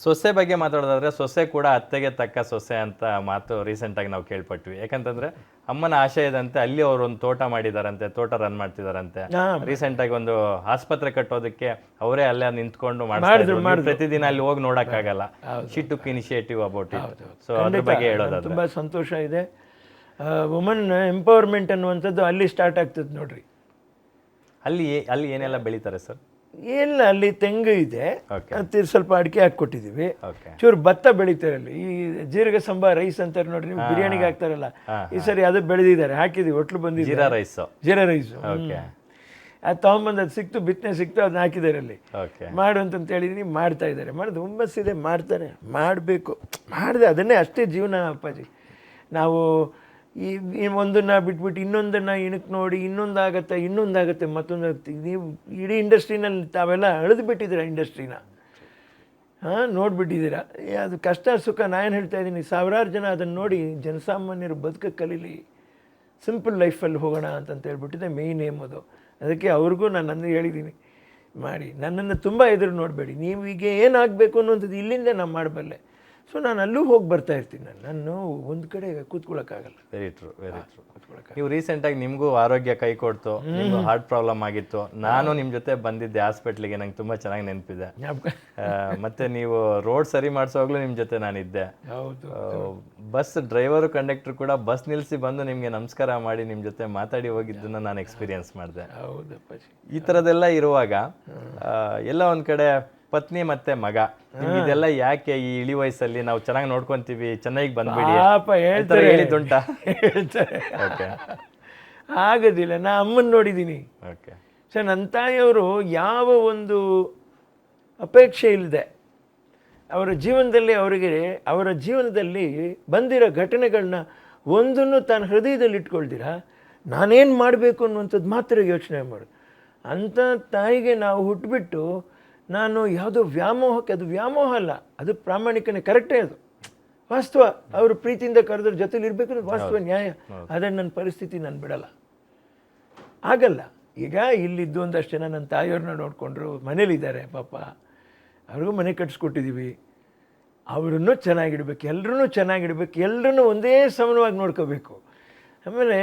ಸೊಸೆ ಬಗ್ಗೆ ಮಾತಾಡೋದಾದ್ರೆ, ಸೊಸೆ ಕೂಡ ಅತ್ತೆಗೆ ತಕ್ಕ ಸೊಸೆ ಅಂತ ಮಾತು ರೀಸೆಂಟಾಗಿ ನಾವು ಕೇಳ್ಪಟ್ವಿ. ಯಾಕಂತಂದ್ರೆ ಅಮ್ಮನ ಆಶಯದಂತೆ ಅಲ್ಲಿ ಅವರು ಒಂದು ತೋಟ ಮಾಡಿದಾರಂತೆ, ತೋಟ ರನ್ ಮಾಡ್ತಿದಾರಂತೆ. ರೀಸೆಂಟಾಗಿ ಒಂದು ಆಸ್ಪತ್ರೆ ಕಟ್ಟೋದಕ್ಕೆ ಅವರೇ ಅಲ್ಲೇ ನಿಂತ್ಕೊಂಡು ಮಾಡಿದ್ರು. ಪ್ರತಿದಿನ ಅಲ್ಲಿ ಹೋಗಿ ನೋಡಕ್ಕಾಗಲ್ಲ. She took initiative about it. So ಅದ್ರ ಬಗ್ಗೆ ಹೇಳೋದಾದ್ರೆ ತುಂಬ ಸಂತೋಷ ಇದೆ. ವುಮನ್ ಎಂಪವರ್ಮೆಂಟ್ ಅನ್ನುವಂಥದ್ದು ಅಲ್ಲಿ ಸ್ಟಾರ್ಟ್ ಆಗ್ತದೆ ನೋಡ್ರಿ. ಅಲ್ಲಿ ಏನೆಲ್ಲ ಬೆಳೀತಾರೆ ಸರ್? ಇಲ್ಲ, ಅಲ್ಲಿ ತೆಂಗು ಇದೆ, ಸ್ವಲ್ಪ ಅಡಿಕೆ ಹಾಕಿಕೊಟ್ಟಿದ್ದೀವಿ, ಚೂರು ಭತ್ತ ಬೆಳೀತಾರೆ ಅಲ್ಲಿ. ಈ ಜೀರಿಗೆ ಸಂಬಾ ರೈಸ್ ಅಂತಾರೆ ನೋಡ್ರಿ, ನೀವು ಬಿರಿಯಾನಿಗೆ ಹಾಕ್ತಾರಲ್ಲ, ಈ ಸರಿ ಅದು ಬೆಳೆದಿದ್ದಾರೆ, ಹಾಕಿದ್ದೀವಿ, ಒಟ್ಲು ಬಂದಿದೆ, ಜೀರಾ ರೈಸು. ಅದು ತೊಗೊಂಬಂದು ಅದು ಸಿಕ್ತು, ಬಿತ್ತನೆ ಸಿಕ್ತು, ಅದನ್ನ ಹಾಕಿದ್ದಾರೆ ಅಲ್ಲಿ. ಮಾಡು ಅಂತಂತ ಹೇಳಿದೀನಿ, ಮಾಡ್ತಾ ಇದ್ದಾರೆ. ಮಾಡೋದು ಹುಮ್ಮಸ್ಸಿದೆ, ಮಾಡ್ತಾರೆ, ಮಾಡಬೇಕು, ಮಾಡಿದೆ, ಅದನ್ನೇ ಅಷ್ಟೇ ಜೀವನ ಅಪ್ಪಾಜಿ. ನಾವು ಈ ಒಂದನ್ನು ಬಿಟ್ಬಿಟ್ಟು ಇನ್ನೊಂದನ್ನು ಇಣಕ್ಕೆ ನೋಡಿ ಇನ್ನೊಂದಾಗತ್ತೆ ಮತ್ತೊಂದಾಗುತ್ತೆ. ನೀವು ಇಡೀ ಇಂಡಸ್ಟ್ರಿನಲ್ಲಿ ತಾವೆಲ್ಲ ಅಳೆದು ಬಿಟ್ಟಿದ್ದೀರ ಇಂಡಸ್ಟ್ರಿನ, ನೋಡಿಬಿಟ್ಟಿದ್ದೀರಾ. ಅದು ಕಷ್ಟ ಸುಖ ನಾನು ಹೇಳ್ತಾ ಇದ್ದೀನಿ, ಸಾವಿರಾರು ಜನ ಅದನ್ನು ನೋಡಿ ಜನಸಾಮಾನ್ಯರು ಬದುಕಕ್ಕೆ ಕಲೀಲಿ, ಸಿಂಪಲ್ ಲೈಫಲ್ಲಿ ಹೋಗೋಣ ಅಂತ ಹೇಳ್ಬಿಟ್ಟಿದೆ ಮೇಯ್ನ್ ಏಮ್ ಅದು. ಅದಕ್ಕೆ ಅವ್ರಿಗೂ ನಾನು ಹೇಳಿದ್ದೀನಿ, ಮಾಡಿ ನನ್ನನ್ನು ತುಂಬ ಎದುರು ನೋಡಬೇಡಿ, ನೀವು ಈಗ ಏನಾಗಬೇಕು ಅನ್ನೋಂಥದ್ದು ಇಲ್ಲಿಂದ ನಾನು ಮಾಡಬಲ್ಲೆ. ಸೊ ನಾನು ಅಲ್ಲೂ ಹೋಗಿ ಬರ್ತಾ ಇರ್ತೀನಿ, ನಾನು ಒಂದು ಕಡೆ ಕೂತ್ಕೊಳ್ಳೋಕ್ಕಾಗಲ್ಲ. Very true. ನೀವು ರೀಸೆಂಟಾಗಿ ನಿಮಗೂ ಆರೋಗ್ಯ ಕೈ ಕೊಡ್ತು, ನಿಮಗೂ ಹಾರ್ಟ್ ಪ್ರಾಬ್ಲಮ್ ಆಗಿತ್ತು. ನಾನು ನಿಮ್ಮ ಜೊತೆ ಬಂದಿದ್ದೆ ಹಾಸ್ಪಿಟ್ಲಿಗೆ, ನಂಗೆ ತುಂಬ ಚೆನ್ನಾಗಿ ನೆನಪಿದೆ. ಮತ್ತೆ ನೀವು ರೋಡ್ ಸರಿ ಮಾಡಿಸೋವಾಗಲೂ ನಿಮ್ಮ ಜೊತೆ ನಾನಿದ್ದೆ. ಬಸ್ ಡ್ರೈವರು ಕಂಡಕ್ಟರ್ ಕೂಡ ಬಸ್ ನಿಲ್ಲಿಸಿ ಬಂದು ನಿಮಗೆ ನಮಸ್ಕಾರ ಮಾಡಿ ನಿಮ್ಮ ಜೊತೆ ಮಾತಾಡಿ ಹೋಗಿದ್ದನ್ನು ನಾನು ಎಕ್ಸ್ಪೀರಿಯನ್ಸ್ ಮಾಡಿದೆ. ಈ ಥರದ್ದೆಲ್ಲ ಇರುವಾಗ ಎಲ್ಲ ಒಂದು ಕಡೆ ಪತ್ನಿ ಮತ್ತೆ ಮಗ, ಇದೆಲ್ಲ ಯಾಕೆ ಈ ಇಳಿ ವಯಸ್ಸಲ್ಲಿ ನಾವು ಚೆನ್ನಾಗಿ ನೋಡ್ಕೊಂತೀವಿ, ಚೆನ್ನಾಗಿ ಬಂದ್ಬಿಡಿ ಹೇಳಿದ್ದುಂಟಾ? ಆಗೋದಿಲ್ಲ. ನಾ ಅಮ್ಮನ ನೋಡಿದ್ದೀನಿ. ಸೊ ನನ್ನ ತಾಯಿಯವರು ಯಾವ ಒಂದು ಅಪೇಕ್ಷೆ ಇಲ್ಲದೆ ಅವರ ಜೀವನದಲ್ಲಿ ಬಂದಿರೋ ಘಟನೆಗಳನ್ನ ಒಂದನ್ನು ತಾನು ಹೃದಯದಲ್ಲಿ ಇಟ್ಕೊಳ್ದಿರಾ ನಾನೇನು ಮಾಡಬೇಕು ಅನ್ನುವಂಥದ್ದು ಮಾತ್ರ ಯೋಚನೆ ಮಾಡು. ಅಂಥ ತಾಯಿಗೆ ನಾವು ಹುಟ್ಟುಬಿಟ್ಟು ನಾನು ಯಾವುದೋ ವ್ಯಾಮೋಹಕ್ಕೆ, ಅದು ವ್ಯಾಮೋಹ ಅಲ್ಲ, ಅದು ಪ್ರಾಮಾಣಿಕನೇ, ಕರೆಕ್ಟೇ, ಅದು ವಾಸ್ತವ. ಅವರು ಪ್ರೀತಿಯಿಂದ ಕರೆದ್ರ ಜೊತೆಲಿ ಇರಬೇಕು, ವಾಸ್ತವ ನ್ಯಾಯ. ಆದರೆ ನನ್ನ ಪರಿಸ್ಥಿತಿ ನಾನು ಬಿಡಲ್ಲ, ಆಗಲ್ಲ. ಈಗ ಇಲ್ಲಿದ್ದು ಒಂದಷ್ಟು ಜನ ನನ್ನ ತಾಯಿಯವ್ರನ್ನ ನೋಡಿಕೊಂಡ್ರು, ಮನೇಲಿದ್ದಾರೆ ಪಾಪ, ಅವ್ರಿಗೂ ಮನೆ ಕಟ್ಸ್ಕೊಟ್ಟಿದ್ದೀವಿ. ಅವರನ್ನು ಚೆನ್ನಾಗಿಡ್ಬೇಕು, ಎಲ್ಲರೂ ಚೆನ್ನಾಗಿಡ್ಬೇಕು, ಎಲ್ಲರೂ ಒಂದೇ ಸಮನವಾಗಿ ನೋಡ್ಕೋಬೇಕು. ಆಮೇಲೆ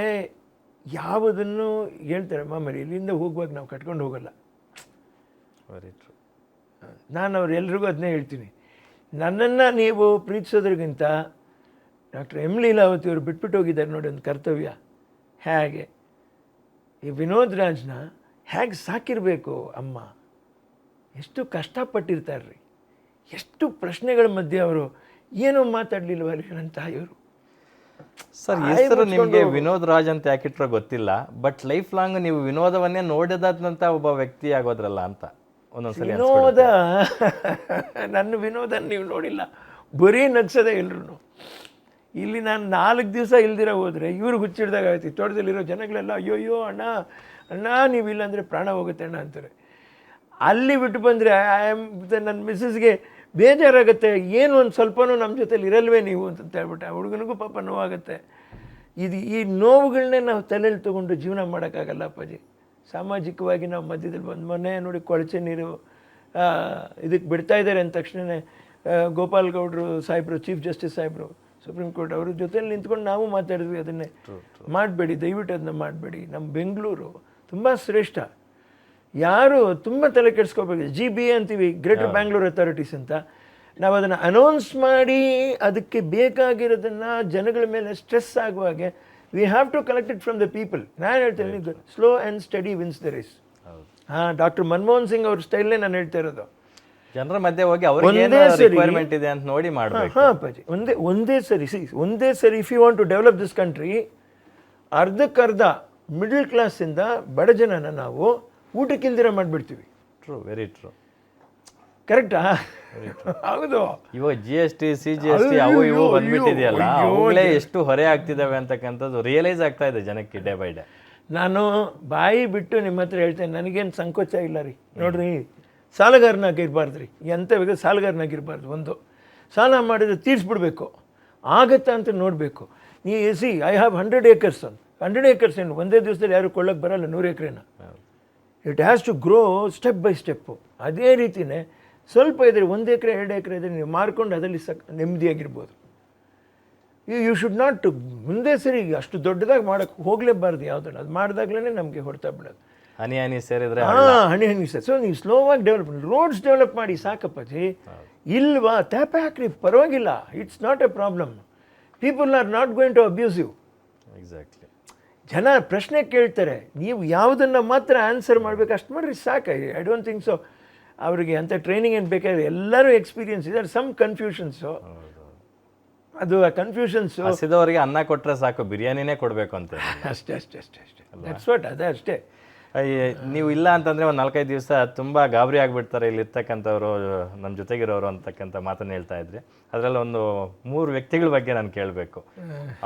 ಯಾವುದನ್ನು ಹೇಳ್ತಾರೆ ಮಾಮೂಲಿ, ಇಲ್ಲಿಂದ ಹೋಗುವಾಗ ನಾವು ಕಟ್ಕೊಂಡು ಹೋಗಲ್ಲ. Very true. ನಾನು ಅವರೆಲ್ರಿಗೂ ಅದನ್ನೇ ಹೇಳ್ತೀನಿ, ನನ್ನನ್ನು ನೀವು ಪ್ರೀತಿಸೋದ್ರಿಗಿಂತ ಡಾಕ್ಟರ್ ಎಮ್ ಲೀಲಾವತಿ ಅವರು ಬಿಟ್ಬಿಟ್ಟು ಹೋಗಿದ್ದಾರೆ ನೋಡಿ ಒಂದು ಕರ್ತವ್ಯ. ಹೇಗೆ ಈ ವಿನೋದ್ ರಾಜ್ನ ಹೇಗೆ ಸಾಕಿರಬೇಕು ಅಮ್ಮ, ಎಷ್ಟು ಕಷ್ಟಪಟ್ಟಿರ್ತಾರ್ರಿ, ಎಷ್ಟು ಪ್ರಶ್ನೆಗಳ ಮಧ್ಯೆ ಅವರು ಏನೂ ಮಾತಾಡಲಿಲ್ವಲ್ಲ ನನ್ನ ತಾಯಿಯವರು. ಸರ್, ಹೆಸರು ನಿಮಗೆ ವಿನೋದ್ ರಾಜ್ ಅಂತ ಯಾಕಿಟ್ರೋ ಗೊತ್ತಿಲ್ಲ, ಬಟ್ ಲೈಫ್ ಲಾಂಗ್ ನೀವು ವಿನೋದವನ್ನೇ ನೋಡಿದಂಥ ಒಬ್ಬ ವ್ಯಕ್ತಿ ಆಗೋದ್ರಲ್ಲ ಅಂತ ಒಂದೊಂದ್ಸಲಿ. ವಿನೋದ, ನನ್ನ ವಿನೋದ ನೀವು ನೋಡಿಲ್ಲ, ಬರೀ ನಗ್ಸೋದೇ ಎಲ್ರು. ಇಲ್ಲಿ ನಾನು 4 ದಿವಸ ಇಲ್ದಿರ ಹೋದರೆ ಇವ್ರಿಗೆ ಹುಚ್ಚಿಡ್ದಾಗ ಆಯ್ತು. ತೋಟದಲ್ಲಿರೋ ಜನಗಳೆಲ್ಲ ಅಯ್ಯೋಯ್ಯೋ ಅಣ್ಣ ಅಣ್ಣ ನೀವಿಲ್ಲ ಅಂದರೆ ಪ್ರಾಣ ಹೋಗುತ್ತೆ ಅಣ್ಣ ಅಂತಾರೆ. ಅಲ್ಲಿ ಬಿಟ್ಟು ಬಂದರೆ ನನ್ನ ಮಿಸ್ಸಸ್ಗೆ ಬೇಜಾರಾಗುತ್ತೆ, ಏನು ಒಂದು ಸ್ವಲ್ಪನೂ ನಮ್ಮ ಜೊತೆಲಿ ಇರಲ್ವೇ ನೀವು ಅಂತ ಹೇಳ್ಬಿಟ್ಟು. ಆ ಹುಡುಗನಿಗೂ ಪಾಪ ನೋವಾಗುತ್ತೆ. ಈ ನೋವುಗಳನ್ನೇ ನಾವು ತಲೆಯಲ್ಲಿ ತೊಗೊಂಡು ಜೀವನ ಮಾಡೋಕ್ಕಾಗಲ್ಲ ಅಪ್ಪಾಜಿ. ಸಾಮಾಜಿಕವಾಗಿ ನಾವು ಮಧ್ಯದಲ್ಲಿ ಬಂದು ಮೊನ್ನೆ ನೋಡಿ ಕೊಳಚೆ ನೀರು ಇದಕ್ಕೆ ಬಿಡ್ತಾ ಇದ್ದಾರೆ ಅಂದ ತಕ್ಷಣವೇ ಗೋಪಾಲ್ ಗೌಡ್ರು ಸಾಹೇಬರು, ಚೀಫ್ ಜಸ್ಟಿಸ್ ಸಾಹೇಬರು ಸುಪ್ರೀಂ ಕೋರ್ಟ್, ಅವ್ರ ಜೊತೆಯಲ್ಲಿ ನಿಂತ್ಕೊಂಡು ನಾವು ಮಾತಾಡಿದ್ವಿ, ಅದನ್ನೇ ಮಾಡಬೇಡಿ, ದಯವಿಟ್ಟು ಅದನ್ನ ಮಾಡಬೇಡಿ. ನಮ್ಮ ಬೆಂಗಳೂರು ತುಂಬ ಶ್ರೇಷ್ಠ, ಯಾರು ತುಂಬ ತಲೆ ಕೆಡಿಸ್ಕೋಬೇಕು. GBA ಅಂತೀವಿ, ಗ್ರೇಟರ್ ಬ್ಯಾಂಗ್ಳೂರ್ ಅಥಾರಿಟೀಸ್ ಅಂತ. ನಾವು ಅದನ್ನು ಅನೌನ್ಸ್ ಮಾಡಿ ಅದಕ್ಕೆ ಬೇಕಾಗಿರೋದನ್ನು ಜನಗಳ ಮೇಲೆ ಸ್ಟ್ರೆಸ್ ಆಗುವಾಗೆ we have to collect it from the people. ನಾನು ಹೇಳ್ತೇನೆ, slow and steady wins the race. Doctor Manmohan Singh ಅವ್ರ ಸ್ಟೈಲ್ನೇ ನಾನು ಹೇಳ್ತಾ ಇರೋದು. ಜನರ ಮಧ್ಯೆ ಹೋಗಿ ಅವ್ರಿಗೆ ರಿಕ್ವೈರ್ಮೆಂಟ್ ಇದೆ ಅಂತ ನೋಡಿ ಮಾಡಬೇಕು. ಹಾಂ ಅಪ್ಪಾಜಿ, ಒಂದೇ ಸರಿ if you want to develop this country, ಅರ್ಧಕ್ಕರ್ಧ ಮಿಡಲ್ ಕ್ಲಾಸಿಂದ ಬಡ ಜನನ ನಾವು ಊಟಕ್ಕಿಲ್ದಿರ ಮಾಡಿಬಿಡ್ತೀವಿ. True, very true. ಕರೆಕ್ಟಾ? ಹೌದು. ಇವಾಗ GST CGST ಅವು ಇವು ಬಂದ್ಬಿಟ್ಟಿದೆಯಲ್ಲ, ಅವುಗಳೇ ಎಷ್ಟು ಹೊರೆ ಆಗ್ತಿದ್ದಾವೆ ಅಂತಕ್ಕಂಥದ್ದು ರಿಯಲೈಸ್ ಆಗ್ತಾ ಇದೆ ಜನಕ್ಕೆ ಡೇ ಬೈ ಡೇ. ನಾನು ಬಾಯಿ ಬಿಟ್ಟು ನಿಮ್ಮ ಹತ್ರ ಹೇಳ್ತೇನೆ, ನನಗೇನು ಸಂಕೋಚ ಇಲ್ಲ ರೀ. ನೋಡ್ರಿ, ಸಾಲಗಾರನಾಗಿರ್ಬಾರ್ದು ರೀ, ಎಂಥ ಬೇಕು ಸಾಲಗಾರನಾಗಿರ್ಬಾರ್ದು. ಒಂದು ಸಾಲ ಮಾಡಿದ್ರೆ ತೀರಿಸ್ಬಿಡ್ಬೇಕು, ಆಗತ್ತಾ ಅಂತ ನೋಡಬೇಕು. I have 100 acres. 100 acres ಏನು ಒಂದೇ ದಿವಸದಲ್ಲಿ ಯಾರು ಕೊಳ್ಳೋಕ್ಕೆ ಬರಲ್ಲ 100 ಎಕರೆನ. It has to grow step by step. ಅದೇ ರೀತಿಯೇ ಸ್ವಲ್ಪ ಇದ್ರೆ 1 ಎಕರೆ 2 ಎಕರೆ ಇದ್ರೆ ನೀವು ಮಾರ್ಕೊಂಡು ಅದರಲ್ಲಿ ನೆಮ್ಮದಿಯಾಗಿರ್ಬೋದು. ಯು ಶುಡ್ ನಾಟ್ ಮುಂದೆ ಸರಿ ಅಷ್ಟು ದೊಡ್ಡದಾಗಿ ಮಾಡೋಕ್ಕೆ ಹೋಗಲೇಬಾರ್ದು ಯಾವುದನ್ನು. ಅದು ಮಾಡಿದಾಗಲೇ ನಮಗೆ ಹೊಡ್ತಾ ಬಿಡೋದು. ಹನಿ ಸೇರಿದ್ರೆ ಹನಿ ಸರ್. ಸೊ ನೀವು ಸ್ಲೋವಾಗಿ ಡೆವಲಪ್ ಮಾಡಿ, ರೋಡ್ಸ್ ಡೆವಲಪ್ ಮಾಡಿ ಸಾಕಪ್ಪಾಜಿ. ಇಲ್ವಾ ಟ್ಯಾಪ್ ಹಾಕ್ರಿ, ಪರವಾಗಿಲ್ಲ, it's not a problem. People are not going to abuse you. Exactly. ಜನ ಪ್ರಶ್ನೆ ಕೇಳ್ತಾರೆ, ನೀವು ಯಾವುದನ್ನು ಮಾತ್ರ ಆನ್ಸರ್ ಮಾಡಬೇಕು, ಅಷ್ಟು ಮಾಡಿರಿ ಸಾಕು. ಐ ಡೋಂಟ್ ಥಿಂಕ್ ಸೊ ಅವರಿಗೆ ಅಂಥ ಟ್ರೈನಿಂಗ್ ಏನು ಬೇಕಾದ್ರೆ. ಎಲ್ಲರೂ ಎಕ್ಸ್ಪೀರಿಯನ್ಸ್ ಇದೆ, ಸಮ್ ಕನ್ಫ್ಯೂಷನ್ಸು. ಅದು ಆ ಕನ್ಫ್ಯೂಷನ್ಸು ಹಸಿದವರಿಗೆ ಅನ್ನ ಕೊಟ್ಟರೆ ಸಾಕು, ಬಿರಿಯಾನಿನೇ ಕೊಡಬೇಕು ಅಂತ ಅಷ್ಟೇ. ದಟ್ಸ್ ವಾಟ್, ಅದೇ ಅಷ್ಟೇ. ನೀವು ಇಲ್ಲ ಅಂತಂದರೆ ಒಂದು 4-5 ದಿವಸ ತುಂಬ ಗಾಬರಿ ಆಗಿಬಿಡ್ತಾರೆ ಇಲ್ಲಿರ್ತಕ್ಕಂಥವ್ರು, ನನ್ನ ಜೊತೆಗಿರೋರು ಅಂತಕ್ಕಂಥ ಮಾತನ್ನು ಹೇಳ್ತಾ ಇದ್ರಿ. ಅದರಲ್ಲಿ ಒಂದು 3 ವ್ಯಕ್ತಿಗಳ ಬಗ್ಗೆ ನಾನು ಕೇಳಬೇಕು.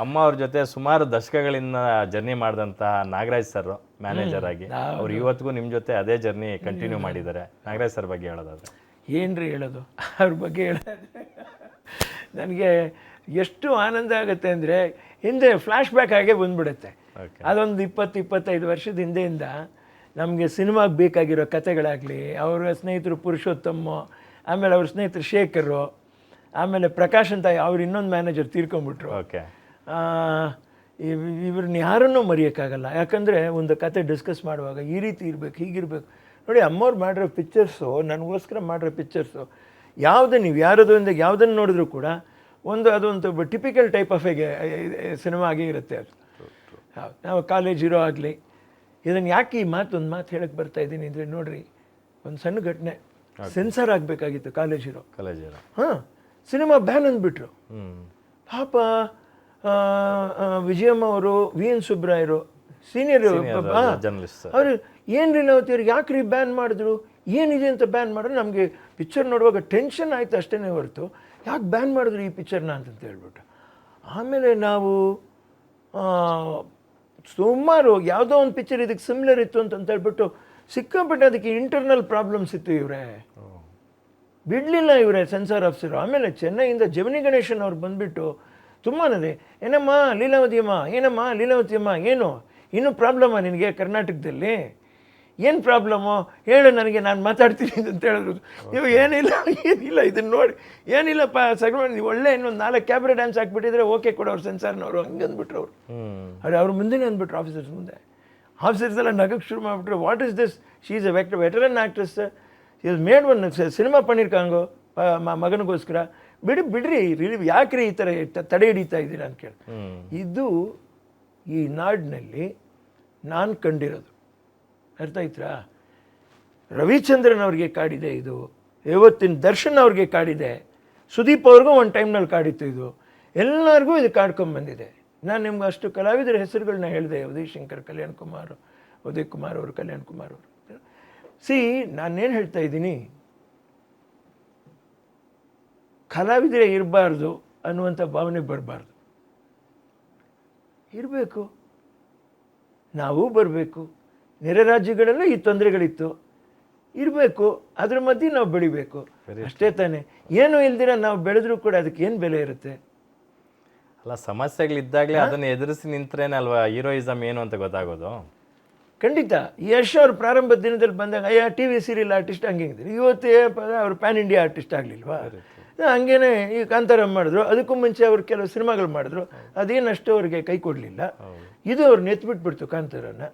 ಅಮ್ಮ ಅವ್ರ ಜೊತೆ ಸುಮಾರು ದಶಕಗಳಿಂದ ಜರ್ನಿ ಮಾಡಿದಂಥ ನಾಗರಾಜ್ ಸರ್ ಮ್ಯಾನೇಜರ್ ಆಗಿ, ಅವ್ರು ಇವತ್ತಿಗೂ ನಿಮ್ಮ ಜೊತೆ ಅದೇ ಜರ್ನಿ ಕಂಟಿನ್ಯೂ ಮಾಡಿದ್ದಾರೆ. ನಾಗರಾಜ್ ಸರ್ ಬಗ್ಗೆ ಹೇಳೋದಾದ್ರೆ ಏನ್ರಿ ಹೇಳೋದು ಅವ್ರ ಬಗ್ಗೆ ಹೇಳೋದಾದ್ರೆ ನನಗೆ ಎಷ್ಟು ಆನಂದ ಆಗುತ್ತೆ ಅಂದರೆ ಹಿಂದೆ ಫ್ಲ್ಯಾಶ್ ಬ್ಯಾಕ್ ಆಗೇ ಬಂದ್ಬಿಡುತ್ತೆ. ಅದೊಂದು 20-25 ವರ್ಷದ ಹಿಂದೆಯಿಂದ ನಮಗೆ ಸಿನಿಮಾಗೆ ಬೇಕಾಗಿರೋ ಕತೆಗಳಾಗಲಿ, ಅವರ ಸ್ನೇಹಿತರು ಪುರುಷೋತ್ತಮ, ಆಮೇಲೆ ಅವ್ರ ಸ್ನೇಹಿತರು ಶೇಖರು, ಆಮೇಲೆ ಪ್ರಕಾಶ್ ಅಂತ ಅವ್ರು ಇನ್ನೊಂದು ಮ್ಯಾನೇಜರ್ ತೀರ್ಕೊಂಡ್ಬಿಟ್ರು. ಇವ್ರನ್ನ ಯಾರನ್ನೂ ಮರೆಯೋಕ್ಕಾಗಲ್ಲ. ಯಾಕಂದರೆ ಒಂದು ಕತೆ ಡಿಸ್ಕಸ್ ಮಾಡುವಾಗ ಈ ರೀತಿ ಇರಬೇಕು, ಹೀಗಿರಬೇಕು. ನೋಡಿ, ಅಮ್ಮವ್ರು ಮಾಡಿರೋ ಪಿಕ್ಚರ್ಸು, ನನಗೋಸ್ಕರ ಮಾಡಿರೋ ಪಿಕ್ಚರ್ಸು ಯಾವುದೇ ನೀವು ಯಾರದೊಂದಿಗೆ ಯಾವುದನ್ನು ನೋಡಿದ್ರೂ ಕೂಡ ಅದೊಂದು ಟಿಪಿಕಲ್ ಟೈಪ್ ಆಫ್ ಸಿನಿಮಾ ಆಗೇ ಇರುತ್ತೆ ಅದು. ಹೌದು, ನಾವು ಕಾಲೇಜ್ ಇರೋ ಆಗಲಿ. ಇದನ್ನು ಯಾಕೆ ಈ ಒಂದು ಮಾತು ಹೇಳಕ್ಕೆ ಬರ್ತಾ ಇದ್ದೀನಿ ಅಂದರೆ, ನೋಡಿರಿ, ಒಂದು ಸಣ್ಣ ಘಟನೆ. ಸೆನ್ಸರ್ ಆಗಬೇಕಾಗಿತ್ತು ಕಾಲೇಜ್ ಇರೋ. ಹಾಂ, ಸಿನಿಮಾ ಬ್ಯಾನ್ ಅಂದ್ಬಿಟ್ರು. ಪಾಪ ವಿಜಯಮ್ಮ ಅವರು, ವಿ ಎನ್ ಸುಬ್ರಾಯರು, ಸೀನಿಯರ್ ಜರ್ನಲಿಸ್ಟ್, ಅವರು ಏನ್ರಿ ಅವ್ರಿಗೆ ಯಾಕ್ರಿ ಬ್ಯಾನ್ ಮಾಡಿದ್ರು, ಏನಿದೆ ಅಂತ ಬ್ಯಾನ್ ಮಾಡಿದ್ರು. ನಮಗೆ ಪಿಕ್ಚರ್ ನೋಡುವಾಗ ಟೆನ್ಷನ್ ಆಯಿತು ಅಷ್ಟೇ ಹೊರತು ಯಾಕೆ ಬ್ಯಾನ್ ಮಾಡಿದ್ರು ಈ ಪಿಕ್ಚರ್ನ ಅಂತ ಹೇಳ್ಬಿಟ್ಟು. ಆಮೇಲೆ ನಾವು ಸುಮಾರು ಯಾವುದೋ ಒಂದು ಪಿಕ್ಚರ್ ಇದಕ್ಕೆ ಸಿಮಿಲರ್ ಇತ್ತು ಅಂತ ಹೇಳ್ಬಿಟ್ಟು ಸಿಕ್ಕಾಪಟ್ಟೆ ಅದಕ್ಕೆ ಇಂಟರ್ನಲ್ ಪ್ರಾಬ್ಲಮ್ಸ್ ಇತ್ತು. ಇವರೇ ಬಿಡಲಿಲ್ಲ, ಇವರೇ ಸೆನ್ಸಾರ್ ಆಫೀಸರು. ಆಮೇಲೆ ಚೆನ್ನೈಯಿಂದ ಜಮಿನಿ ಗಣೇಶನ್ ಅವ್ರು ಬಂದುಬಿಟ್ಟು ತುಂಬಾನೇ, ಏನಮ್ಮ ಲೀಲಾವತಿಯಮ್ಮ, ಏನು ಇನ್ನೂ ಪ್ರಾಬ್ಲಮ್ಮಾ ನಿನಗೆ ಕರ್ನಾಟಕದಲ್ಲಿ, ಏನು ಪ್ರಾಬ್ಲಮ್ಮು ಹೇಳು ನನಗೆ, ನಾನು ಮಾತಾಡ್ತೀನಿ ಅಂತ ಹೇಳಿದ್ರು. ನೀವು ಏನಿಲ್ಲ ಇದನ್ನು ನೋಡಿ, ಏನಿಲ್ಲಪ್ಪ ಸಗಣಿ, ನೀವು ಒಳ್ಳೆ ಇನ್ನೊಂದು 4 ಕ್ಯಾಬ್ರೆ ಡ್ಯಾನ್ಸ್ ಹಾಕ್ಬಿಟ್ಟಿದ್ರೆ ಓಕೆ ಕೊಡೋರು ಸೆನ್ಸಾರ್ನವರು, ಹಂಗೆ ಅಂದ್ಬಿಟ್ರು ಅವರು. ಅವ್ರ ಮುಂದೆನೇ ಅಂದ್ಬಿಟ್ರು ಆಫೀಸರ್ಸ್ ಮುಂದೆ. ಆಫೀಸರ್ಸ್ ಎಲ್ಲ ನಗಕ್ಕೆ ಶುರು ಮಾಡಿಬಿಟ್ರು. What is this, she is a veteran actress, is made one cinema ಪನ್ನೀರ್ಕಾಂಗೋ ಮಗನಿಗೋಸ್ಕರ. ಬಿಡ್ರಿ ಯಾಕ್ರಿ ಈ ಥರ ತಡೆ ಹಿಡಿತಾ ಇದ್ದೀರಾ ಅಂತ ಕೇಳಿ. ಇದು ಈ ನಾಡಿನಲ್ಲಿ ನಾನು ಕಂಡಿರೋದು. ಅರ್ಥ ಆಯ್ತಾ? ರವಿಚಂದ್ರನ್ ಅವ್ರಿಗೆ ಕಾಡಿದೆ ಇದು, ಇವತ್ತಿನ ದರ್ಶನ್ ಅವ್ರಿಗೆ ಕಾಡಿದೆ, ಸುದೀಪ್ ಅವ್ರಿಗೂ ಒಂದು ಟೈಮ್ನಲ್ಲಿ ಕಾಡಿತ್ತು ಇದು, ಎಲ್ಲರಿಗೂ ಇದು ಕಾಡ್ಕೊಂಬಂದಿದೆ. ನಾನು ನಿಮ್ಗೆ ಅಷ್ಟು ಕಲಾವಿದರ ಹೆಸರುಗಳನ್ನ ಹೇಳಿದೆ, ಉದಯ್ ಶಂಕರ್, ಕಲ್ಯಾಣ್ ಕುಮಾರ್, ಉದಯ್ ಕುಮಾರ್ ಅವರು, ಕಲ್ಯಾಣ್ ಕುಮಾರ್ ಅವರು. ನಾನೇನು ಹೇಳ್ತಾ ಇದ್ದೀನಿ, ಕಲಾವಿದರೇ ಇರಬಾರ್ದು ಅನ್ನುವಂಥ ಭಾವನೆ ಬರಬಾರ್ದು. ಇರಬೇಕು, ನಾವು ಬರಬೇಕು. ನೆರೆ ರಾಜ್ಯಗಳಲ್ಲೂ ಈ ತೊಂದರೆಗಳಿತ್ತು, ಇರಬೇಕು. ಅದ್ರ ಮಧ್ಯೆ ನಾವು ಬೆಳಿಬೇಕು, ಅಷ್ಟೇ ತಾನೇ. ಏನು ಇಲ್ದಿರ ನಾವು ಬೆಳೆದ್ರೂ ಕೂಡ ಅದಕ್ಕೆ ಏನು ಬೆಲೆ ಇರುತ್ತೆ? ಅಲ್ಲ, ಸಮಸ್ಯೆಗಳಿದ್ದಾಗಲೇ ಅದನ್ನು ಎದುರಿಸಿ ನಿಂತ್ರೇನೆ ಅಲ್ವಾ ಹೀರೋಯಿಸಮ್ ಏನು ಅಂತ ಗೊತ್ತಾಗೋದು. ಖಂಡಿತ. ಯಶ್ ಅವ್ರು ಪ್ರಾರಂಭದ ದಿನದಲ್ಲಿ ಬಂದಾಗ TV ಸೀರಿಯಲ್ ಆರ್ಟಿಸ್ಟ್ ಹಂಗೆ ಇದ್ರು. ಇವತ್ತೇ ಅವ್ರು ಪ್ಯಾನ್ ಇಂಡಿಯಾ ಆರ್ಟಿಸ್ಟ್ ಆಗಲಿಲ್ವಾ? ಹಂಗೇನೆ ಈ ಕಾಂತಾರ ಮಾಡಿದ್ರು, ಅದಕ್ಕೂ ಮುಂಚೆ ಅವ್ರು ಕೆಲವು ಸಿನಿಮಾಗಳು ಮಾಡಿದ್ರು, ಅದೇನಷ್ಟು ಅವ್ರಿಗೆ ಕೈ ಕೊಡಲಿಲ್ಲ. ಇದು ಅವ್ರು ನೆತ್ಬಿಟ್ಬಿಡ್ತು ಕಾಂತಾರನ.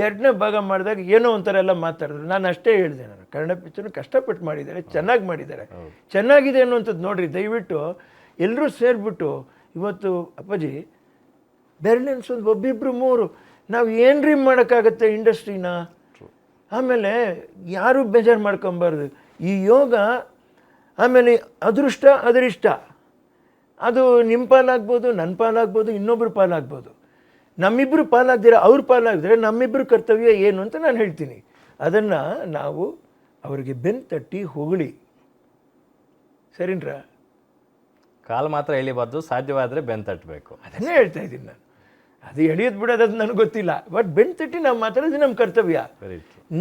2ನೇ ಭಾಗ ಮಾಡಿದಾಗ ಏನೋ ಒಂಥರ ಎಲ್ಲ ಮಾತಾಡಿದ್ರು. ನಾನು ಅಷ್ಟೇ ಹೇಳಿದೆ, ನಾನು ಕನ್ನಡ ಪಿಕ್ಚರ್ನ ಕಷ್ಟಪಟ್ಟು ಮಾಡಿದ್ದಾರೆ, ಚೆನ್ನಾಗಿ ಮಾಡಿದ್ದಾರೆ, ಚೆನ್ನಾಗಿದೆ ಅನ್ನುವಂಥದ್ದು ನೋಡ್ರಿ. ದಯವಿಟ್ಟು ಎಲ್ಲರೂ ಸೇರಿಬಿಟ್ಟು ಇವತ್ತು ಅಪ್ಪಾಜಿ ಬೆರಳೆನ್ಸೊಂದು ಒಬ್ಬಿಬ್ರು 3 ನಾವು ಏನ್ರಿ ಮಾಡೋಕ್ಕಾಗತ್ತೆ ಇಂಡಸ್ಟ್ರಿನ. ಆಮೇಲೆ ಯಾರೂ ಬೇಜಾರು ಮಾಡ್ಕೊಬಾರ್ದು. ಈ ಯೋಗ ಆಮೇಲೆ ಅದೃಷ್ಟ ಅದರಿಷ್ಟ, ಅದು ನಿಮ್ಮ ಪಾಲಾಗ್ಬೋದು, ನನ್ನ ಪಾಲಾಗ್ಬೋದು, ಇನ್ನೊಬ್ರು ಪಾಲಾಗ್ಬೋದು. ನಮ್ಮಿಬ್ಬರು ಪಾಲಾಗ್ದಿರ ಅವ್ರ ಪಾಲಾಗಿದ್ರೆ ನಮ್ಮಿಬ್ಬರು ಕರ್ತವ್ಯ ಏನು ಅಂತ ನಾನು ಹೇಳ್ತೀನಿ. ಅದನ್ನು ನಾವು ಅವರಿಗೆ ಬೆನ್ನು ತಟ್ಟಿ ಹೊಗಳಿ, ಸರಿನ್ರಾ? ಕಾಲು ಮಾತ್ರ ಎಳಿಬಾರ್ದು, ಸಾಧ್ಯವಾದರೆ ಬೆನ್ನು ತಟ್ಟಬೇಕು. ಅದನ್ನೇ ಹೇಳ್ತಾ ಇದ್ದೀನಿ ನಾನು. ಅದು ಎಳಿಯೋದು ಬಿಡೋದು ಅದು ನನಗೆ ಗೊತ್ತಿಲ್ಲ, ಬಟ್ ಬೆನ್ನು ತಟ್ಟಿ ನಾವು ಮಾತಾಡೋದು ನಮ್ಮ ಕರ್ತವ್ಯ.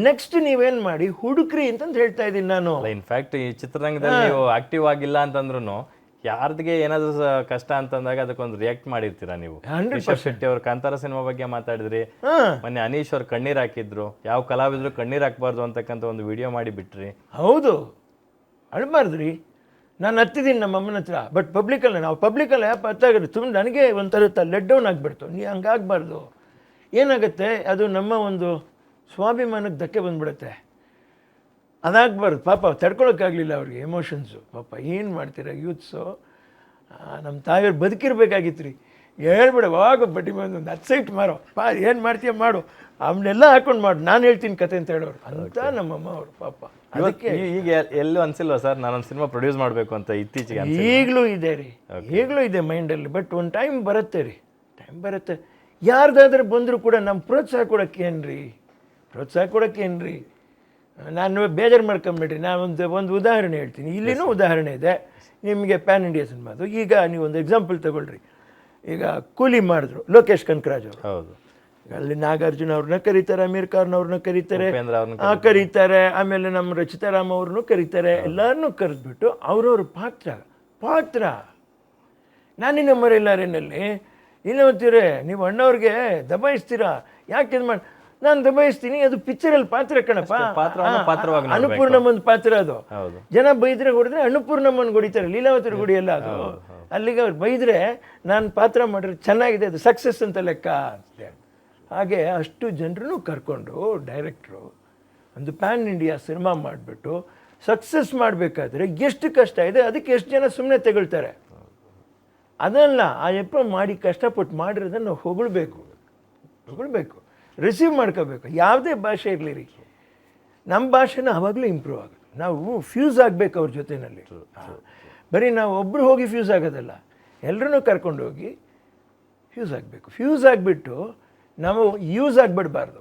ನೆಕ್ಸ್ಟ್ ನೀವೇನು ಮಾಡಿ ಹುಡುಕ್ರಿ ಅಂತಂದು ಹೇಳ್ತಾ ಇದ್ದೀನಿ ನಾನು. ಇನ್ಫ್ಯಾಕ್ಟ್ ಈ ಚಿತ್ರರಂಗದಲ್ಲಿ ನೀವು ಆಕ್ಟಿವ್ ಆಗಿಲ್ಲ ಅಂತಂದ್ರೂ ಯಾರ್ದಿಗೆ ಏನಾದರೂ ಕಷ್ಟ ಅಂತಂದಾಗ ಅದಕ್ಕೊಂದು ರಿಯಾಕ್ಟ್ ಮಾಡಿರ್ತೀರಾ ನೀವು. ರಿಷಬ್ ಶೆಟ್ಟಿ ಅವ್ರ ಕಾಂತಾರ ಸಿನಿಮಾ ಬಗ್ಗೆ ಮಾತಾಡಿದ್ರಿ, ಮೊನ್ನೆ ಅನೀಶ್ ಅವ್ರು ಕಣ್ಣೀರು ಹಾಕಿದ್ರು. ಯಾವ ಕಲಾವಿದ್ರು ಕಣ್ಣೀರು ಹಾಕ್ಬಾರ್ದು ಅಂತಕ್ಕಂಥ ಒಂದು ವಿಡಿಯೋ ಮಾಡಿ ಬಿಟ್ರಿ. ಹೌದು, ಅಳ್ಬಾರ್ದ್ರಿ. ನಾನು ಹತ್ತಿದ್ದೀನಿ ನಮ್ಮ ಅಮ್ಮನ ಹತ್ರ, ಬಟ್ ಪಬ್ಲಿಕಲ್ಲಿ ನಾವು ಪಬ್ಲಿಕಲ್ಲಿ ಆ್ಯಪ್ ಹತ್ತಾಗಿರೋ ತುಂಬ ನನಗೆ ಒಂಥರ ಲೆಟ್ ಡೌನ್ ಆಗಿಬಿಡ್ತು. ನೀ ಹಂಗಾಗಬಾರ್ದು. ಏನಾಗುತ್ತೆ, ಅದು ನಮ್ಮ ಒಂದು ಸ್ವಾಭಿಮಾನಕ್ಕೆ ಧಕ್ಕೆ ಬಂದ್ಬಿಡುತ್ತೆ. ಅದಾಗಬಾರ್ದು. ಪಾಪ ತಡ್ಕೊಳಕ್ಕಾಗಲಿಲ್ಲ ಅವ್ರಿಗೆ ಎಮೋಷನ್ಸು. ಪಾಪ ಏನು ಮಾಡ್ತೀರ ಯೂತ್ಸು. ನಮ್ಮ ತಾಯಿಯವ್ರು ಬದುಕಿರ್ಬೇಕಾಗಿತ್ತು ರೀ. ಹೇಳ್ಬಿಡ ಅವಾಗ ಬಡ್ಡಿ ಬಂದು ಒಂದು 10 ಸೈಟ್ ಮಾರೋ ಏನು ಮಾಡ್ತೀಯ ಮಾಡು, ಅವನ್ನೆಲ್ಲ ಹಾಕೊಂಡು ಮಾಡು, ನಾನು ಹೇಳ್ತೀನಿ ಕತೆ ಅಂತ ಹೇಳೋರು ಅಂತ ನಮ್ಮಮ್ಮ ಅವರು. ಪಾಪ ಅದಕ್ಕೆ ಈಗ ಎಲ್ಲೂ ಅನ್ಸಿಲ್ವಾ ಸರ್ ನಾನೊಂದು ಸಿನಿಮಾ ಪ್ರೊಡ್ಯೂಸ್ ಮಾಡಬೇಕು ಅಂತ? ಇತ್ತೀಚೆಗೆ ಈಗಲೂ ಇದೆ ರೀ, ಈಗಲೂ ಇದೆ ಮೈಂಡಲ್ಲಿ. ಬಟ್ ಒಂದು ಟೈಮ್ ಬರುತ್ತೆ ರೀ, ಟೈಮ್ ಬರುತ್ತೆ. ಯಾರ್ದಾದ್ರೆ ಬಂದರೂ ಕೂಡ ನಮ್ಮ ಪ್ರೋತ್ಸಾಹ ಕೊಡೋಕ್ಕೆ ಏನು ರೀ, ಪ್ರೋತ್ಸಾಹ ಕೊಡೋಕ್ಕೇನ್ರಿ, ನಾನು ಬೇಜಾರು ಮಾಡ್ಕೊಂಬಿಡ್ರಿ. ನಾನು ಒಂದು ಉದಾಹರಣೆ ಹೇಳ್ತೀನಿ, ಇಲ್ಲಿನೂ ಉದಾಹರಣೆ ಇದೆ ನಿಮಗೆ. ಪ್ಯಾನ್ ಇಂಡಿಯಾ ಸಿನಿಮಾದು ಈಗ ನೀವು ಒಂದು ಎಕ್ಸಾಂಪಲ್ ತಗೊಳ್ರಿ. ಈಗ ಕೂಲಿ ಮಾಡಿದ್ರು ಲೋಕೇಶ್ ಕನಕರಾಜ್ ಅವರು, ಹೌದು. ಅಲ್ಲಿ ನಾಗಾರ್ಜುನ ಅವ್ರನ್ನ ಕರೀತಾರೆ, ಅಮೀರ್ ಖಾನ್ ಅವ್ರನ್ನ ಕರೀತಾರೆ, ಉಪೇಂದ್ರ ಅವ್ರನ್ನ ಕರೀತಾರೆ, ಆಮೇಲೆ ನಮ್ಮ ರಚಿತಾರಾಮ್ ಅವ್ರನ್ನೂ ಕರೀತಾರೆ. ಎಲ್ಲರನ್ನೂ ಕರೆದ್ಬಿಟ್ಟು ಅವ್ರವ್ರ ಪಾತ್ರ ನಾನಿನ್ನ ಮರೆಯಲಾರೇನಲ್ಲಿ ಇಲ್ಲ ಅಂತೀರ, ನೀವು ಅಣ್ಣವ್ರಿಗೆ ದಬಾಯಿಸ್ತೀರಾ, ಯಾಕೆ ಇದು ಮಾಡಿ? ನಾನು ದಬಾಯಿಸ್ತೀನಿ, ಅದು ಪಿಕ್ಚರಲ್ಲಿ ಪಾತ್ರ ಕಣಪ್ಪ. ಅನ್ನಪೂರ್ಣಮ್ಮನ ಪಾತ್ರ ಅದು. ಜನ ಬೈದ್ರೆ ಹೊಡೆದ್ರೆ ಅನ್ನಪೂರ್ಣಮ್ಮನ ಹೊಡಿತಾರೆ, ಲೀಲಾವತಿ ಹೊಡಿಯಲ್ಲ ಅದು. ಅಲ್ಲಿಗೆ ಅವ್ರು ಬೈದ್ರೆ ನಾನು ಪಾತ್ರ ಮಾಡಿದ್ರೆ ಚೆನ್ನಾಗಿದೆ, ಅದು ಸಕ್ಸಸ್ ಅಂತ ಲೆಕ್ಕ ಅಂತ. ಹಾಗೆ ಅಷ್ಟು ಜನರನ್ನು ಕರ್ಕೊಂಡು ಡೈರೆಕ್ಟ್ರು ಒಂದು ಪ್ಯಾನ್ ಇಂಡಿಯಾ ಸಿನಿಮಾ ಮಾಡಿಬಿಟ್ಟು ಸಕ್ಸಸ್ ಮಾಡಬೇಕಾದ್ರೆ ಎಷ್ಟು ಕಷ್ಟ ಇದೆ, ಅದಕ್ಕೆ ಎಷ್ಟು ಜನ ಸುಮ್ಮನೆ ತಗೊಳ್ತಾರೆ. ಅದಲ್ಲ, ಆ ಯಪ್ಪ ಮಾಡಿ ಕಷ್ಟಪಟ್ಟು ಮಾಡಿರೋದನ್ನು ನಾವು ಹೊಗಳ್ಬೇಕು, ರಿಸೀವ್ ಮಾಡ್ಕೋಬೇಕು. ಯಾವುದೇ ಭಾಷೆ ಇರಲಿ ರೀ, ನಮ್ಮ ಭಾಷೆನ ಆವಾಗಲೂ ಇಂಪ್ರೂವ್ ಆಗುತ್ತೆ. ನಾವು ಫ್ಯೂಸ್ ಆಗಬೇಕು ಅವ್ರ ಜೊತೆಯಲ್ಲಿ. ಬರೀ ನಾವು ಒಬ್ಬರು ಹೋಗಿ ಫ್ಯೂಸ್ ಆಗೋದಲ್ಲ, ಎಲ್ಲರೂ ಕರ್ಕೊಂಡು ಹೋಗಿ ಫ್ಯೂಸ್ ಆಗಬೇಕು. ಫ್ಯೂಸ್ ಆಗಿಬಿಟ್ಟು ನಾವು ಯೂಸ್ ಆಗಿಬಿಡಬಾರ್ದು.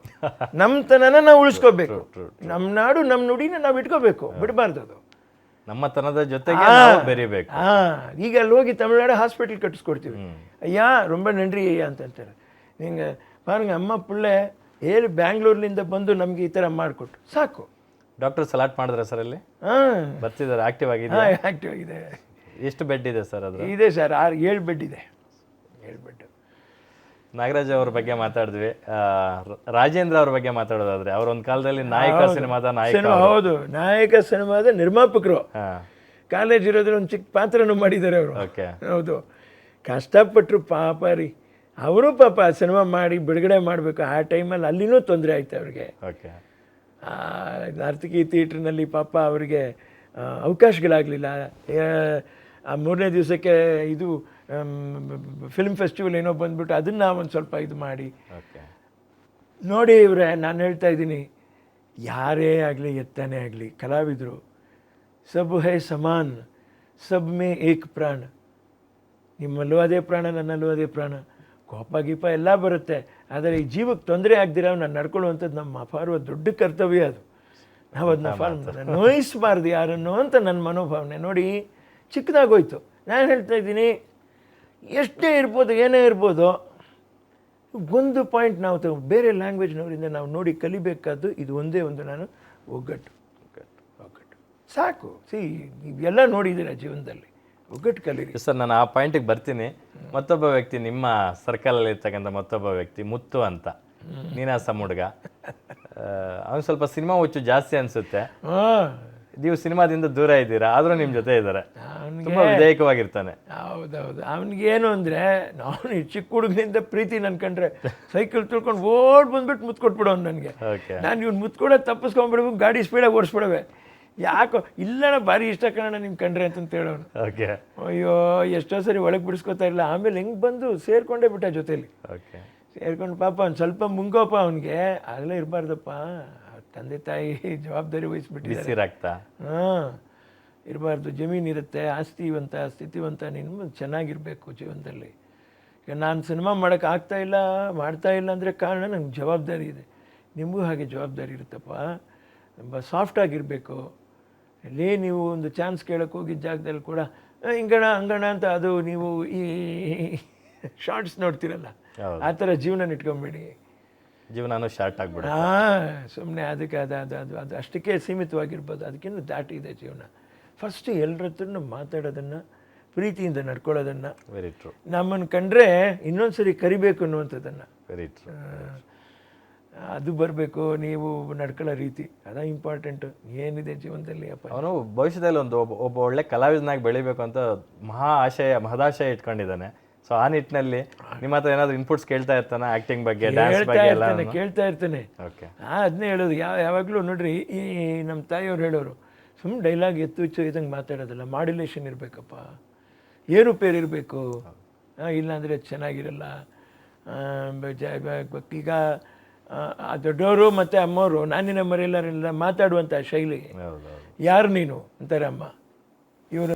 ನಮ್ಮ ತನನ ನಾವು ಉಳಿಸ್ಕೋಬೇಕು, ನಮ್ಮ ನಾಡು ನಮ್ಮ ನುಡಿನ ನಾವು ಇಟ್ಕೋಬೇಕು, ಬಿಡಬಾರ್ದು. ಅದು ನಮ್ಮ ತನದ ಜೊತೆಗೆ ಬೆರಿಬೇಕು. ಈಗ ಅಲ್ಲಿ ಹೋಗಿ ತಮಿಳ್ನಾಡು ಹಾಸ್ಪಿಟಲ್ ಕಟ್ಟಿಸ್ಕೊಡ್ತೀವಿ, ಅಯ್ಯ ರೊಂಬ ನನ್ರಿ ಅಯ್ಯ ಅಂತಂತಾರೆ. ಹಿಂಗೆ ಪಾರಂಗ ಅಮ್ಮ ಪುಳ್ಳೆ ಹೇಳಿ ಬ್ಯಾಂಗ್ಳೂರ್ನಿಂದ ಬಂದು ನಮಗೆ ಈ ಥರ ಮಾಡಿಕೊಟ್ಟು ಸಾಕು. ಡಾಕ್ಟರ್ ಸಲಾಟ್ ಮಾಡಿದ್ರೆ ಸರ್ ಅಲ್ಲಿ ಬರ್ತಿದ್ದಾರೆ, ಆಕ್ಟಿವ್ ಆಗಿದೆ. ಆಕ್ಟಿವ್ ಆಗಿದೆ. ಎಷ್ಟು ಬೆಡ್ ಇದೆ ಸರ್? ಅದು ಇದೆ ಸರ್, 7 ಬೆಡ್ ಇದೆ. 7 ಬೆಡ್. ನಾಗರಾಜ್ ಅವ್ರ ಬಗ್ಗೆ ಮಾತಾಡಿದ್ವಿ. ರಾಜೇಂದ್ರ ಅವ್ರ ಬಗ್ಗೆ ಮಾತಾಡೋದಾದ್ರೆ ಅವ್ರ ಒಂದು ಕಾಲದಲ್ಲಿ ನಾಯಕ ಸಿನಿಮಾದ ನಾಯಕ. ಹೌದು, ನಾಯಕ ಸಿನಿಮಾದ ನಿರ್ಮಾಪಕರು. ಕಾಲೇಜ್ ಇರೋದ್ರ ಒಂದು ಚಿಕ್ಕ ಪಾತ್ರನೂ ಮಾಡಿದ್ದಾರೆ ಅವರು. ಹೌದು, ಕಷ್ಟಪಟ್ಟರು ಪಾಪ ರೀ ಅವರು. ಪಾಪ ಸಿನಿಮಾ ಮಾಡಿ ಬಿಡುಗಡೆ ಮಾಡಬೇಕು ಆ ಟೈಮಲ್ಲಿ ಅಲ್ಲಿನೂ ತೊಂದರೆ ಆಯ್ತು ಅವ್ರಿಗೆ. ನರ್ತಕಿ ಥಿಯೇಟ್ರ್ನಲ್ಲಿ ಪಾಪ ಅವರಿಗೆ ಅವಕಾಶಗಳಾಗಲಿಲ್ಲ. ಆ 3ನೇ ದಿವಸಕ್ಕೆ ಇದು ಫಿಲ್ಮ್ ಫೆಸ್ಟಿವಲ್ ಏನೋ ಬಂದ್ಬಿಟ್ಟು ಅದನ್ನು ಒಂದು ಸ್ವಲ್ಪ ಇದು ಮಾಡಿ ನೋಡಿ. ಇವರೇ ನಾನು ಹೇಳ್ತಾ ಇದ್ದೀನಿ, ಯಾರೇ ಆಗಲಿ ಎತ್ತಾನೇ ಆಗಲಿ ಕಲಾವಿದರು, ಸಬ್ ಹೈ ಸಮಾನ್, ಸಬ್ ಮೇ ಏಕ್ ಪ್ರಾಣ. ನಿಮ್ಮಲ್ಲೂ ಅದೇ ಪ್ರಾಣ, ನನ್ನಲ್ಲೂ ಅದೇ ಪ್ರಾಣ. ಕೋಪ ಗೀಪ ಎಲ್ಲ ಬರುತ್ತೆ, ಆದರೆ ಈ ಜೀವಕ್ಕೆ ತೊಂದರೆ ಆಗದಿರ ನಾನು ನಡ್ಕೊಳ್ಳುವಂಥದ್ದು ನಮ್ಮ ಅಪಾರ ದೊಡ್ಡ ಕರ್ತವ್ಯ. ಅದು ನಾವು ಅದನ್ನ ನೋಯಿಸಬಾರ್ದು ಯಾರನ್ನು ಅಂತ ನನ್ನ ಮನೋಭಾವನೆ. ನೋಡಿ, ಚಿಕ್ಕದಾಗೋಯ್ತು. ನಾನು ಹೇಳ್ತಾ ಇದ್ದೀನಿ, ಎಷ್ಟೇ ಇರ್ಬೋದು, ಏನೇ ಇರ್ಬೋದು, ಒಂದು ಪಾಯಿಂಟ್ ನಾವು ಬೇರೆ ಲ್ಯಾಂಗ್ವೇಜ್ನವರಿಂದ ನಾವು ನೋಡಿ ಕಲಿಬೇಕಾದ್ದು ಇದು ಒಂದೇ ಒಂದು, ನಾನು ಒಗ್ಗಟ್ಟು ಸಾಕು. ನೀವೆಲ್ಲ ನೋಡಿದ್ದೀರ ಜೀವನದಲ್ಲಿ, ಒಗ್ಗಟ್ಟು ಕಲೀರಿ. ಸರ್, ನಾನು ಆ ಪಾಯಿಂಟಿಗೆ ಬರ್ತೀನಿ. ಮತ್ತೊಬ್ಬ ವ್ಯಕ್ತಿ ನಿಮ್ಮ ಸರ್ಕಲಲ್ಲಿ ಇರ್ತಕ್ಕಂಥ ಮತ್ತೊಬ್ಬ ವ್ಯಕ್ತಿ ಮುತ್ತು ಅಂತ, ನೀನಾಸಂ ಹುಡುಗ. ಅವನು ಸ್ವಲ್ಪ ಸಿನಿಮಾ ಹುಚ್ಚು ಜಾಸ್ತಿ ಅನಿಸುತ್ತೆ. ನೀವು ಸಿನಿಮಾದಿಂದ ದೂರ ಇದ್ದೀರಾ, ಆದರೂ ನಿಮ್ಮ ಜೊತೆ ಇದ್ದಾರೆ. ತುಂಬ ವಿಧೇಯಕವಾಗಿರ್ತಾನೆ. ಹೌದೌದು. ಅವನಿಗೇನು ಅಂದರೆ, ನಾನು ಚಿಕ್ಕ ಹುಡುಗನಿಂದ ಪ್ರೀತಿ ನನ್ಕಂಡ್ರೆ ಸೈಕಲ್ ತುಳ್ಕೊಂಡು ಓಡ್ ಬಂದ್ಬಿಟ್ಟು ಮುತ್ತು ಕೊಟ್ಬಿಡೋನು ನನಗೆ. ನಾನು ಇವ್ನು ಮುತ್ತು ಕೊಡೋದು ತಪ್ಪಿಸ್ಕೊಂಡ್ಬಿಡ್ಬೇಕು, ಗಾಡಿ ಸ್ಪೀಡಾಗಿ ಓಡಿಸ್ಬಿಡವೆ. ಯಾಕೋ ಇಲ್ಲಣ್ಣ ಭಾರಿ ಇಷ್ಟ ಕಣ ನಿಮ್ಗೆ ಕಂಡ್ರೆ ಅಂತಂತ ಹೇಳೋನು. ಅಯ್ಯೋ, ಎಷ್ಟೋ ಸರಿ ಒಳಗೆ ಬಿಡಿಸ್ಕೊತಾ ಇಲ್ಲ. ಆಮೇಲೆ ಹೆಂಗೆ ಬಂದು ಸೇರ್ಕೊಂಡೇ ಬಿಟ್ಟ ಜೊತೇಲಿ. ಸೇರ್ಕೊಂಡು ಪಾಪ ಅವ್ನು ಸ್ವಲ್ಪ ಮುಂಗೋಪ, ಅವನಿಗೆ ಆಗಲೇ ಇರಬಾರ್ದಪ್ಪ, ತಂದೆ ತಾಯಿ ಜವಾಬ್ದಾರಿ ವಹಿಸ್ಬಿಟ್ಟಿದ್ದಾರೆ. ಇರಬಾರ್ದು. ಜಮೀನಿರುತ್ತೆ, ಆಸ್ತಿವಂತ ಸ್ಥಿತಿವಂತ, ನೀನು ಚೆನ್ನಾಗಿರಬೇಕು ಜೀವನದಲ್ಲಿ. ಈಗ ನಾನು ಸಿನಿಮಾ ಮಾಡೋಕ್ಕೆ ಮಾಡ್ತಾ ಇಲ್ಲ ಅಂದರೆ ಕಾರಣ ನನಗೆ ಜವಾಬ್ದಾರಿ ಇದೆ. ನಿಮಗೂ ಹಾಗೆ ಜವಾಬ್ದಾರಿ ಇರುತ್ತಪ್ಪ. ತುಂಬ ಸಾಫ್ಟಾಗಿರಬೇಕು. ಅಲ್ಲೇ ನೀವು ಒಂದು ಚಾನ್ಸ್ ಕೇಳೋಕ್ಕೆ ಹೋಗಿದ್ದ ಜಾಗದಲ್ಲಿ ಕೂಡ ಹಿಂಗಣ ಹಂಗಣ ಅಂತ, ಅದು ನೀವು ಈ ಶಾರ್ಟ್ಸ್ ನೋಡ್ತಿರಲ್ಲ, ಆ ಥರ ಜೀವನ ಇಟ್ಕೊಂಬೇಡಿ. ಜೀವನನೂ ಶಾರ್ಟ್ ಆಗ್ಬಿಡ. ಸುಮ್ಮನೆ ಅದಕ್ಕೆ ಅದು ಅಷ್ಟಕ್ಕೆ ಸೀಮಿತವಾಗಿರ್ಬೋದು, ಅದಕ್ಕಿಂತ ದಾಟಿದೆ ಜೀವನ. ಫಸ್ಟ್ ಎಲ್ಲರ ಹತ್ರನೂ ಮಾತಾಡೋದನ್ನು, ಪ್ರೀತಿಯಿಂದ ನಡ್ಕೊಳ್ಳೋದನ್ನು, ವೆರಿ ಟ್ರೂ. ನಮ್ಮನ್ನು ಕಂಡ್ರೆ ಇನ್ನೊಂದು ಸರಿ ಕರಿಬೇಕು ಅನ್ನುವಂಥದ್ದನ್ನು, ವೆರಿ ಟ್ರೂ, ಅದು ಬರಬೇಕು. ನೀವು ನಡ್ಕೊಳ್ಳೋ ರೀತಿ ಅದ ಇಂಪಾರ್ಟೆಂಟು. ಏನಿದೆ ಜೀವನದಲ್ಲಿ ಅಪ್ಪ, ಅವನು ಭವಿಷ್ಯದಲ್ಲಿ ಒಬ್ಬ ಒಳ್ಳೆ ಕಲಾವಿದನಾಗಿ ಬೆಳಿಬೇಕು ಅಂತ ಮಹದಾಶಯ ಇಟ್ಕೊಂಡಿದ್ದಾನೆ. ಸೊ ಆ ನಿಟ್ಟಿನಲ್ಲಿ ನಿಮ್ಮ ಹತ್ರ ಏನಾದರೂ ಇನ್ಪುಟ್ಸ್ ಕೇಳ್ತಾ ಇರ್ತಾನೆ, ಆ್ಯಕ್ಟಿಂಗ್ ಬಗ್ಗೆ, ಡ್ಯಾನ್ಸ್ ಬಗ್ಗೆ ಎಲ್ಲ ಕೇಳ್ತಾ ಇರ್ತಾನೆ. ಅದನ್ನೇ ಹೇಳೋದು. ಯಾವಾಗಲೂ ನೋಡ್ರಿ, ಈ ನಮ್ಮ ತಾಯಿಯವ್ರು ಹೇಳೋರು, ಸುಮ್ಮನೆ ಡೈಲಾಗ್ ಎತ್ತು ಇದಂಗೆ ಮಾತಾಡೋದಲ್ಲ, ಮಾಡ್ಯುಲೇಷನ್ ಇರಬೇಕಪ್ಪ, ಏರುಪೇರು ಇರಬೇಕು. ಇಲ್ಲಾಂದರೆ ಚೆನ್ನಾಗಿರಲ್ಲ. ಈಗ ದೊಡ್ಡವರು ಮತ್ತು ಅಮ್ಮವರು ನಾನಿನ ಮರೆಯಲ್ಲ ಮಾತಾಡುವಂಥ ಶೈಲಿ. ಯಾರು ನೀನು ಅಂತಾರೆ ಅಮ್ಮ, ಇವರು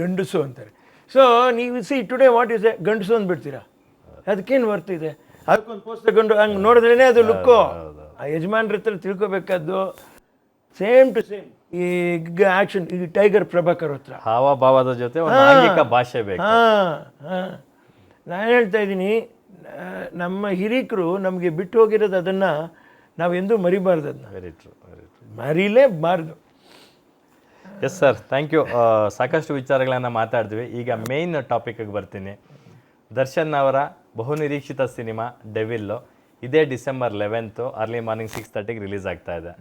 ಗಂಡಸು ಅಂತಾರೆ. ಸೊ ನೀವು ಟುಡೇ ವಾಟ್ ಈಸ್ ಎ ಗಂಡಸು ಅಂದ್ಬಿಡ್ತೀರಾ, ಅದಕ್ಕೇನು ವರ್ತ್ ಇದೆ? ಅದಕ್ಕೊಂದು ಪೋಸ್ಟ್ ಗಂಡು ಹಂಗೆ ನೋಡಿದ್ರೇ ಅದು ಲುಕ್ಕು. ಆ ಯಜಮಾನ್ರ ಹತ್ರ ತಿಳ್ಕೊಬೇಕಾದ್ದು ಸೇಮ್ ಟು ಸೇಮ್ ಈಗ ಆ್ಯಕ್ಷನ್ ಈಗ ಟೈಗರ್ ಪ್ರಭಾಕರ್ ಹತ್ರ. ಹಾವಭಾವದ ಜೊತೆ ಒಂದು ಆಂಗಿಕ ಭಾಷೆ ಬೇಕು. ನಾನು ಹೇಳ್ತಾ ಇದ್ದೀನಿ, ನಮ್ಮ ಹಿರೀಕರು ನಮಗೆ ಬಿಟ್ಟು ಹೋಗಿರೋದು ಅದನ್ನು ನಾವೆಂದೂ ಮರಿಬಾರ್ದು, ಅದನ್ನ ವೆರಿ ಟ್ರೂ, ವೆರಿ ಟ್ರೂ. ಮರಿಲೇಬಾರ್ದು. Yes sir, thank you. ಸಾಕಷ್ಟು ವಿಚಾರಗಳನ್ನು ಮಾತಾಡಿದ್ವಿ. ಈಗ ಮೇಯ್ನ್ ಟಾಪಿಕ್ಗೆ ಬರ್ತೀನಿ. ದರ್ಶನ್ ಅವರ ಬಹುನಿರೀಕ್ಷಿತ ಸಿನಿಮಾ ಡೆವಿಲ್ಲು ಇದೇ ಡಿಸೆಂಬರ್ 11 ಅರ್ಲಿ ಮಾರ್ನಿಂಗ್ 6:30ಗೆ ರಿಲೀಸ್ ಆಗ್ತಾ ಇದೆ.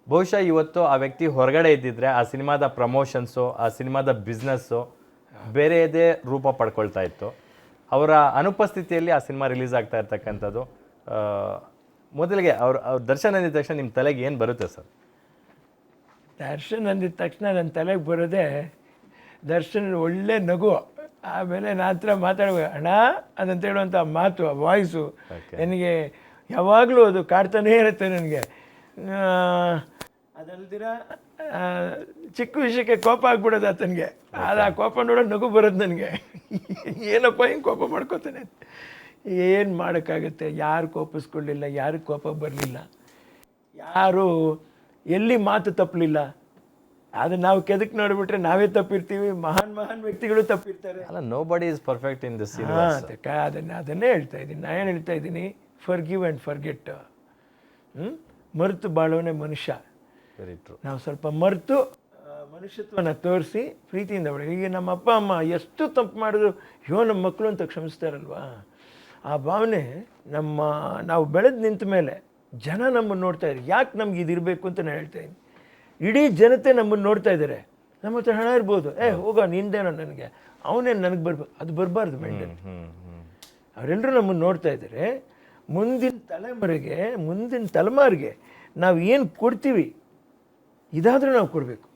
ಬಹುಶಃ ಇವತ್ತು ಆ ವ್ಯಕ್ತಿ ಹೊರಗಡೆ ಇದ್ದಿದ್ರೆ ಆ ಸಿನಿಮಾದ ಪ್ರಮೋಷನ್ಸು, ಆ ಸಿನಿಮಾದ ಬಿಸ್ನೆಸ್ಸು ಬೇರೆಯದೇ ರೂಪ ಪಡ್ಕೊಳ್ತಾ ಇತ್ತು. ಅವರ ಅನುಪಸ್ಥಿತಿಯಲ್ಲಿ ಆ ಸಿನಿಮಾ ರಿಲೀಸ್ ಆಗ್ತಾ ಇರ್ತಕ್ಕಂಥದ್ದು. ಮೊದಲಿಗೆ ಅವ್ರು ದರ್ಶನ್ ಅಂದಿದ ತಕ್ಷಣ ನಿಮ್ಮ ತಲೆಗೆ ಏನು ಬರುತ್ತೆ ಸರ್? ದರ್ಶನ್ ಅಂದಿದ ತಕ್ಷಣ ನನ್ನ ತಲೆಗೆ ಬರೋದೇ ದರ್ಶನ್ ಒಳ್ಳೆ ನಗು, ಆಮೇಲೆ ನನ್ನ ಹತ್ರ ಮಾತಾಡುವ ಅಣ್ಣ ಅದಂತ ಹೇಳುವಂಥ ಮಾತು, ಆ ವಾಯ್ಸು ನನಗೆ ಯಾವಾಗಲೂ ಅದು ಕಾಡ್ತಾನೇ ಇರುತ್ತೆ ನನಗೆ. ಅದಲ್ದಿರ ಚಿಕ್ಕ ವಿಷಯಕ್ಕೆ ಕೋಪ ಆಗ್ಬಿಡೋದು ಆತನಿಗೆ. ಅದು ಆ ಕೋಪ ನೋಡೋದು ನಗು ಬರೋದು ನನಗೆ. ಏನಪ್ಪ ಹಿಂಗೆ ಕೋಪ ಮಾಡ್ಕೋತಾನೆ, ಏನು ಮಾಡೋಕ್ಕಾಗುತ್ತೆ? ಯಾರು ಕೋಪಿಸ್ಕೊಳ್ಳಿಲ್ಲ, ಯಾರು ಕೋಪ ಬರಲಿಲ್ಲ, ಯಾರು ಎಲ್ಲಿ ಮಾತು ತಪ್ಪಲಿಲ್ಲ. ಅದು ನಾವು ಕೆದಕ್ಕೆ ನೋಡಿಬಿಟ್ರೆ ನಾವೇ ತಪ್ಪಿರ್ತೀವಿ, ಮಹಾನ್ ವ್ಯಕ್ತಿಗಳು ತಪ್ಪಿರ್ತಾರೆ. ಅಲ್ಲ, ನೋ ಬಡಿ ಇಸ್ ಪರ್ಫೆಕ್ಟ್ ಇನ್ ದಿಸ್. ಅದನ್ನೇ ಹೇಳ್ತಾ ಇದ್ದೀನಿ. ನಾನು ಏನು ಹೇಳ್ತಾ ಇದ್ದೀನಿ, ಫರ್ಗಿವ್ ಆ್ಯಂಡ್ ಫರ್ಗೆಟ್. ಮರೆತು ಬಾಳೋನೆ ಮನುಷ್ಯ. Very true. ನಾವು ಸ್ವಲ್ಪ ಮರೆತು ಮನುಷ್ಯತ್ವನ ತೋರಿಸಿ ಪ್ರೀತಿಯಿಂದ ಒಳಗೆ. ಈಗ ನಮ್ಮ ಅಪ್ಪ ಅಮ್ಮ ಎಷ್ಟು ತಪ್ಪು ಮಾಡಿದ್ರು ನಮ್ಮ ಮಕ್ಕಳು ಅಂತ ಕ್ಷಮಿಸ್ತಾರಲ್ವಾ, ಆ ಭಾವನೆ ನಾವು ಬೆಳೆದು ನಿಂತ ಮೇಲೆ ಜನ ನಮ್ಮನ್ನು ನೋಡ್ತಾ ಇದ್ದಾರೆ. ಯಾಕೆ ನಮ್ಗೆ ಇದಿರಬೇಕು ಅಂತ ನಾನು ಹೇಳ್ತಾ ಇದ್ದೀನಿ. ಇಡೀ ಜನತೆ ನಮ್ಮನ್ನು ನೋಡ್ತಾ ಇದ್ದಾರೆ. ನಮ್ಮ ಹತ್ರ ಹಣ ಇರ್ಬೋದು, ಹೋಗ ನಿಂದೇನೋ ನನಗೆ, ಅವನೇನು ನನಗೆ ಬರ್ಬೇಕು, ಅದು ಬರಬಾರ್ದು ಮೈಂಡಲ್ಲಿ. ಅವರೆಲ್ಲರೂ ನಮ್ಮನ್ನು ನೋಡ್ತಾ ಇದ್ದಾರೆ. ಮುಂದಿನ ತಲೆಮಾರಿಗೆ ನಾವು ಏನು ಕೊಡ್ತೀವಿ ಇದಾದರೂ ನಾವು ಕೊಡಬೇಕು.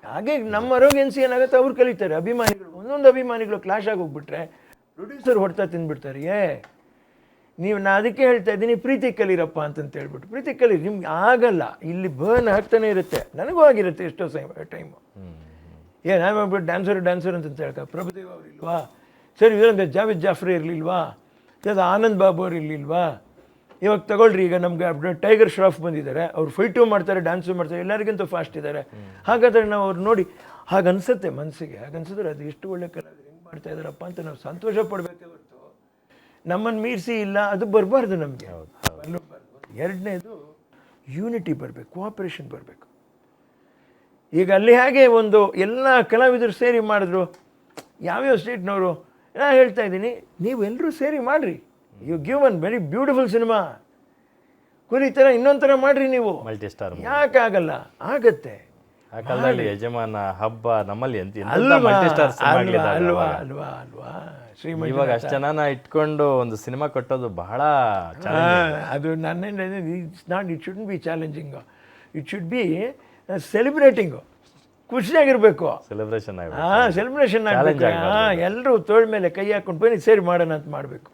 ಹಾಗೆ ನಮ್ಮ ಅರೋಗೆನ್ಸಿ ಏನಾಗುತ್ತೆ, ಅವ್ರು ಕಲಿತಾರೆ. ಅಭಿಮಾನಿಗಳು, ಒಂದೊಂದು ಅಭಿಮಾನಿಗಳು ಕ್ಲಾಶ್ ಆಗಿ ಹೋಗ್ಬಿಟ್ರೆ ಪ್ರೊಡ್ಯೂಸರ್ ಹೊಡ್ತಾ ತಿಂದ್ಬಿಡ್ತಾರೆ. ನಾ ಅದಕ್ಕೆ ಹೇಳ್ತಾ ಇದ್ದೀನಿ, ಪ್ರೀತಿ ಕಲೀರಪ್ಪ ಅಂತಂತ ಹೇಳ್ಬಿಟ್ಟು. ಪ್ರೀತಿ ಕಲೀರಿ, ನಿಮ್ಗೆ ಆಗಲ್ಲ. ಇಲ್ಲಿ ಬರ್ನ್ ಆಗ್ತಾನೆ ಇರುತ್ತೆ, ನನಗೂ ಆಗಿರುತ್ತೆ ಎಷ್ಟೋ ಟೈಮು. ನಾನು ಮಾಡ್ಬಿಟ್ಟು ಡ್ಯಾನ್ಸರ್ ಅಂತಂತ ಹೇಳ್ತಾರೆ. ಪ್ರಭುದೇವ್ ಅವ್ರು ಇಲ್ವಾ, ಸರಿ ಇದರಿಂದ ಜಾವೇದ್ ಜಾಫ್ರಿ ಇರಲಿಲ್ವಾ, ಅದು ಆನಂದ್ ಬಾಬು ಅವ್ರು ಇರಲಿಲ್ವಾ? ಇವಾಗ ತಗೊಳ್ರಿ, ಈಗ ನಮ್ಗೆ ಟೈಗರ್ ಶ್ರಾಫ್ ಬಂದಿದ್ದಾರೆ, ಅವ್ರು ಫೈಟು ಮಾಡ್ತಾರೆ, ಡ್ಯಾನ್ಸು ಮಾಡ್ತಾರೆ, ಎಲ್ಲರಿಗಿಂತ ಫಾಸ್ಟ್ ಇದ್ದಾರೆ. ಹಾಗಾದರೆ ನಾವು ಅವ್ರು ನೋಡಿ ಹಾಗನ್ಸುತ್ತೆ ಮನಸ್ಸಿಗೆ. ಹಾಗನ್ಸಿದ್ರೆ ಅದು ಎಷ್ಟು ಒಳ್ಳೆ ಕಲಾವಿದರು ಹೆಂಗೆ ಮಾಡ್ತಾ ಇದ್ದಾರಪ್ಪ ಅಂತ ನಾವು ಸಂತೋಷ ಪಡಬೇಕೆ ಹೊರತು ನಮ್ಮನ್ನು ಮೀರಿಸಿ ಇಲ್ಲ, ಅದು ಬರಬಾರ್ದು ನಮಗೆ. ಎರಡನೇದು ಯೂನಿಟಿ ಬರಬೇಕು, ಕೋಆಪರೇಷನ್ ಬರಬೇಕು. ಈಗ ಅಲ್ಲಿ ಹಾಗೆ ಒಂದು ಎಲ್ಲ ಕಲಾವಿದರು ಸೇರಿ ಮಾಡಿದ್ರು, ಯಾವ್ಯಾವ ಸ್ಟೇಟ್ನವರು. ನಾನು ಹೇಳ್ತಾ ಇದ್ದೀನಿ, ನೀವು ಎಲ್ಲರೂ ಸೇರಿ ಮಾಡಿರಿ. You give one very beautiful cinema. ಕುರಿ ಥರ ಇನ್ನೊಂದು ಥರ ಮಾಡಿರಿ ನೀವು. ಮಲ್ಟಿ ಸ್ಟಾರ್ ಯಾಕಾಗಲ್ಲ? ಆಗತ್ತೆ. ಆ ಕಾಲದಲ್ಲಿ ಯಜಮಾನ ಹಬ್ಬ ನಮ್ಮಲ್ಲಿ ಅಲ್ವಾ ಶ್ರೀಮಂತ. ಇವಾಗ ಅಷ್ಟು ಜನನ ಇಟ್ಕೊಂಡು ಒಂದು ಸಿನಿಮಾ ಕಟ್ಟೋದು ಬಹಳ ಅದು ನನ್ನೇನು, it shouldn't be challenging, it should be celebrating. ಖುಷಿಯಾಗಿರ್ಬೇಕು, ಸೆಲೆಬ್ರೇಷನ್ ಸೆಲೆಬ್ರೇಷನ್ ಆಗಬೇಕು. ಎಲ್ಲರೂ ತೋಳ ಮೇಲೆ ಕೈ ಹಾಕೊಂಡು ಬನ್ನಿ ಸೇರಿ ಮಾಡೋಣ ಅಂತ ಮಾಡಬೇಕು.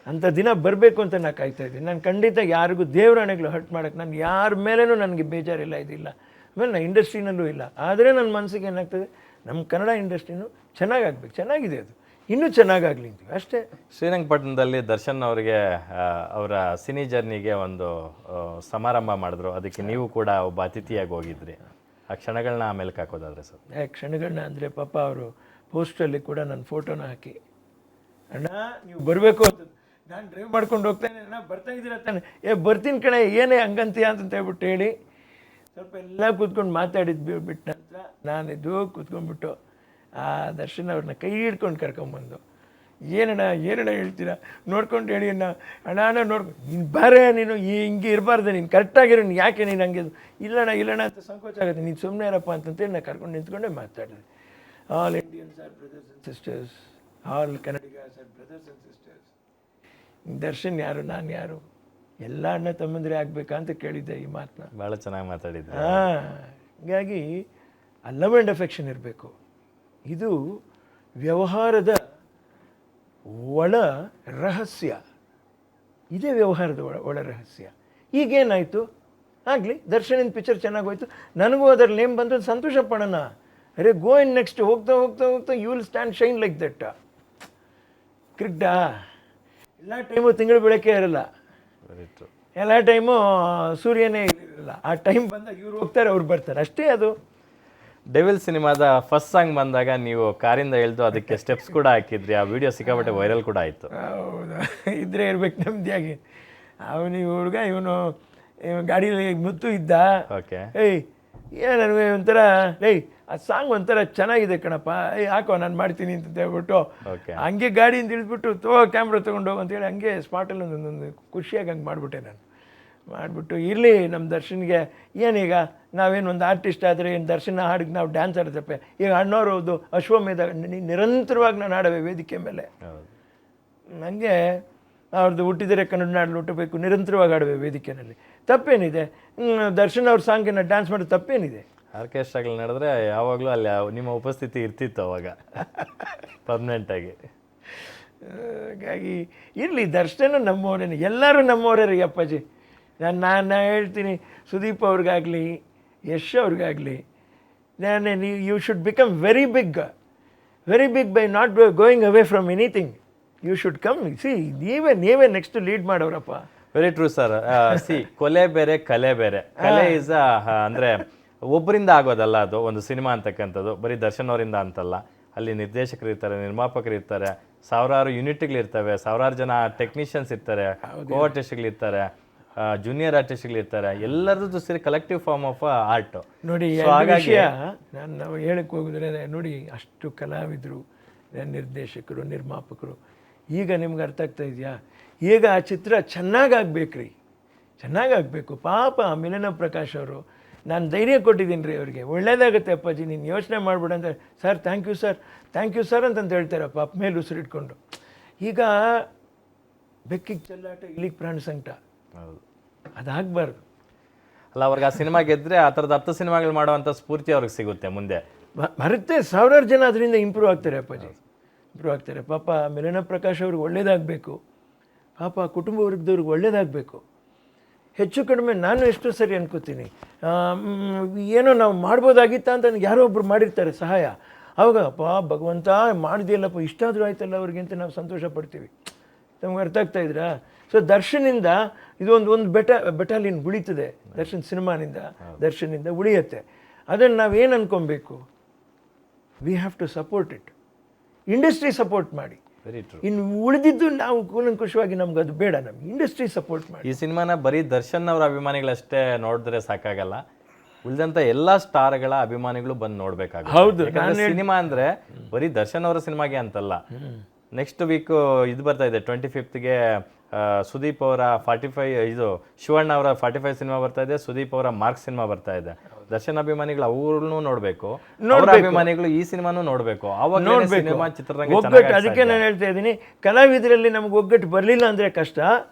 ಅಂಥ ದಿನ ಬರಬೇಕು ಅಂತ ನಾನು ಕಾಯ್ತಾ ಇದ್ದೀನಿ. ನಾನು ಖಂಡಿತ ಯಾರಿಗೂ ದೇವರಾಣೆಗಳು ಹರ್ಟ್ ಮಾಡೋಕ್ಕೆ ನಾನು ಯಾರ ಮೇಲೇನೂ ನನಗೆ ಬೇಜಾರಿಲ್ಲ, ಇದಿಲ್ಲ. ಆಮೇಲೆ ನಾನು ಇಂಡಸ್ಟ್ರಿನಲ್ಲೂ ಇಲ್ಲ. ಆದರೆ ನನ್ನ ಮನಸ್ಸಿಗೆ ಏನಾಗ್ತದೆ, ನಮ್ಮ ಕನ್ನಡ ಇಂಡಸ್ಟ್ರಿನೂ ಚೆನ್ನಾಗಾಗಬೇಕು. ಚೆನ್ನಾಗಿದೆ, ಅದು ಇನ್ನೂ ಚೆನ್ನಾಗಾಗಲಿ ಅಂತೀವಿ ಅಷ್ಟೇ. ಶ್ರೀರಂಗಪಟ್ಟಣದಲ್ಲಿ ದರ್ಶನ್ ಅವರಿಗೆ ಅವರ ಸಿನಿ ಜರ್ನಿಗೆ ಒಂದು ಸಮಾರಂಭ ಮಾಡಿದ್ರು, ಅದಕ್ಕೆ ನೀವು ಕೂಡ ಒಬ್ಬ ಅತಿಥಿಯಾಗಿ ಹೋಗಿದ್ರಿ. ಆ ಕ್ಷಣಗಳನ್ನ ಆಮೇಲೆ ಹಾಕೋದಾದ್ರೆ ಸರ್? ಕ್ಷಣಗಳನ್ನ ಅಂದರೆ ಪಾಪ ಅವರು ಪೋಸ್ಟಲ್ಲಿ ಕೂಡ ನನ್ನ ಫೋಟೋನ ಹಾಕಿ, ಅಣ್ಣ ನೀವು ಬರಬೇಕು ಅಂತ. ನಾನು ಡ್ರೈವ್ ಮಾಡ್ಕೊಂಡು ಹೋಗ್ತಾನೆ, ಅಣ್ಣ ಬರ್ತಾ ಇದ್ದೀರ ತಾನೆ, ಬರ್ತೀನಿ ಕಣೆ, ಏನೇ ಹಂಗಂತೀಯ ಅಂತ ಹೇಳ್ಬಿಟ್ಟು ಹೇಳಿ ಸ್ವಲ್ಪ ಎಲ್ಲ ಕೂತ್ಕೊಂಡು ಮಾತಾಡಿದ್ದು ಬಿಟ್ಟ ನಂತರ ನಾನಿದ್ದು ಕೂತ್ಕೊಂಡ್ಬಿಟ್ಟು ಆ ದರ್ಶನ್ ಅವ್ರನ್ನ ಕೈ ಹಿಡ್ಕೊಂಡು ಕರ್ಕೊಂಬಂದು, ಏನಣ್ಣ ಹೇಳ್ತೀರಾ, ನೋಡ್ಕೊಂಡು ಹೇಳಿ ಅಣ್ಣ ನೋಡ್ಕೊಂಡು, ನೀನು ಬಾರೇ, ನೀನು ಹಿಂಗೆ ಇರಬಾರ್ದು, ನೀನು ಕರೆಕ್ಟಾಗಿರೋ, ನೀನು ಯಾಕೆ ನೀನು ಹಂಗೆ ಇಲ್ಲಣ್ಣ ಅಂತ ಸಂಕೋಚ ಆಗುತ್ತೆ, ನೀನು ಸುಮ್ಮನೆ ಇರಪ್ಪ ಅಂತಂತೇಳಿ ನಾನು ಕರ್ಕೊಂಡು ನಿಂತ್ಕೊಂಡೇ ಮಾತಾಡಿದೆ. All Indians are brothers and sisters, all ಕನ್ನಡಿಗರ್ಸ್ are brothers and sisters. Darshan ಯಾರು, ನಾನು ಯಾರು, ಎಲ್ಲ ಅಣ್ಣ ತಮ್ಮಂದ್ರೆ ಆಗ್ಬೇಕಾ ಅಂತ ಕೇಳಿದ್ದೆ ಈ ಮಾತನ್ನ. ಭಾಳ ಚೆನ್ನಾಗಿ ಮಾತಾಡಿದ್ದೆ. ಹೀಗಾಗಿ ಆ ಲವ್ ಆ್ಯಂಡ್ ಅಫೆಕ್ಷನ್ ಇರಬೇಕು. ಇದು ವ್ಯವಹಾರದ ಒಳ ರಹಸ್ಯ. ಇದೇ ವ್ಯವಹಾರದ ಒಳ ರಹಸ್ಯ. ಈಗೇನಾಯಿತು ಆಗಲಿ, ದರ್ಶನಿನ ಪಿಕ್ಚರ್ ಚೆನ್ನಾಗಿ ಹೋಯ್ತು, ನನಗೂ ಅದರ ನೇಮ್ ಬಂದು ಸಂತೋಷ ಪಡೋಣ. ಅರೆ ಗೋ ಇನ್ ನೆಕ್ಸ್ಟ್, ಹೋಗ್ತಾ you will stand shine like that. ಕ್ರಿಕ್ಟಾ ಎಲ್ಲ ಟೈಮು ತಿಂಗಳು ಬೆಳಕೆ ಇರಲ್ಲ. ಎಲ್ಲ ಟೈಮು ಸೂರ್ಯನೇ ಇರಲಿಲ್ಲ. ಆ ಟೈಮ್ ಬಂದಾಗ ಇವ್ರು ಹೋಗ್ತಾರೆ, ಅವ್ರು ಬರ್ತಾರೆ, ಅಷ್ಟೇ ಅದು. ಡೆವಿಲ್ ಸಿನಿಮಾದ ಫಸ್ಟ್ ಸಾಂಗ್ ಬಂದಾಗ ನೀವು ಕಾರಿಂದ ಎಳ್ದು ಅದಕ್ಕೆ ಸ್ಟೆಪ್ಸ್ ಕೂಡ ಹಾಕಿದ್ರಿ. ಆ ವಿಡಿಯೋ ಸಿಕ್ಕಾಪಟ್ಟೆ ವೈರಲ್ ಕೂಡ ಆಯಿತು. ಹೌದಾ, ಇದ್ರೆ ಇರ್ಬೇಕು ನೆಮ್ಮದಿಯಾಗಿ. ಅವನು ಹುಡುಗ, ಇವನು ಗಾಡೀಲಿ ಮುತ್ತು ಇದ್ದ. ಓಕೆ. ಏಯ್ ನನಗೆ ಒಂಥರ, ಏಯ್ ಆ ಸಾಂಗ್ ಒಂಥರ ಚೆನ್ನಾಗಿದೆ ಕಣಪ್ಪ, ಏಯ್ ಹಾಕೋ ನಾನು ಮಾಡ್ತೀನಿ ಅಂತ ಹೇಳ್ಬಿಟ್ಟು ಓಕೆ. ಹಂಗೆ ಗಾಡಿಯಿಂದ ಇಳಿದ್ಬಿಟ್ಟು ಕ್ಯಾಮ್ರಾ ತೊಗೊಂಡು ಅಂತೇಳಿ ಹಂಗೆ ಸ್ಪಾಟಲ್ಲಿ ಒಂದೊಂದು ಖುಷಿಯಾಗಿ ಹಂಗೆ ಮಾಡಿಬಿಟ್ಟೆ ನಾನು. ಮಾಡಿಬಿಟ್ಟು ಇರಲಿ ನಮ್ಮ ದರ್ಶನ್ಗೆ ಏನೀಗ ನಾವೇನು ಒಂದು ಆರ್ಟಿಸ್ಟ್ ಆದರೆ ಏನು ದರ್ಶನ ಹಾಡಿಗೆ ನಾವು ಡ್ಯಾನ್ಸ್ ಆಡ್ತಪ್ಪೆ. ಈಗ ಅಣ್ಣವ್ರದ್ದು ಅಶ್ವಮೇಧ ನಿರಂತರವಾಗಿ ನಾನು ಆಡವೆ ವೇದಿಕೆ ಮೇಲೆ. ನನಗೆ ಅವ್ರದ್ದು ಹುಟ್ಟಿದರೆ ಕನ್ನಡ ನಾಡಲ್ಲಿ ಹುಟ್ಟಬೇಕು ನಿರಂತರವಾಗಿ ಆಡುವೆ ವೇದಿಕೆಯಲ್ಲಿ. ತಪ್ಪೇನಿದೆ? ದರ್ಶನ್ ಅವ್ರ ಸಾಂಗಿನ ಡ್ಯಾನ್ಸ್ ಮಾಡೋದು ತಪ್ಪೇನಿದೆ? ಆರ್ಕೆಸ್ಟ್ರಾಗಳು ನಡೆದ್ರೆ ಯಾವಾಗಲೂ ಅಲ್ಲಿ ನಿಮ್ಮ ಉಪಸ್ಥಿತಿ ಇರ್ತಿತ್ತು ಅವಾಗ ಪರ್ಮನೆಂಟಾಗಿ. ಹಾಗಾಗಿ ಇರಲಿ, ದರ್ಶನ ನಮ್ಮವರೇನೆ, ಎಲ್ಲರೂ ನಮ್ಮವರೇ ರೀ ಅಪ್ಪಾಜಿ. ನಾನು ಹೇಳ್ತೀನಿ, ಸುದೀಪ್ ಅವ್ರಿಗಾಗಲಿ ಯಶ್ ಅವ್ರಿಗಾಗಲಿ, you should become very big by not going away from anything. You should come, see ನೀವೇ ನೆಕ್ಸ್ಟ್ ಲೀಡ್ ಮಾಡೋರಪ್ಪ. Very true sir. ಸಿ, ಕೊಲೆ ಬೇರೆ ಕಲೆ ಬೇರೆ. ಕಲೆ ಇಸ್ ಅಂದರೆ ಒಬ್ಬರಿಂದ ಆಗೋದಲ್ಲ ಅದು ಒಂದು ಸಿನಿಮಾ ಅಂತಕ್ಕಂಥದ್ದು. ಬರೀ ದರ್ಶನ್ ಅವರಿಂದ ಅಂತಲ್ಲ, ಅಲ್ಲಿ ನಿರ್ದೇಶಕರು ಇರ್ತಾರೆ, ನಿರ್ಮಾಪಕರು ಇರ್ತಾರೆ, ಸಾವಿರಾರು ಯೂನಿಟ್ಗಳಿರ್ತವೆ, ಸಾವಿರಾರು ಜನ ಟೆಕ್ನಿಷಿಯನ್ಸ್ ಇರ್ತಾರೆ, ಕೋ ಆರ್ಟಿಸ್ಟ್ಗಳಿರ್ತಾರೆ, ಜೂನಿಯರ್ ಆರ್ಟಿಸ್ಟ್ಗಳಿರ್ತಾರೆ. ಎಲ್ಲರದ್ದು ಸೇರಿ ಕಲೆಕ್ಟಿವ್ ಫಾರ್ಮ್ ಆಫ್ ಆರ್ಟ್. ನೋಡಿ, ಹಾಗಾಗಿ ನಾವು ಹೇಳಕ್ಕೆ ಹೋಗಿದ್ರೆ ನೋಡಿ, ಅಷ್ಟು ಕಲಾವಿದರು, ನಿರ್ದೇಶಕರು, ನಿರ್ಮಾಪಕರು. ಈಗ ನಿಮ್ಗೆ ಅರ್ಥ ಆಗ್ತಾ ಇದೆಯಾ? ಈಗ ಆ ಚಿತ್ರ ಚೆನ್ನಾಗಾಗಬೇಕ್ರಿ, ಚೆನ್ನಾಗಾಗಬೇಕು. ಪಾಪ ಮಿಲನ ಪ್ರಕಾಶ್ ಅವರು, ನಾನು ಧೈರ್ಯ ಕೊಟ್ಟಿದ್ದೀನಿ ರೀ ಅವ್ರಿಗೆ, ಒಳ್ಳೇದಾಗುತ್ತೆ ಅಪ್ಪಾಜಿ, ನೀನು ಯೋಚನೆ ಮಾಡ್ಬಿಡ ಅಂತ. ಸರ್ ಥ್ಯಾಂಕ್ ಯು ಸರ್ ಅಂತಂತ ಹೇಳ್ತಾರೆ ಪಾಪ ಮೇಲೆ ಉಸಿರಿಟ್ಕೊಂಡು. ಈಗ ಬೆಕ್ಕಿಗೆ ಚೆಲ್ಲಾಟ, ಇಲ್ಲಿಗೆ ಪ್ರಾಣ ಸಂಕಟ, ಅದಾಗಬಾರ್ದು. ಅಲ್ಲ, ಅವ್ರಿಗೆ ಆ ಸಿನಿಮಾ ಗೆದ್ದರೆ ಆ ಥರದ 10 ಸಿನಿಮಾಗಳು ಮಾಡುವಂಥ ಸ್ಫೂರ್ತಿ ಅವ್ರಿಗೆ ಸಿಗುತ್ತೆ ಮುಂದೆ. ಬರುತ್ತೆ, ಸಾವಿರಾರು ಜನ ಅದರಿಂದ ಇಂಪ್ರೂವ್ ಆಗ್ತಾರೆ ಅಪ್ಪಾಜಿ, ಇಂಪ್ರೂವ್ ಆಗ್ತಾರೆ. ಪಾಪ ಮಿಲನ ಪ್ರಕಾಶ್ ಅವ್ರಿಗೆ ಒಳ್ಳೇದಾಗಬೇಕು, ಪಾಪ ಕುಟುಂಬ ವರ್ಗದವ್ರಿಗೆ ಒಳ್ಳೇದಾಗಬೇಕು. ಹೆಚ್ಚು ಕಡಿಮೆ ನಾನು ಎಷ್ಟೋ ಸರಿ ಅನ್ಕೋತೀನಿ, ಏನೋ ನಾವು ಮಾಡ್ಬೋದಾಗಿತ್ತ ಅಂತ ನನಗೆ ಯಾರೋ ಒಬ್ರು ಮಾಡಿರ್ತಾರೆ ಸಹಾಯ. ಅವಾಗ ಅಪ್ಪ ಭಗವಂತ ಮಾಡಿದೆಯಲ್ಲಪ್ಪ, ಇಷ್ಟಾದರೂ ಆಯ್ತಲ್ಲ ಅವ್ರಿಗೆ ಅಂತ ನಾವು ಸಂತೋಷ ಪಡ್ತೀವಿ. ನಮ್ಗೆ ಅರ್ಥ ಆಗ್ತಾ ಇದ್ರಾ? ಸೊ ದರ್ಶನಿಂದ ಇದೊಂದು ಬೆಟಾಲಿಯನ್ ಉಳಿತದೆ, ದರ್ಶನ್ ಸಿನಿಮಾನಿಂದ, ದರ್ಶನಿಂದ ಉಳಿಯುತ್ತೆ. ಅದನ್ನು ನಾವೇನು ಅನ್ಕೊಬೇಕು? We have to support it. Industry support ಮಾಡಿ. Very true. ಇನ್ನು ಉಳಿದಿದ್ದು ನಾವು ಕೂಲಂಕುಷವಾಗಿ ನಮ್ಗೆ ಅದು ಬೇಡ, ನಮ್ಗೆ ಇಂಡಸ್ಟ್ರಿ ಸಪೋರ್ಟ್ ಮಾಡಿ. ಈ ಸಿನಿಮಾನ ಬರೀ ದರ್ಶನ್ ಅವರ ಅಭಿಮಾನಿಗಳಷ್ಟೇ ನೋಡಿದ್ರೆ ಸಾಕಾಗಲ್ಲ, ಉಳಿದಂತ ಎಲ್ಲಾ ಸ್ಟಾರ್ಗಳ ಅಭಿಮಾನಿಗಳು ಬಂದು ನೋಡ್ಬೇಕಾಗುತ್ತೆ. ಹೌದು, ಸಿನಿಮಾ ಅಂದ್ರೆ ಬರೀ ದರ್ಶನ್ ಅವರ ಸಿನಿಮಾಗೆ ಅಂತಲ್ಲ. ನೆಕ್ಸ್ಟ್ ವೀಕ್ ಇದು ಬರ್ತಾ ಇದೆ 25ಗೆ ಸುದೀಪ್ ಅವರ 45, ಇದು ಶಿವಣ್ಣ ಅವರ 45 ಸಿನಿಮಾ ಬರ್ತಾ ಇದೆ, ಸುದೀಪ್ ಅವರ ಮಾರ್ಕ್ ಸಿನಿಮಾ ಬರ್ತಾ ಇದೆ. ದರ್ಶನ್ ಅಭಿಮಾನಿಗಳು ಅವ್ರನ್ನೂ ನೋಡ್ಬೇಕು, ಅವರ ಅಭಿಮಾನಿಗಳು ಈ ಸಿನಿಮಾನು ನೋಡ್ಬೇಕು. ಅವಾಗ ಸಿನಿಮಾ ಚಿತ್ರರಂಗ ಒಗ್ಗಟ್ಟು. ಅದಕ್ಕೆ ನಾನು ಹೇಳ್ತಾ ಇದ್ದೀನಿ, ಕಲಾವಿದರಲ್ಲಿ ನಮ್ಗೆ ಒಗ್ಗಟ್ಟು ಬರಲಿಲ್ಲ ಅಂದರೆ ಕಷ್ಟ.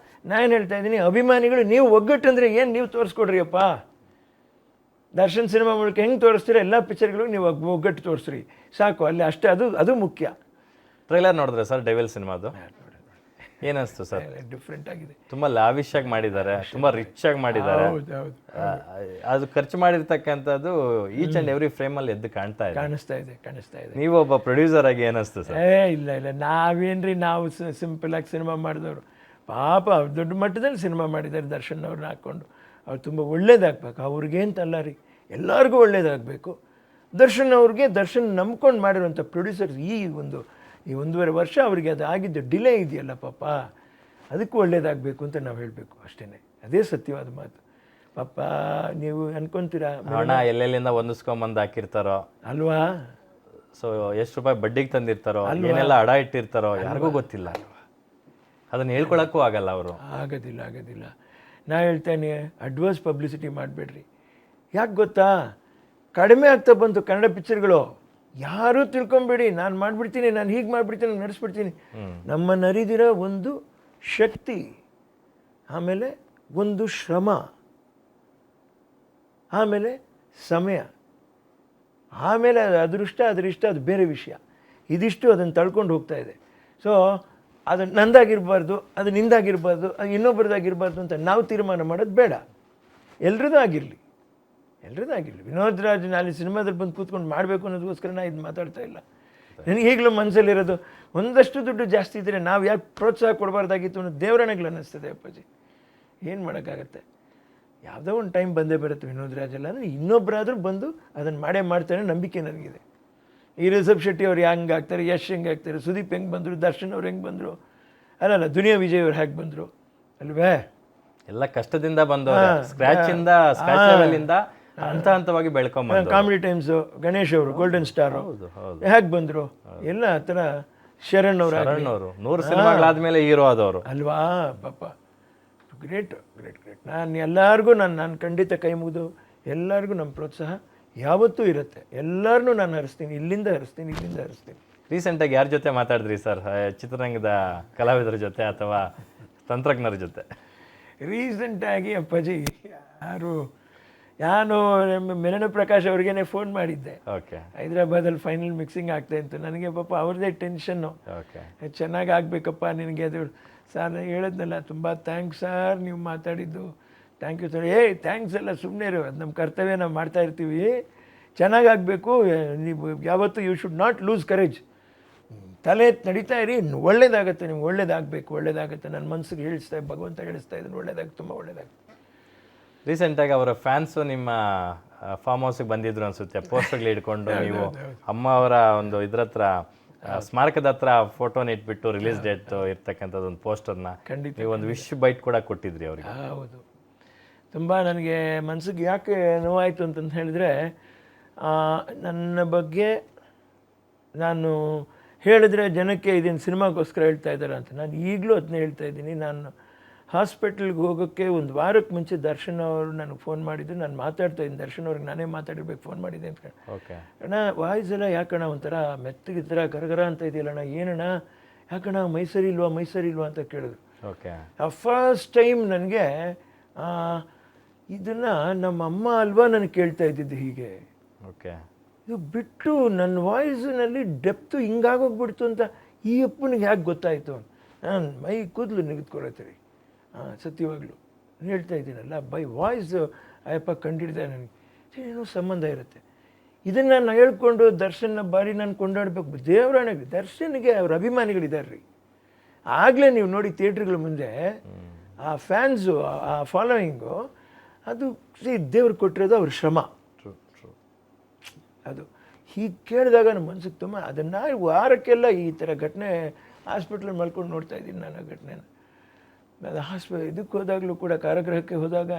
ನಾನು ಹೇಳ್ತಾ ಇದ್ದೀನಿ, ಅಭಿಮಾನಿಗಳು ನೀವು ಒಗ್ಗಟ್ಟು ಅಂದರೆ ಏನು ನೀವು ತೋರಿಸ್ಕೊಡ್ರಿ ಅಪ್ಪ. ದರ್ಶನ್ ಸಿನಿಮಾ ಮೂಲಕ ಹೆಂಗೆ ತೋರಿಸ್ತೀರ ಎಲ್ಲ ಪಿಕ್ಚರ್ಗಳಿಗೂ ನೀವು ಒಗ್ಗಟ್ಟು ತೋರಿಸ್ರಿ ಸಾಕು, ಅಲ್ಲಿ ಅಷ್ಟೇ. ಅದು ಮುಖ್ಯ. ಟ್ರೈಲರ್ ನೋಡಿದ್ರೆ ಸರ್ ಡೆವಿಲ್ ಸಿನಿಮಾದು ಏನಿಸ್ತು ಸರ್? ಡಿಫ್ರೆಂಟ್ ಆಗಿದೆ, ತುಂಬಾ ಲಾವಿಶ್ ಆಗಿ ಮಾಡಿದ್ದಾರೆ, ತುಂಬಾ ರಿಚ್ ಆಗಿ ಮಾಡಿದ್ದಾರೆ. ಅದು ಖರ್ಚು ಮಾಡಿರ್ತಕ್ಕಂಥದ್ದು ಈಚ್ ಅಂಡ್ ಎವ್ರಿ ಫ್ರೇಮ್ ಅಲ್ಲಿ ಎದ್ದು ಕಾಣಿಸ್ತಾ ಇದೆ. ನೀವು ಒಬ್ಬ ಪ್ರೊಡ್ಯೂಸರ್ ಆಗಿ ಏನಿಸ್ತು ಸರ್? ಇಲ್ಲ ನಾವೇನ್ರಿ, ನಾವು ಸಿಂಪಲ್ ಆಗಿ ಸಿನಿಮಾ ಮಾಡಿದವರು. ಪಾಪ ಅವ್ರು ದೊಡ್ಡ ಮಟ್ಟದಲ್ಲಿ ಸಿನಿಮಾ ಮಾಡಿದ್ದಾರೆ ದರ್ಶನ್ ಅವ್ರನ್ನ ಹಾಕ್ಕೊಂಡು. ಅವ್ರು ತುಂಬ ಒಳ್ಳೇದಾಗಬೇಕು, ಅವ್ರಿಗೆ ಅಂತಲ್ಲ ರೀ, ಎಲ್ಲರಿಗೂ ಒಳ್ಳೇದಾಗಬೇಕು. ದರ್ಶನ್ ಅವ್ರಿಗೆ, ದರ್ಶನ್ ನಂಬ್ಕೊಂಡು ಮಾಡಿರುವಂಥ ಪ್ರೊಡ್ಯೂಸರ್ಸ್ ಈ 1.5 ವರ್ಷ ಅವರಿಗೆ ಅದು ಆಗಿದ್ದು ಡಿಲೇ ಇದೆಯಲ್ಲ ಪಾಪ, ಅದಕ್ಕೂ ಒಳ್ಳೇದಾಗಬೇಕು ಅಂತ ನಾವು ಹೇಳಬೇಕು ಅಷ್ಟೇ. ಅದೇ ಸತ್ಯವಾದ ಮಾತು. ಪಾಪ ನೀವು ಅನ್ಕೊಂತೀರಾ ಹಣ ಎಲ್ಲೆಲ್ಲಿಂದ ಹೊಂದಿಸ್ಕೊಂಬಂದು ಹಾಕಿರ್ತಾರೋ ಅಲ್ವಾ, ಸೊ ಎಷ್ಟು ರೂಪಾಯಿ ಬಡ್ಡಿಗೆ ತಂದಿರ್ತಾರೋ, ಏನೆಲ್ಲ ಅಡ ಇಟ್ಟಿರ್ತಾರೋ ಯಾರಿಗೂ ಗೊತ್ತಿಲ್ಲ. ಅದನ್ನು ಹೇಳ್ಕೊಳಕ್ಕೂ ಆಗಲ್ಲ, ಅವರು ಆಗೋದಿಲ್ಲ. ನಾ ಹೇಳ್ತೇನೆ, ಅಡ್ವಾನ್ಸ್ ಪಬ್ಲಿಸಿಟಿ ಮಾಡಬೇಡ್ರಿ. ಯಾಕೆ ಗೊತ್ತಾ, ಕಡಿಮೆ ಆಗ್ತಾ ಬಂತು ಕನ್ನಡ ಪಿಕ್ಚರ್ಗಳು. ಯಾರೂ ತಿಳ್ಕೊಂಬೇಡಿ, ನಾನು ಮಾಡಿಬಿಡ್ತೀನಿ, ನಾನು ಹೀಗೆ ಮಾಡಿಬಿಡ್ತೀನಿ, ನಡೆಸ್ಬಿಡ್ತೀನಿ. ನಮ್ಮನ್ನು ಅರಿದಿರೋ ಒಂದು ಶಕ್ತಿ, ಆಮೇಲೆ ಒಂದು ಶ್ರಮ, ಆಮೇಲೆ ಸಮಯ, ಆಮೇಲೆ ಅದೃಷ್ಟ ಅದು ಬೇರೆ ವಿಷಯ. ಇದಿಷ್ಟು ಅದನ್ನು ತಳ್ಕೊಂಡು ಹೋಗ್ತಾ ಇದೆ. ಸೊ ಅದು ನಂದಾಗಿರಬಾರ್ದು, ಅದು ನಿಂದಾಗಿರಬಾರ್ದು, ಅದು ಇನ್ನೊಬ್ಬರದಾಗಿರಬಾರ್ದು ಅಂತ ನಾವು ತೀರ್ಮಾನ ಮಾಡೋದು ಬೇಡ. ಎಲ್ರದ್ದು ಆಗಿರಲಿ. ವಿನೋದ್ ರಾಜ್ ಅಲ್ಲಿ ಸಿನಿಮಾದಲ್ಲಿ ಬಂದು ಕೂತ್ಕೊಂಡು ಮಾಡಬೇಕು ಅನ್ನೋದಕ್ಕೋಸ್ಕರ ನಾನು ಇದು ಮಾತಾಡ್ತಾ ಇಲ್ಲ. ನನಗೆ ಈಗಲೂ ಏನು ಮಾಡೋಕ್ಕಾಗತ್ತೆ. ಯಾವುದೋ ಒಂದು ಟೈಮ್ ಬಂದೇ ಬರುತ್ತೆ ವಿನೋದ್ ರಾಜಲ್ಲ ಅಂದರೆ ಇನ್ನೊಬ್ಬರಾದರೂ ಬಂದು ಅದನ್ನು ಮಾಡೇ ಮಾಡ್ತಾನೆ ನಂಬಿಕೆ ನನಗಿದೆ. ಈ ರಿಷಬ್ ಶೆಟ್ಟಿ ಅವ್ರು ಹೆಂಗೆ ಆಗ್ತಾರೆ, ಯಶ್ ಹೆಂಗೆ ಆಗ್ತಾರೆ, ಸುದೀಪ್ ಹೆಂಗೆ ಬಂದರು, ದರ್ಶನ್ ಅವ್ರು ಹೆಂಗೆ ಬಂದರು, ಅಲ್ಲಲ್ಲ ದುನಿಯಾ ವಿಜಯ್ ಅವ್ರು ಹೇಗೆ ಬಂದರು ಅಲ್ವೇ. ಎಲ್ಲ ಕಷ್ಟದಿಂದ ಬಂದವರು, ಸ್ಕ್ರಾಚ್ ಲೆವೆಲಿಂದ ಹಂತ ಹಂತವಾಗಿ ಬೆಳ್ಕೊಂಬಂದ್ರು. ಕಾಮಿಡಿ ಟೈಮ್ಸು ಗಣೇಶ್ ಅವರು ಗೋಲ್ಡನ್ ಸ್ಟಾರು ಹೇಗೆ ಬಂದರು, ಎಲ್ಲ ಆ ಥರ ಶರಣ್ ಅವರು 100 ಸಿನಿಮಾಗಳಾದ್ಮೇಲೆ ಹೀರೋ ಆದವರು ಅಲ್ವಾ. ಪಾಪ ಗ್ರೇಟ್ ಗ್ರೇಟ್ ಗ್ರೇಟ್. ನಾನು ಎಲ್ಲರಿಗೂ ನಾನು ಖಂಡಿತ ಕೈ ಮುಗಿದು ಎಲ್ಲರಿಗೂ ನಮ್ಮ ಪ್ರೋತ್ಸಾಹ ಯಾವತ್ತೂ ಇರುತ್ತೆ. ಎಲ್ಲರನ್ನೂ ನಾನು ಹರಿಸ್ತೀನಿ, ಇಲ್ಲಿಂದ ಹರಿಸ್ತೀನಿ. ರೀಸೆಂಟಾಗಿ ಯಾರ ಜೊತೆ ಮಾತಾಡಿದ್ರಿ ಸರ್, ಚಿತ್ರರಂಗದ ಕಲಾವಿದರ ಜೊತೆ ಅಥವಾ ತಂತ್ರಜ್ಞರ ಜೊತೆ? ರೀಸೆಂಟಾಗಿ ಅಪ್ಪಾಜಿ ನಾನು ಮೆನನ ಪ್ರಕಾಶ್ ಅವ್ರಿಗೇನೆ ಫೋನ್ ಮಾಡಿದ್ದೆ. ಓಕೆ. ಹೈದ್ರಾಬಾದಲ್ಲಿ ಫೈನಲ್ ಮಿಕ್ಸಿಂಗ್ ಆಗ್ತಾ ಇತ್ತು. ನನಗೆ ಪಾಪ ಅವ್ರದ್ದೇ ಟೆನ್ಷನ್ನು, ಚೆನ್ನಾಗಿ ಆಗಬೇಕಪ್ಪ ನಿನಗೆ. ಅದು ಸರ್ ಹೇಳಿದ್ನಲ್ಲ, ತುಂಬ ಥ್ಯಾಂಕ್ಸ್ ಸರ್ ನೀವು ಮಾತಾಡಿದ್ದು, ಥ್ಯಾಂಕ್ ಯು ಸರ್. ಥ್ಯಾಂಕ್ಸ್ ಎಲ್ಲ ಸುಮ್ಮನೆ ಇರೋ, ಅದು ನಮ್ಮ ಕರ್ತವ್ಯ, ನಾವು ಮಾಡ್ತಾ ಇರ್ತೀವಿ, ಚೆನ್ನಾಗಾಗಬೇಕು. ನೀವು ಯಾವತ್ತೂ you should not lose courage, ತಲೆ ನಡೀತಾ ಇರಿ, ಒಳ್ಳೇದಾಗುತ್ತೆ ನಿಮ್ಗೆ, ಒಳ್ಳೇದಾಗುತ್ತೆ. ನನ್ನ ಮನಸ್ಸಿಗೆ ಭಗವಂತ ಹೇಳಿಸ್ತಾ ಇದ್ದಾನೆ, ಒಳ್ಳೇದಾಗುತ್ತೆ, ತುಂಬ ಒಳ್ಳೇದಾಗುತ್ತೆ. ರೀಸೆಂಟಾಗಿ ಅವರ ಫ್ಯಾನ್ಸು ನಿಮ್ಮ ಫಾರ್ಮ್ ಹೌಸ್ಗೆ ಬಂದಿದ್ರು ಅನ್ಸುತ್ತೆ, ಪೋಸ್ಟರ್ಗಳು ಹಿಡ್ಕೊಂಡು. ನೀವು ಅಮ್ಮ ಅವರ ಒಂದು ಇದ್ರ ಹತ್ರ ಸ್ಮಾರಕದ ಹತ್ರ ಫೋಟೋನ ಇಟ್ಬಿಟ್ಟು ರಿಲೀಸ್ ಡೇಟ್ ಇರ್ತಕ್ಕಂಥದ್ದು ಒಂದು ಪೋಸ್ಟರ್ನ ನೀವು ಒಂದು ವಿಶ್ ಬೈಟ್ ಕೂಡ ಕೊಟ್ಟಿದ್ರಿ ಅವರಿಗೆ. ಹೌದು, ತುಂಬ ನನಗೆ ಮನಸ್ಸಿಗೆ ಯಾಕೆ ನೋವಾಯಿತು ಅಂತಂದು ಹೇಳಿದ್ರೆ, ನನ್ನ ಬಗ್ಗೆ ನಾನು ಹೇಳಿದ್ರೆ ಜನಕ್ಕೆ ಇದನ್ನು ಸಿನಿಮಾಗೋಸ್ಕರ ಹೇಳ್ತಾ ಇದ್ದಾರೆ ಅಂತ. ನಾನು ಈಗಲೂ ಅದನ್ನ ಹೇಳ್ತಾ ಇದ್ದೀನಿ. ನಾನು ಹಾಸ್ಪಿಟ್ಲಿಗೆ ಹೋಗೋಕ್ಕೆ ಒಂದು ವಾರಕ್ಕೆ ಮುಂಚೆ ದರ್ಶನ್ ಅವರು ನನಗೆ ಫೋನ್ ಮಾಡಿದ್ದು. ನಾನು ಮಾತಾಡ್ತಾ ಇದ್ದೀನಿ, ದರ್ಶನ್ ಅವ್ರಿಗೆ ನಾನೇ ಮಾತಾಡಿರ್ಬೇಕು, ಫೋನ್ ಮಾಡಿದ್ದೆ ಅಂತ. ಓಕೆ ಅಣ್ಣ ವಾಯ್ಸ್ ಎಲ್ಲ ಯಾಕಣ್ಣ ಒಂಥರ ಮೆತ್ತಗೆ ಥರ ಗರಗರ ಅಂತ ಇದೆಯಲ್ಲಣ್ಣ, ಏನಣ್ಣ ಯಾಕಣ್ಣ ಮೈಸೂರು ಇಲ್ವಾ ಅಂತ ಕೇಳಿದ್ರು. ಓಕೆ. ಫಸ್ಟ್ ಟೈಮ್ ನನಗೆ ಇದನ್ನು ನಮ್ಮ ಅಮ್ಮ ಅಲ್ವಾ ನನಗೆ ಕೇಳ್ತಾ ಇದ್ದಿದ್ದು ಹೀಗೆ. ಓಕೆ. ಇದು ಬಿಟ್ಟು ನನ್ನ ವಾಯ್ಸಿನಲ್ಲಿ ಡೆಪ್ತು ಹಿಂಗಾಗೋಗ್ಬಿಡ್ತು ಅಂತ ಈ ಅಪ್ಪನಿಗೆ ಯಾಕೆ ಗೊತ್ತಾಯಿತು. ನಾನು ಮೈ ಕೂದಲು ನಿಗದ್ಕೊಳತ್ತೀರಿ, ಸತ್ಯವಾಗ್ಲೂ ಹೇಳ್ತಾ ಇದ್ದೀನಲ್ಲ, ಬೈ ವಾಯ್ಸ್ ಅಯ್ಯಪ್ಪ ಕಂಡಿಡ್ದೆ ನನಗೆ ಏನೋ ಸಂಬಂಧ ಇರುತ್ತೆ. ಇದನ್ನು ನಾನು ಹೇಳ್ಕೊಂಡು ದರ್ಶನ ಬಾರಿ ನಾನು ಕೊಂಡಾಡಬೇಕು. ದೇವರಾಣೆಗೆ ದರ್ಶನಿಗೆ ಅವ್ರ ಅಭಿಮಾನಿಗಳಿದ್ದಾರೆ ರೀ. ಆಗಲೇ ನೀವು ನೋಡಿ ಥಿಯೇಟ್ರ್ಗಳ ಮುಂದೆ ಆ ಫ್ಯಾನ್ಸು, ಆ ಫಾಲೋಯಿಂಗು, ಅದು ದೇವ್ರು ಕೊಟ್ಟಿರೋದು ಅವ್ರ ಶ್ರಮ. ಅದು ಹೀಗೆ ಕೇಳಿದಾಗ ನಮ್ಮ ಮನಸ್ಸಿಗೆ ತುಂಬ, ಅದನ್ನು ವಾರಕ್ಕೆಲ್ಲ ಈ ಥರ ಘಟನೆ ಹಾಸ್ಪಿಟ್ಲಲ್ಲಿ ಮಲ್ಕೊಂಡು ನೋಡ್ತಾ ಇದ್ದೀನಿ ನಾನು ಆ ಘಟನೆನ. ಅದು ಇದಕ್ಕೆ ಹೋದಾಗಲೂ ಕೂಡ ಕಾರಾಗೃಹಕ್ಕೆ ಹೋದಾಗ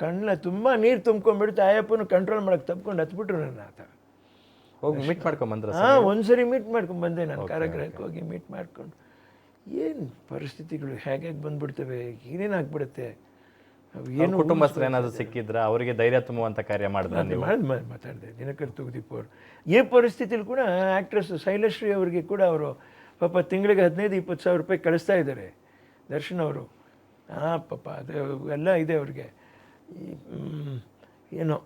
ಕಣ್ಣ ತುಂಬ ನೀರು ತುಂಬ್ಕೊಂಡ್ಬಿಡ್ತು. ಆಯಪ್ಪನು ಕಂಟ್ರೋಲ್ ಮಾಡೋಕ್ಕೆ ತಪ್ಕೊಂಡು ಹತ್ಬಿಟ್ರು ನನ್ನ. ಆ ಥರ ಹೋಗಿ ಮೀಟ್ ಮಾಡ್ಕೊಂಬಂದ್ರೆ? ಒಂದ್ಸರಿ ಮೀಟ್ ಮಾಡ್ಕೊಂಡ್ಬಂದೆ ನಾನು, ಕಾರಾಗೃಹಕ್ಕೆ ಹೋಗಿ ಮೀಟ್ ಮಾಡ್ಕೊಂಡು. ಏನು ಪರಿಸ್ಥಿತಿಗಳು ಹೇಗೆ ಬಂದ್ಬಿಡ್ತವೆ, ಏನೇನು ಆಗ್ಬಿಡುತ್ತೆ. ಏನು ಕುಟುಂಬಸ್ಥರು ಏನಾದರೂ ಸಿಕ್ಕಿದ್ರ ಅವರಿಗೆ ಧೈರ್ಯ ತುಂಬುವಂಥ ಕಾರ್ಯ ಮಾಡಿದ್ರೆ? ಮಾತಾಡಿದೆ ದಿನಕರ್ ತುಗದೀಪ್ ಅವರು. ಈ ಪರಿಸ್ಥಿತಿಲಿ ಕೂಡ ಆ್ಯಕ್ಟ್ರೆಸ್ ಶೈಲಶ್ರೀ ಅವರಿಗೆ ಕೂಡ ಅವರು ಪಾಪ ತಿಂಗಳಿಗೆ 15-20 ಸಾವಿರ ರೂಪಾಯಿ ಕಳಿಸ್ತಾ ಇದ್ದಾರೆ ದರ್ಶನ್ ಅವರು. ಪಾಪ ಅದು ಎಲ್ಲ ಇದೆ ಅವ್ರಿಗೆ. ಏನೋ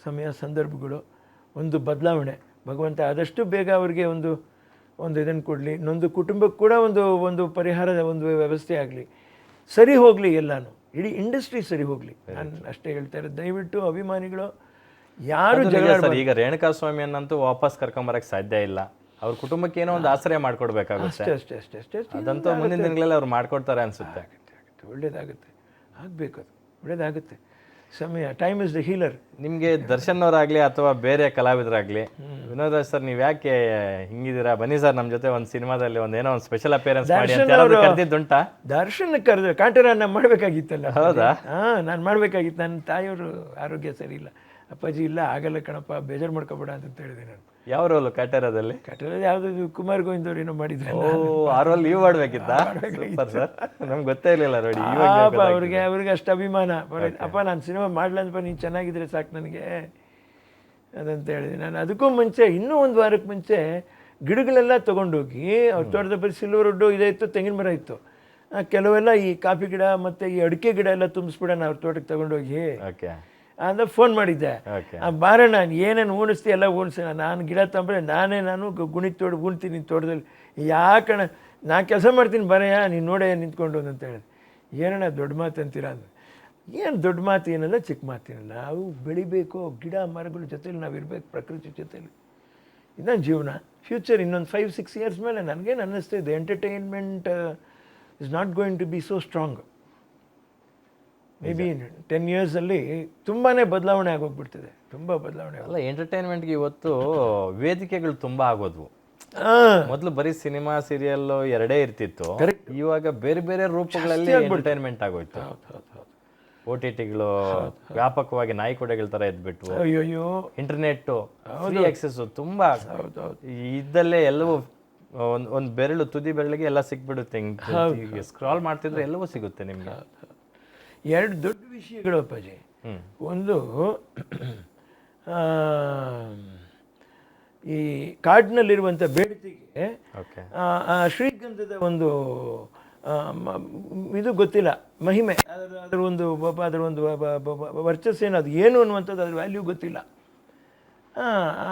ಸಮಯ ಸಂದರ್ಭಗಳು ಒಂದು ಬದಲಾವಣೆ, ಭಗವಂತ ಆದಷ್ಟು ಬೇಗ ಅವ್ರಿಗೆ ಒಂದು ಇದನ್ನು ಕೊಡಲಿ. ಇನ್ನೊಂದು ಕುಟುಂಬಕ್ಕೆ ಕೂಡ ಒಂದು ಪರಿಹಾರದ ಒಂದು ವ್ಯವಸ್ಥೆ ಆಗಲಿ, ಸರಿ ಹೋಗಲಿ, ಎಲ್ಲನೂ ಇಡೀ ಇಂಡಸ್ಟ್ರಿ ಸರಿ ಹೋಗಲಿ. ನಾನು ಅಷ್ಟೇ ಹೇಳ್ತಾ ಇರೋದು. ದಯವಿಟ್ಟು ಅಭಿಮಾನಿಗಳು ಯಾರು ಈಗ ರೇಣುಕಾ ಸ್ವಾಮಿಯನ್ನಂತೂ ವಾಪಸ್ ಕರ್ಕೊಂಬರಕ್ಕೆ ಸಾಧ್ಯ ಇಲ್ಲ. ಅವ್ರ ಕುಟುಂಬಕ್ಕೆ ಏನೋ ಒಂದು ಆಶ್ರಯ ಮಾಡ್ಕೊಡ್ಬೇಕಾಗುತ್ತೆ. ಅಷ್ಟೇ ಅದಂತೂ ಮುಂದಿನ ದಿನಗಳಲ್ಲಿ ಅವ್ರು ಮಾಡ್ಕೊಡ್ತಾರೆ ಅನ್ಸುತ್ತೆ. ಒಳ್ಳೇದಾಗುತ್ತೆ, ಆಗಬೇಕು, ಅದು ಒಳ್ಳೇದಾಗುತ್ತೆ. ಸಮಯ, ಟೈಮ್ ಇಸ್ ದ ಹೀಲರ್. ನಿಮಗೆ ದರ್ಶನ್ ಅವರಾಗಲಿ ಅಥವಾ ಬೇರೆ ಕಲಾವಿದರಾಗಲಿ, ವಿನೋದ್ ರಾಜ್ ಸರ್ ನೀವು ಯಾಕೆ ಹಿಂಗಿದ್ದೀರಾ, ಬನ್ನಿ ಸರ್ ನಮ್ಮ ಜೊತೆ ಒಂದು ಸಿನಿಮಾದಲ್ಲಿ ಏನೋ ಒಂದು ಸ್ಪೆಷಲ್ ಅಪಿಯರೆನ್ಸ್ ಮಾಡಿ ಅಂತ ಕರೆದಿದ್ದುಂಟಾ? ದರ್ಶನ್ ಕರೆದ್ರೆ ಕಾಂಟೆರನ್ನ ಮಾಡಬೇಕಾಗಿತ್ತಲ್ಲ. ಹೌದಾ? ನಾನು ಮಾಡಬೇಕಾಗಿತ್ತು. ನನ್ನ ತಾಯಿಯವರು ಆರೋಗ್ಯ ಸರಿ ಇಲ್ಲ. ಅಪ್ಪಾಜಿ ಇಲ್ಲ ಆಗಲ್ಲ ಕಣಪ್ಪ, ಬೇಜಾರು ಮಾಡ್ಕೊಬೇಡ ಅಂತ ಹೇಳಿದೆ ನಾನು. ಯಾವ ರೋಲು ಕಾಟೇರದಲ್ಲಿ? ಕಾಟೇರಲ್ಲಿ ಯಾವುದು ಕುಮಾರ್ ಗೋವಿಂದ್ ಅವ್ರು ಏನೋ ಮಾಡಿದ್ರು. ಆ ರೋಲ್ ನೀವು ಮಾಡ್ಬೇಕಿತ್ತಾ? ಸರ್ ನಮ್ಗೆ ಗೊತ್ತೇ ಇರಲಿಲ್ಲ ನೋಡಿ. ಅವ್ರಿಗೆ ಅಷ್ಟು ಅಭಿಮಾನ. ಅಪ್ಪ ನಾನು ಸಿನಿಮಾ ಮಾಡ್ಲಂದಪ್ಪ, ನೀನು ಚೆನ್ನಾಗಿದ್ರೆ ಸಾಕು ನನಗೆ ಅದಂತ ಹೇಳಿದೆ ನಾನು. ಅದಕ್ಕೂ ಮುಂಚೆ ಇನ್ನೂ ಒಂದು ವಾರಕ್ಕೆ ಮುಂಚೆ ಗಿಡಗಳೆಲ್ಲ ತೊಗೊಂಡೋಗಿ ಅವ್ರ ತೋಟದ ಬರೀ ಸಿಲ್ವರ್ ವುಡ್ಡು ಇದಾಯಿತು, ತೆಂಗಿನ ಮರ ಇತ್ತು. ಕೆಲವೆಲ್ಲ ಈ ಕಾಫಿ ಗಿಡ ಮತ್ತು ಈ ಅಡಿಕೆ ಗಿಡ ಎಲ್ಲ ತುಂಬಿಸ್ಬಿಡೋಣ ಅವ್ರ ತೋಟಕ್ಕೆ ತೊಗೊಂಡೋಗಿ ಅಂತ ಫೋನ್ ಮಾಡಿದ್ದೆ. ಬಾರಣ್ಣ ಏನೇನು ಉಣಿಸ್ತಿ ಎಲ್ಲ ಉಣಿಸೋಣ, ನಾನು ಗಿಡ ತಂಬರೆ ನಾನು ಉಣ್ತೀನಿ ತೋಟದಲ್ಲಿ. ಯಾಕಣ್ಣ ನಾನು ಕೆಲಸ ಮಾಡ್ತೀನಿ ಬರೆಯ, ನೀನು ನೋಡೇ ನಿಂತ್ಕೊಂಡು ಅಂತ ಹೇಳಿದೆ. ಏನಣ್ಣ ದೊಡ್ಡ ಮಾತು ಅಂತೀರ ಅಂದ್ರೆ, ಏನು ದೊಡ್ಡ ಮಾತು ಏನಲ್ಲ, ಚಿಕ್ಕ ಮಾತೇನಲ್ಲ. ನಾವು ಬೆಳಿಬೇಕು, ಗಿಡ ಮರಗಳ ಜೊತೆಲಿ ನಾವು ಇರಬೇಕು, ಪ್ರಕೃತಿ ಜೊತೆಲಿ. ಇದನ್ನ ಜೀವನ. ಫ್ಯೂಚರ್ ಇನ್ನೊಂದು 5-6 ಇಯರ್ಸ್ ಮೇಲೆ ನನಗೇನು ಅನ್ನಿಸ್ತಾ ಇದೆ, entertainment is not going to be so strong. Maybe 10 ಇಯರ್ಸಲ್ಲಿ ತುಂಬಾ ಬದಲಾವಣೆ ಆಗೋಗ್ಬಿಡ್ತದೆ, ತುಂಬ ಬದಲಾವಣೆ ಅಲ್ಲ, ಎಂಟರ್ಟೈನ್ಮೆಂಟ್ಗೆ ಇವತ್ತು ವೇದಿಕೆಗಳು ತುಂಬ ಆಗೋದ್ವು. ಹಾಂ ಮೊದಲು ಬರೀ ಸಿನಿಮಾ ಸೀರಿಯಲ್ ಎರಡೇ ಇರ್ತಿತ್ತು, ಇವಾಗ ಬೇರೆ ಬೇರೆ ರೂಪಗಳಲ್ಲಿ ಎಂಟರ್ಟೈನ್ಮೆಂಟ್ ಆಗೋಯ್ತು. ಹೌದು ಹೌದು ಹೌದು. OTTಗಳು ವ್ಯಾಪಕವಾಗಿ ನಾಯಿಕೊಡೆಗಳ ಥರ ಎದ್ಬಿಟ್ವು. ಅಯ್ಯೋಯ್ಯೋ ಇಂಟರ್ನೆಟ್ ಫ್ರೀ ಆಕ್ಸೆಸ್ ತುಂಬ ಹೌದು ಹೌದು. ಇದ್ದಲ್ಲೇ ಎಲ್ಲವೂ ಒಂದು ಬೆರಳು, ತುದಿ ಬೆರಳಿಗೆ ಎಲ್ಲ ಸಿಕ್ಬಿಡುತ್ತೆ. ಹಿಂಗೆ ಸ್ಕ್ರಾಲ್ ಮಾಡ್ತಿದ್ರೆ ಎಲ್ಲವೂ ಸಿಗುತ್ತೆ ನಿಮಗೆ. ಎರಡು ದೊಡ್ಡ ವಿಷಯಗಳು ಅಪ್ಪಾಜಿ. ಒಂದು ಆ, ಈ ಕಾಡಿನಲ್ಲಿರುವಂಥ ಬೇಡತಿಗೆ ಓಕೆ, ಶ್ರೀಗಂಧದ ಒಂದು ಇದು ಗೊತ್ತಿಲ್ಲ, ಮಹಿಮೆ, ಅದರ ಒಂದು ವರ್ಚಸ್ಸೇನು, ಅದು ಏನು ಅನ್ನುವಂಥದ್ದು ಅದ್ರ ವ್ಯಾಲ್ಯೂ ಗೊತ್ತಿಲ್ಲ.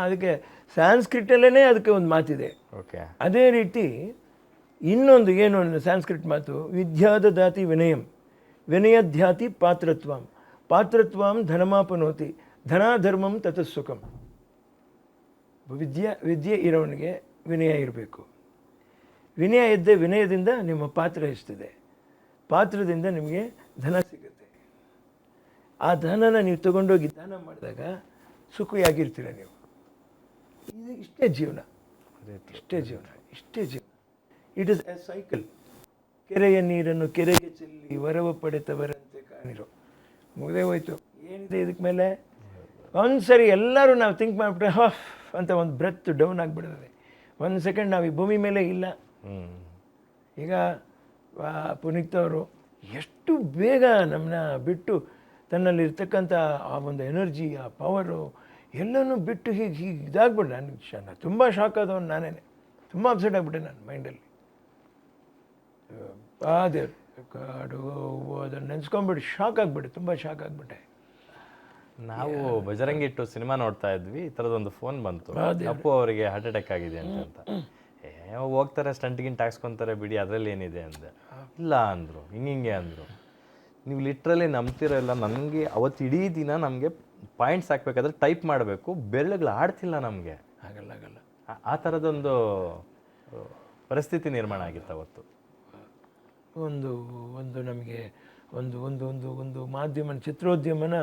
ಅದಕ್ಕೆ ಸಾಂಸ್ಕ್ರಿಟಲ್ಲೇ ಅದಕ್ಕೆ ಒಂದು ಮಾತಿದೆ. ಓಕೆ, ಅದೇ ರೀತಿ ಇನ್ನೊಂದು ಏನು ಸಾಂಸ್ಕ್ರಿಟ್ ಮಾತು, ವಿದ್ಯಾದದಾತಿ ವಿನಯಂ, ವಿನಯಧ್ಯಾತಿ ಪಾತ್ರತ್ವಂ, ಪಾತ್ರತ್ವಂ ಧನಮಾಪನೋತಿ, ಧನಾಧರ್ಮಂ ತತಸ್ಸುಖಂ. ವಿದ್ಯೆ ಇರೋನಿಗೆ ವಿನಯ ಇರಬೇಕು. ವಿನಯ ಇದ್ದೇ ವಿನಯದಿಂದ ನಿಮ್ಮ ಪಾತ್ರ ಹೆಚ್ಚುತ್ತದೆ, ಪಾತ್ರದಿಂದ ನಿಮಗೆ ಧನ ಸಿಗುತ್ತೆ. ಆ ಧನನ ನೀವು ತಗೊಂಡೋಗಿ ದಾನ ಮಾಡಿದಾಗ ಸುಖಿಯಾಗಿರ್ತೀರ ನೀವು. ಇದು ಇಷ್ಟೇ ಜೀವನ, ಇಷ್ಟೇ ಜೀವನ, ಇಷ್ಟೇ ಜೀವನ. It is A cycle. ಕೆರೆಯ ನೀರನ್ನು ಕೆರೆಗೆ ಚೆಲ್ಲಿ ವರವ ಪಡೆತವರಂತೆ ಕಾಣಿರೋ, ಮುಗದೇ ಹೋಯ್ತು. ಏನಿದೆ ಇದಕ್ಕೆ ಮೇಲೆ? ಒಂದು ಸರಿ ಎಲ್ಲರೂ ನಾವು ಥಿಂಕ್ ಮಾಡಿಬಿಟ್ರೆ ಹಾಫ್ ಅಂತ ಒಂದು ಬ್ರೆತ್ ಡೌನ್ ಆಗಿಬಿಡ್ತದೆ. ಒಂದು ಸೆಕೆಂಡ್ ನಾವು ಈ ಭೂಮಿ ಮೇಲೆ ಇಲ್ಲ. ಈಗ ಪುನೀತ್ ಅವರು ಎಷ್ಟು ಬೇಗ ನಮ್ಮನ್ನ ಬಿಟ್ಟು ತನ್ನಲ್ಲಿರ್ತಕ್ಕಂಥ ಆ ಒಂದು ಎನರ್ಜಿ, ಆ ಪವರು ಎಲ್ಲನೂ ಬಿಟ್ಟು ಹೀಗೆ ಇದಾಗ್ಬಿಟ್ಟೆ. ನನಗೆ ತುಂಬ ಶಾಕ್ ಆದವನು ನಾನೇ, ತುಂಬ ಅಪ್ಸೆಟ್ ಆಗಿಬಿಟ್ಟೆ ನಾನು ಮೈಂಡಲ್ಲಿ. ದೇವ್ರು ಕಾಡು ಅದನ್ನು ನೆನೆಸ್ಕೊಂಡ್ಬಿಟ್ಟು ಶಾಕ್ ಆಗಿಬಿಟ್ಟೆ, ತುಂಬ ಶಾಕ್ ಆಗಿಬಿಟ್ಟೆ. ನಾವು ಬಜರಂಗಿ ಇಟ್ಟು ಸಿನಿಮಾ ನೋಡ್ತಾ ಇದ್ವಿ, ಈ ಥರದೊಂದು ಫೋನ್ ಬಂತು, ಅಪ್ಪು ಅವರಿಗೆ ಹಾರ್ಟ್ ಅಟ್ಯಾಕ್ ಆಗಿದೆ ಅಂತ. ಹೋಗ್ತಾರೆ ಸ್ಟಂಟ್ಗಿಂಟ್ ಹಾಕ್ಸ್ಕೊತಾರೆ ಬಿಡಿ, ಅದರಲ್ಲಿ ಏನಿದೆ ಅಂದೆ. ಇಲ್ಲ ಅಂದರು, ಹಿಂಗೆ ಅಂದರು. ನೀವು ಲಿಟ್ರಲಿ ನಂಬ್ತಿರೋ ಇಲ್ಲ, ನನಗೆ ಅವತ್ತು ಇಡೀ ದಿನ ನಮಗೆ ಪಾಯಿಂಟ್ಸ್ ಹಾಕ್ಬೇಕಾದ್ರೆ ಟೈಪ್ ಮಾಡಬೇಕು, ಬೆರಳುಗಳು ಆಡ್ತಿಲ್ಲ ನಮಗೆ. ಆಗಲ್ಲ. ಆ ಥರದೊಂದು ಪರಿಸ್ಥಿತಿ ನಿರ್ಮಾಣ ಆಗಿತ್ತು ಅವತ್ತು. ಒಂದು ನಮಗೆ ಒಂದು ಮಾಧ್ಯಮ, ಚಿತ್ರೋದ್ಯಮನ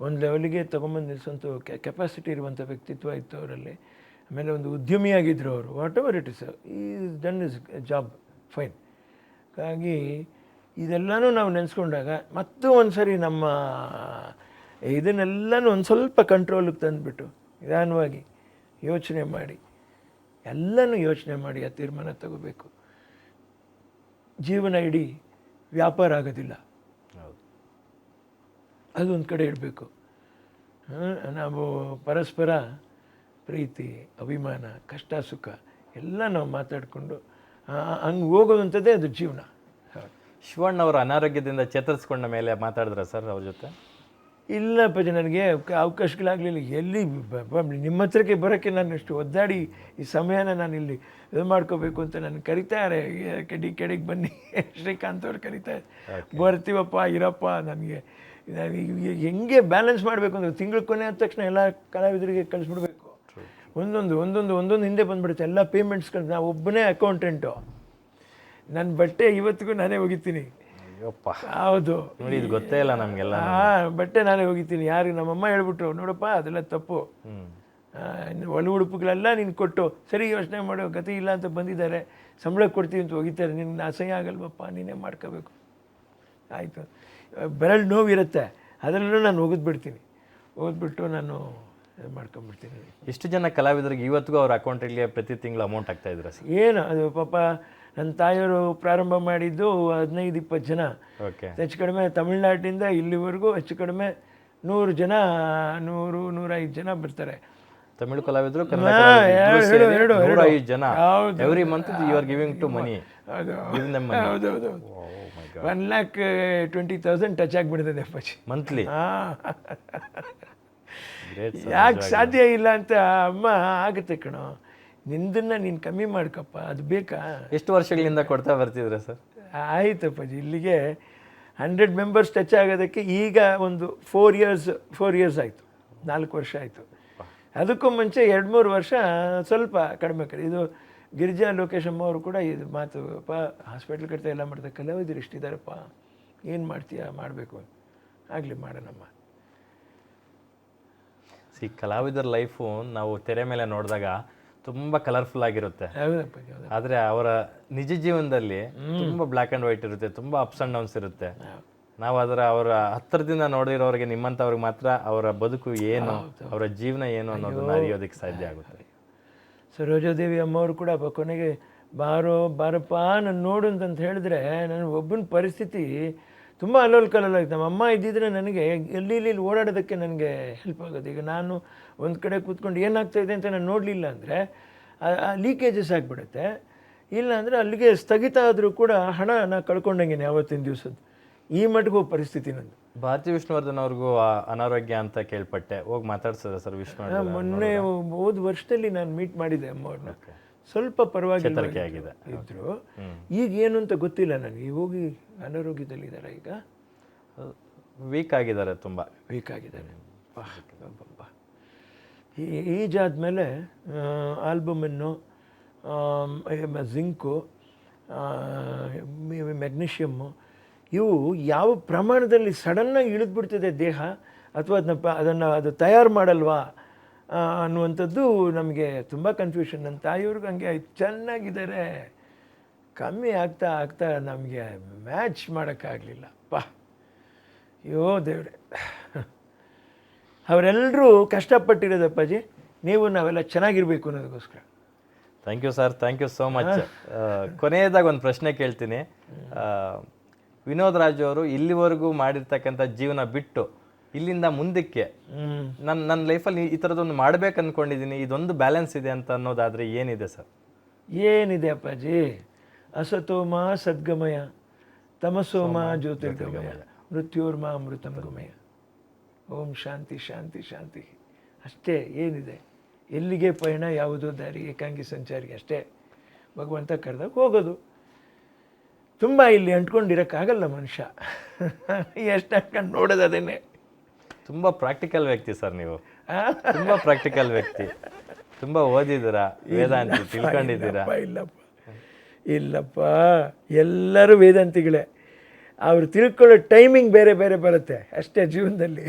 ಒಂದು ಲೆವೆಲ್ಗೆ ತೊಗೊಂಬಂದು ನಿಲ್ಲಿಸೋಂಥ ಕೆಪಾಸಿಟಿ ಇರುವಂಥ ವ್ಯಕ್ತಿತ್ವ ಇತ್ತು ಅವರಲ್ಲಿ. ಆಮೇಲೆ ಒಂದು ಉದ್ಯಮಿಯಾಗಿದ್ದರು ಅವರು. What ever it is, is done is job fine. ಹಾಗಾಗಿ ಇದೆಲ್ಲನೂ ನಾವು ನೆನೆಸ್ಕೊಂಡಾಗ ಮತ್ತು ಒಂದು ಸರಿ ನಮ್ಮ ಇದನ್ನೆಲ್ಲನೂ ಒಂದು ಸ್ವಲ್ಪ ಕಂಟ್ರೋಲಿಗೆ ತಂದುಬಿಟ್ಟು ನಿಧಾನವಾಗಿ ಯೋಚನೆ ಮಾಡಿ, ಎಲ್ಲನೂ ಯೋಚನೆ ಮಾಡಿ ಆ ತೀರ್ಮಾನ ತಗೋಬೇಕು. ಜೀವನ ಇಡೀ ವ್ಯಾಪಾರ ಆಗೋದಿಲ್ಲ, ಅದೊಂದು ಕಡೆ ಇಡಬೇಕು. ನಾವು ಪರಸ್ಪರ ಪ್ರೀತಿ, ಅಭಿಮಾನ, ಕಷ್ಟ ಸುಖ ಎಲ್ಲ ನಾವು ಮಾತಾಡಿಕೊಂಡು ಹಂಗೆ ಹೋಗೋದಂಥದ್ದೇ ಅದು ಜೀವನ. ಶಿವಣ್ಣ ಅವರು ಅನಾರೋಗ್ಯದಿಂದ ಚೇತರಿಸ್ಕೊಂಡ ಮೇಲೆ ಮಾತಾಡಿದ್ರ ಸರ್ ಅವ್ರ ಜೊತೆ? ಇಲ್ಲ ಅಪ್ಪಾಜಿ, ನನಗೆ ಅವಕಾಶಗಳಾಗಲಿಲ್ಲ. ಎಲ್ಲಿ ನಿಮ್ಮ ಹತ್ರಕ್ಕೆ ಬರೋಕ್ಕೆ ನಾನು ಎಷ್ಟು ಒದ್ದಾಡಿ ಈ ಸಮಯನ ನಾನು ಇಲ್ಲಿ ಇದು ಮಾಡ್ಕೋಬೇಕು ಅಂತ ನಾನು ಕರಿತಾರೆ. ಕೆಡಿಗೆ ಬನ್ನಿ ಶ್ರೀಕಾಂತ್ ಅವ್ರು ಕರಿತಾರೆ, ಬರ್ತೀವಪ್ಪ ಇರಪ್ಪ. ನನಗೆ ಹೆಂಗೆ ಬ್ಯಾಲೆನ್ಸ್ ಮಾಡಬೇಕು ಅಂದರೆ ತಿಂಗಳ ಕೊನೆ ಆದ ತಕ್ಷಣ ಎಲ್ಲ ಕಲಾವಿದರಿಗೆ ಕಳಿಸ್ಬಿಡ್ಬೇಕು. ಒಂದೊಂದು ಹಿಂದೆ ಬಂದುಬಿಡುತ್ತೆ ಎಲ್ಲ ಪೇಮೆಂಟ್ಸ್ಗಳು. ನಾವು ಒಬ್ಬನೇ ಅಕೌಂಟೆಂಟು, ನನ್ನ ಬಟ್ಟೆ ಇವತ್ತಿಗೂ ನಾನೇ ಒಗಿತೀನಿ. ಹೌದು, ನೋಡಿ ಇದು ಗೊತ್ತೇ ಇಲ್ಲ ನಮಗೆಲ್ಲ. ಬಟ್ಟೆ ನಾನೇ ಹೋಗಿದ್ದೀನಿ. ಯಾರಿಗೆ ನಮ್ಮಮ್ಮ ಹೇಳ್ಬಿಟ್ರು, ನೋಡಪ್ಪ ಅದೆಲ್ಲ ತಪ್ಪು, ಒಳ ಉಡುಪುಗಳೆಲ್ಲ ನೀನು ಕೊಟ್ಟು ಸರಿ ಯೋಚನೆ ಮಾಡೋ ಗತಿ ಇಲ್ಲ ಅಂತ ಬಂದಿದ್ದಾರೆ, ಸಂಬಳ ಕೊಡ್ತೀವಿ ಅಂತ ಹೋಗಿದ್ದಾರೆ. ನಿನ್ನ ಅಸಹ್ಯ ಆಗಲ್ವಪ್ಪ, ನೀನೇ ಮಾಡ್ಕೋಬೇಕು. ಆಯಿತು, ಬೆರಳು ನೋವಿರುತ್ತೆ, ಅದರಲ್ಲೂ ನಾನು ಓದಿಬಿಡ್ತೀನಿ. ಓದ್ಬಿಟ್ಟು ನಾನು ಮಾಡ್ಕೊಂಬಿಡ್ತೀನಿ. ಎಷ್ಟು ಜನ ಕಲಾವಿದರಿಗೆ ಇವತ್ತಿಗೂ ಅವ್ರ ಅಕೌಂಟಿಗೆ ಪ್ರತಿ ತಿಂಗಳು ಅಮೌಂಟ್ ಆಗ್ತಾ ಇದ್ರ? ಏನು ಅದು ಪಾಪ, ನನ್ನ ತಾಯಿಯವರು ಪ್ರಾರಂಭ ಮಾಡಿದ್ದು 15-20 ಜನ. ಹೆಚ್ಚು ಕಡಿಮೆ ತಮಿಳ್ನಾಡಿನಿಂದ ಇಲ್ಲಿವರೆಗೂ ಹೆಚ್ಚು ಕಡಿಮೆ 100 ಜನ, 100-105 ಜನ ಬರ್ತಾರೆ. ತಮಿಳು ಕಲಾವಿದರು, 105 ಜನ every month you are giving to money. ಹೌದೌದು, 1,20,000 ಟಚ್ ಆಗಿಬಿಡ್ತದೆ ಅಪ್ಪಾಜಿ ಮಂತ್ಲಿ. ಯಾಕೆ ಸಾಧ್ಯ ಇಲ್ಲ ಅಂತ ಅಮ್ಮ, ಆಗುತ್ತೆ ಕಣೋ, ನಿಂದನ್ನ ನೀನು ಕಮ್ಮಿ ಮಾಡ್ಕಪ್ಪ, ಅದು ಬೇಕಾ? ಎಷ್ಟು ವರ್ಷಗಳಿಂದ ಕೊಡ್ತಾ ಬರ್ತಿದ್ರೆ ಸರ್? ಆಯ್ತಪ್ಪಾಜಿ, ಇಲ್ಲಿಗೆ 100 ಮೆಂಬರ್ಸ್ ಟಚ್ ಆಗೋದಕ್ಕೆ ಈಗ ಒಂದು 4 ಇಯರ್ಸ್ ಆಯಿತು, 4 ವರ್ಷ ಆಯಿತು. ಅದಕ್ಕೂ ಮುಂಚೆ 2-3 ವರ್ಷ ಸ್ವಲ್ಪ ಕಡಿಮೆ. ಇದು ಗಿರಿಜಾ ಲೋಕೇಶಮ್ಮ ಅವರು ಕೂಡ ಇದು ಮಾತು, ಹಾಸ್ಪಿಟ್ಲ್ ಕಟ್ತಾ ಎಲ್ಲ ಮಾಡ್ತಾರೆ, ಕಲಾವಿದರು ಇಷ್ಟಿದ್ದಾರಪ್ಪ, ಏನು ಮಾಡ್ತೀಯಾ, ಮಾಡಬೇಕು. ಆಗಲಿ ಮಾಡೋಣಮ್ಮ. ಕಲಾವಿದರ ಲೈಫು ನಾವು ತೆರೆ ಮೇಲೆ ನೋಡಿದಾಗ ತುಂಬ ಕಲರ್ಫುಲ್ ಆಗಿರುತ್ತೆ. ಹೌದಪ್ಪ. ಆದರೆ ಅವರ ನಿಜ ಜೀವನದಲ್ಲಿ ತುಂಬ ಬ್ಲ್ಯಾಕ್ ಆ್ಯಂಡ್ ವೈಟ್ ಇರುತ್ತೆ, ತುಂಬ ಅಪ್ಸ್ ಆ್ಯಂಡ್ ಡೌನ್ಸ್ ಇರುತ್ತೆ. ನಾವು ಅವರ ಹತ್ತಿರದಿಂದ ನೋಡಿರೋರಿಗೆ ನಿಮ್ಮಂಥವ್ರಿಗೆ ಮಾತ್ರ ಅವರ ಬದುಕು ಏನು, ಅವರ ಜೀವನ ಏನು ಅನ್ನೋದನ್ನ ಅರಿಯೋದಕ್ಕೆ ಸಾಧ್ಯ ಆಗುತ್ತೆ. ಸರೋಜಾದೇವಿ ಅಮ್ಮವರು ಕೂಡ ಕೊನೆಗೆ ಬಾರಪ್ಪ ನಾನು ನೋಡು ಅಂತ ಹೇಳಿದ್ರೆ ನನ್ನ ಒಬ್ಬನ ಪರಿಸ್ಥಿತಿ ತುಂಬ ಅಲ್ಲೋಲ್ ಕಲ್ಲೋಲಾಗಿತ್ತು. ನಮ್ಮ ಅಮ್ಮ ಇದ್ದಿದ್ರೆ ನನಗೆ ಇಲ್ಲಿ ಓಡಾಡೋದಕ್ಕೆ ನನಗೆ ಹೆಲ್ಪ್ ಆಗೋದು. ಈಗ ನಾನು ಒಂದು ಕಡೆ ಕೂತ್ಕೊಂಡು ಏನಾಗ್ತಾಯಿದೆ ಅಂತ ನಾನು ನೋಡಲಿಲ್ಲ ಅಂದರೆ ಲೀಕೇಜಸ್ ಆಗಿಬಿಡುತ್ತೆ. ಇಲ್ಲ ಅಂದರೆ ಅಲ್ಲಿಗೆ ಸ್ಥಗಿತ ಆದರೂ ಕೂಡ ಹಣ ನಾನು ಕಳ್ಕೊಂಡಂಗೆ ಯಾವತ್ತಿನ ದಿವಸದ್ದು ಈ ಮಟ್ಟಿಗೂ ಪರಿಸ್ಥಿತಿ ನಂದು. ಭಾರತಿ ವಿಷ್ಣುವರ್ಧನ್ ಅವ್ರಿಗೂ ಅನಾರೋಗ್ಯ ಅಂತ ಕೇಳ್ಪಟ್ಟೆ, ಹೋಗಿ ಮಾತಾಡ್ಸದ ಸರ್ ವಿಷ್ಣುವರ್ಧನ್? ಮೊನ್ನೆ ಹೋದ ವರ್ಷದಲ್ಲಿ ನಾನು ಮೀಟ್ ಮಾಡಿದ್ದೆ ಅಮ್ಮವ್ರನ್ನ. ಸ್ವಲ್ಪ ಪರವಾಗಿಲ್ಲ ಇದ್ರು. ಈಗ ಏನು ಅಂತ ಗೊತ್ತಿಲ್ಲ ನನಗೆ. ಹೋಗಿ ಅನಾರೋಗ್ಯದಲ್ಲಿದ್ದಾರೆ, ಈಗ ವೀಕ್ ಆಗಿದ್ದಾರೆ, ತುಂಬ ವೀಕ್ ಆಗಿದ್ದಾರೆ. ಈಜಾದ್ಮೇಲೆ ಆಲ್ಬಮನ್ನು ಜಿಂಕು ಮೆಗ್ನೀಷಿಯಮ್ಮು ಇವು ಯಾವ ಪ್ರಮಾಣದಲ್ಲಿ ಸಡನ್ನಾಗಿ ಇಳಿದ್ಬಿಡ್ತಿದೆ ದೇಹ, ಅಥವಾ ಅದು ತಯಾರು ಮಾಡಲ್ವಾ ಅನ್ನುವಂಥದ್ದು ನಮಗೆ ತುಂಬ ಕನ್ಫ್ಯೂಷನ್. ನನ್ನ ತಾಯಿಯವ್ರಿಗೆ ಹಂಗೆ ಚೆನ್ನಾಗಿದ್ದಾರೆ, ಕಮ್ಮಿ ಆಗ್ತಾ ಆಗ್ತಾ ನಮಗೆ ಮ್ಯಾಚ್ ಮಾಡೋಕ್ಕಾಗಲಿಲ್ಲ. ಅಯ್ಯೋ ದೇವ್ರೆ, ಅವರೆಲ್ಲರೂ ಕಷ್ಟಪಟ್ಟಿರೋದಪ್ಪಾಜಿ, ನಾವೆಲ್ಲ ಚೆನ್ನಾಗಿರ್ಬೇಕು ಅನ್ನೋದಕ್ಕೋಸ್ಕರ. Thank you sir, thank you so much. ಕೊನೆಯದಾಗ ಒಂದು ಪ್ರಶ್ನೆ ಕೇಳ್ತೀನಿ. ವಿನೋದ್ ರಾಜ್ ಅವರು ಇಲ್ಲಿವರೆಗೂ ಮಾಡಿರ್ತಕ್ಕಂಥ ಜೀವನ ಬಿಟ್ಟು ಇಲ್ಲಿಂದ ಮುಂದಕ್ಕೆ ನನ್ನ ಲೈಫಲ್ಲಿ ಈ ಥರದೊಂದು ಮಾಡ್ಬೇಕು ಅಂದ್ಕೊಂಡಿದ್ದೀನಿ, ಇದೊಂದು ಬ್ಯಾಲೆನ್ಸ್ ಇದೆ ಅಂತ ಅನ್ನೋದಾದರೆ ಏನಿದೆ ಸರ್? ಏನಿದೆ ಅಪ್ಪಾಜಿ, ಅಸತೋಮ ಸದ್ಗಮಯ, ತಮಸೋಮ ಜ್ಯೋತಿರ್ಗಮಯ, ಮೃತ್ಯೋರ್ಮ ಅಮೃತಂ ಗಮಯ. ಓಂ ಶಾಂತಿ ಶಾಂತಿ ಶಾಂತಿ. ಅಷ್ಟೇ, ಏನಿದೆ? ಎಲ್ಲಿಗೆ ಪಯಣ, ಯಾವುದೋ ದಾರಿ, ಏಕಾಂಗಿ ಸಂಚಾರಿಗೆ ಅಷ್ಟೇ. ಭಗವಂತ ಕರೆದಾಗ ಹೋಗೋದು. ತುಂಬ ಇಲ್ಲಿ ಅಂಟ್ಕೊಂಡಿರೋಕ್ಕಾಗಲ್ಲ ಮನುಷ್ಯ. ಎಷ್ಟು ಅಂಟ್ಕೊಂಡು ನೋಡೋದು ಅದೇನೆ. ತುಂಬ ಪ್ರಾಕ್ಟಿಕಲ್ ವ್ಯಕ್ತಿ ಸರ್ ನೀವು, ತುಂಬ ಪ್ರಾಕ್ಟಿಕಲ್ ವ್ಯಕ್ತಿ. ತುಂಬ ಓದಿದ್ದೀರಾ, ವೇದಾಂತಿ ತಿಳ್ಕೊಂಡಿದ್ದೀರಾ? ಇಲ್ಲಪ್ಪ, ಎಲ್ಲರೂ ವೇದಾಂತಿಗಳೇ. ಅವ್ರು ತಿಳ್ಕೊಳ್ಳೋ ಟೈಮಿಂಗ್ ಬೇರೆ ಬೇರೆ ಬರುತ್ತೆ ಅಷ್ಟೇ ಜೀವನದಲ್ಲಿ.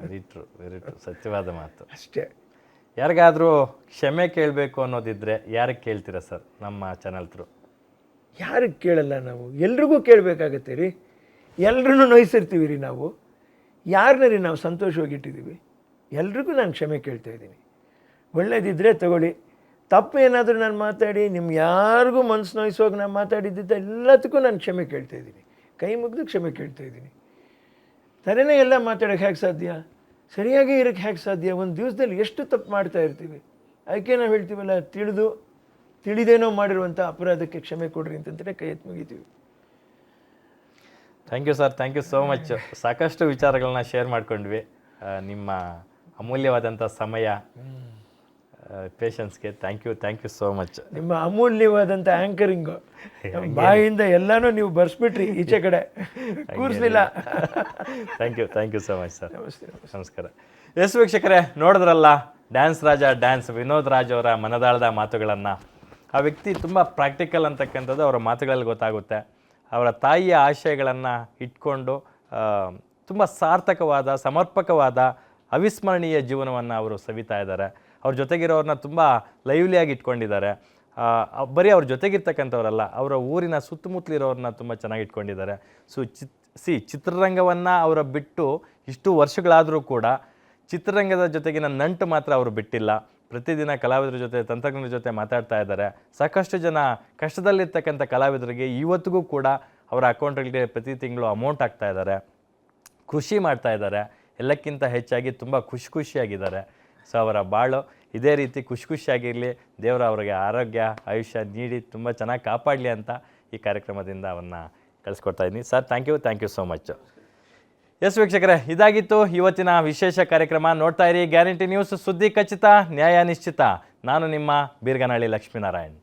ವೆರಿ ಟ್ರೂ, ವೆರಿ ಟ್ರೂ, ಸತ್ಯವಾದ ಮಾತು. ಅಷ್ಟೇ. ಯಾರಿಗಾದರೂ ಕ್ಷಮೆ ಕೇಳಬೇಕು ಅನ್ನೋದಿದ್ರೆ ಯಾರಿಗೆ ಕೇಳ್ತೀರಾ ಸರ್ ನಮ್ಮ ಚಾನಲ್ ಥ್ರೂ? ಯಾರಿಗೆ ಕೇಳಲ್ಲ ನಾವು, ಎಲ್ರಿಗೂ ಕೇಳಬೇಕಾಗತ್ತೆ ರೀ. ಎಲ್ರೂ ನೋಯಿಸಿರ್ತೀವಿ ರೀ ನಾವು. ಯಾರನ್ನ ರೀ ನಾವು ಸಂತೋಷವಾಗಿಟ್ಟಿದ್ದೀವಿ? ಎಲ್ರಿಗೂ ನಾನು ಕ್ಷಮೆ ಕೇಳ್ತಾ ಇದ್ದೀನಿ. ಒಳ್ಳೇದಿದ್ದರೆ ತಗೊಳ್ಳಿ, ತಪ್ಪು ಏನಾದರೂ ನಾನು ಮಾತಾಡಿ ನಿಮ್ಗೆ ಯಾರಿಗೂ ಮನಸ್ಸು ನೋಯಿಸುವಾಗ ನಾನು ಮಾತಾಡಿದ್ದಿದ್ದ ಎಲ್ಲದಕ್ಕೂ ನಾನು ಕ್ಷಮೆ ಕೇಳ್ತಾ ಇದ್ದೀನಿ. ಕೈ ಮುಗಿದು ಕ್ಷಮೆ ಕೇಳ್ತಾ ಇದ್ದೀನಿ. ತಲೆನೇ ಎಲ್ಲ ಮಾತಾಡೋಕ್ಕೆ ಹೇಗೆ ಸಾಧ್ಯ? ಸರಿಯಾಗಿ ಇರೋಕ್ಕೆ ಹೇಗೆ ಸಾಧ್ಯ? ಒಂದು ದಿವಸದಲ್ಲಿ ಎಷ್ಟು ತಪ್ಪು ಮಾಡ್ತಾ ಇರ್ತೀವಿ. ಅದಕ್ಕೆ ನಾವು ಹೇಳ್ತೀವಲ್ಲ, ತಿಳಿದೇನೋ ಮಾಡಿರುವಂಥ ಅಪರಾಧಕ್ಕೆ ಕ್ಷಮೆ ಕೊಡ್ರಿ ಅಂತಂದರೆ ಕೈ ಎತ್ತು ಮುಗಿತೀವಿ. Thank you sir, thank you so much. ಸಾಕಷ್ಟು ವಿಚಾರಗಳನ್ನ ಶೇರ್ ಮಾಡ್ಕೊಂಡ್ವಿ. ನಿಮ್ಮ ಅಮೂಲ್ಯವಾದಂಥ ಸಮಯ, ಪೇಷನ್ಸ್ಗೆ ಥ್ಯಾಂಕ್ ಯು ಸೋ ಮಚ್. ನಿಮ್ಮ ಅಮೂಲ್ಯವಾದಂಥ ಆ್ಯಂಕರಿಂಗು, ಬಾಯಿಂದ ಎಲ್ಲನೂ ನೀವು ಬರ್ಸ್ಬಿಟ್ರಿ, ಈಚೆ ಕಡೆ ಕೂರಿಸಲಿಲ್ಲ. Thank you so much sir. ನಮಸ್ಕಾರ. ಎಸ್ ವೀಕ್ಷಕರೇ, ನೋಡಿದ್ರಲ್ಲ ಡ್ಯಾನ್ಸ್ ರಾಜ ಡ್ಯಾನ್ಸ್ ವಿನೋದ್ ರಾಜ್ ಅವರ ಮನದಾಳದ ಮಾತುಗಳನ್ನು. ಆ ವ್ಯಕ್ತಿ ತುಂಬ ಪ್ರಾಕ್ಟಿಕಲ್ ಅಂತಕ್ಕಂಥದ್ದು ಅವರ ಮಾತುಗಳಲ್ಲಿ ಗೊತ್ತಾಗುತ್ತೆ. ಅವರ ತಾಯಿಯ ಆಶಯಗಳನ್ನು ಇಟ್ಕೊಂಡು ತುಂಬ ಸಾರ್ಥಕವಾದ, ಸಮರ್ಪಕವಾದ, ಅವಿಸ್ಮರಣೀಯ ಜೀವನವನ್ನು ಅವರು ಸವಿತಾ ಇದ್ದಾರೆ. ಅವ್ರ ಜೊತೆಗಿರೋರನ್ನ ತುಂಬ ಲೈವ್ಲಿಯಾಗಿ ಇಟ್ಕೊಂಡಿದ್ದಾರೆ. ಬರೀ ಅವ್ರ ಜೊತೆಗಿರ್ತಕ್ಕಂಥವ್ರಲ್ಲ, ಅವರ ಊರಿನ ಸುತ್ತಮುತ್ತಲಿರೋರನ್ನ ತುಂಬ ಚೆನ್ನಾಗಿ ಇಟ್ಕೊಂಡಿದ್ದಾರೆ. ಚಿತ್ರರಂಗವನ್ನು ಅವರ ಬಿಟ್ಟು ಇಷ್ಟು ವರ್ಷಗಳಾದರೂ ಕೂಡ ಚಿತ್ರರಂಗದ ಜೊತೆಗಿನ ನಂಟು ಮಾತ್ರ ಅವರು ಬಿಟ್ಟಿಲ್ಲ. ಪ್ರತಿದಿನ ಕಲಾವಿದರ ಜೊತೆ, ತಂತ್ರಜ್ಞರ ಜೊತೆ ಮಾತಾಡ್ತಾ ಇದ್ದಾರೆ. ಸಾಕಷ್ಟು ಜನ ಕಷ್ಟದಲ್ಲಿರ್ತಕ್ಕಂಥ ಕಲಾವಿದರಿಗೆ ಇವತ್ತಿಗೂ ಕೂಡ ಅವರ ಅಕೌಂಟ್ಗಳಿಗೆ ಪ್ರತಿ ತಿಂಗಳು ಅಮೌಂಟ್ ಹಾಕ್ತಾ ಇದ್ದಾರೆ, ಕೃಷಿ ಮಾಡ್ತಾ ಇದ್ದಾರೆ. ಎಲ್ಲಕ್ಕಿಂತ ಹೆಚ್ಚಾಗಿ ತುಂಬ ಖುಷಿಯಾಗಿದ್ದಾರೆ. ಸೊ ಅವರ ಬಾಳು ಇದೇ ರೀತಿ ಖುಷಿಯಾಗಿರಲಿ, ದೇವರು ಅವರಿಗೆ ಆರೋಗ್ಯ ಆಯುಷ್ಯ ನೀಡಿ ತುಂಬ ಚೆನ್ನಾಗಿ ಕಾಪಾಡಲಿ ಅಂತ ಈ ಕಾರ್ಯಕ್ರಮದಿಂದ ಅವನ್ನ ಕಳಿಸ್ಕೊಡ್ತಾ ಇದ್ದೀನಿ. Sir thank you so much. Yes ವೀಕ್ಷಕರೇ, ಇದಾಗಿತ್ತು ಇವತ್ತಿನ ವಿಶೇಷ ಕಾರ್ಯಕ್ರಮ. ನೋಡ್ತಾ ಇರಿ ಗ್ಯಾರಂಟಿ ನ್ಯೂಸ್, ಸುದ್ದಿ ಖಚಿತ, ನ್ಯಾಯ ನಿಶ್ಚಿತ. ನಾನು ನಿಮ್ಮ ಬೀರ್ಗನಹಳ್ಳಿ ಲಕ್ಷ್ಮೀನಾರಾಯಣ್.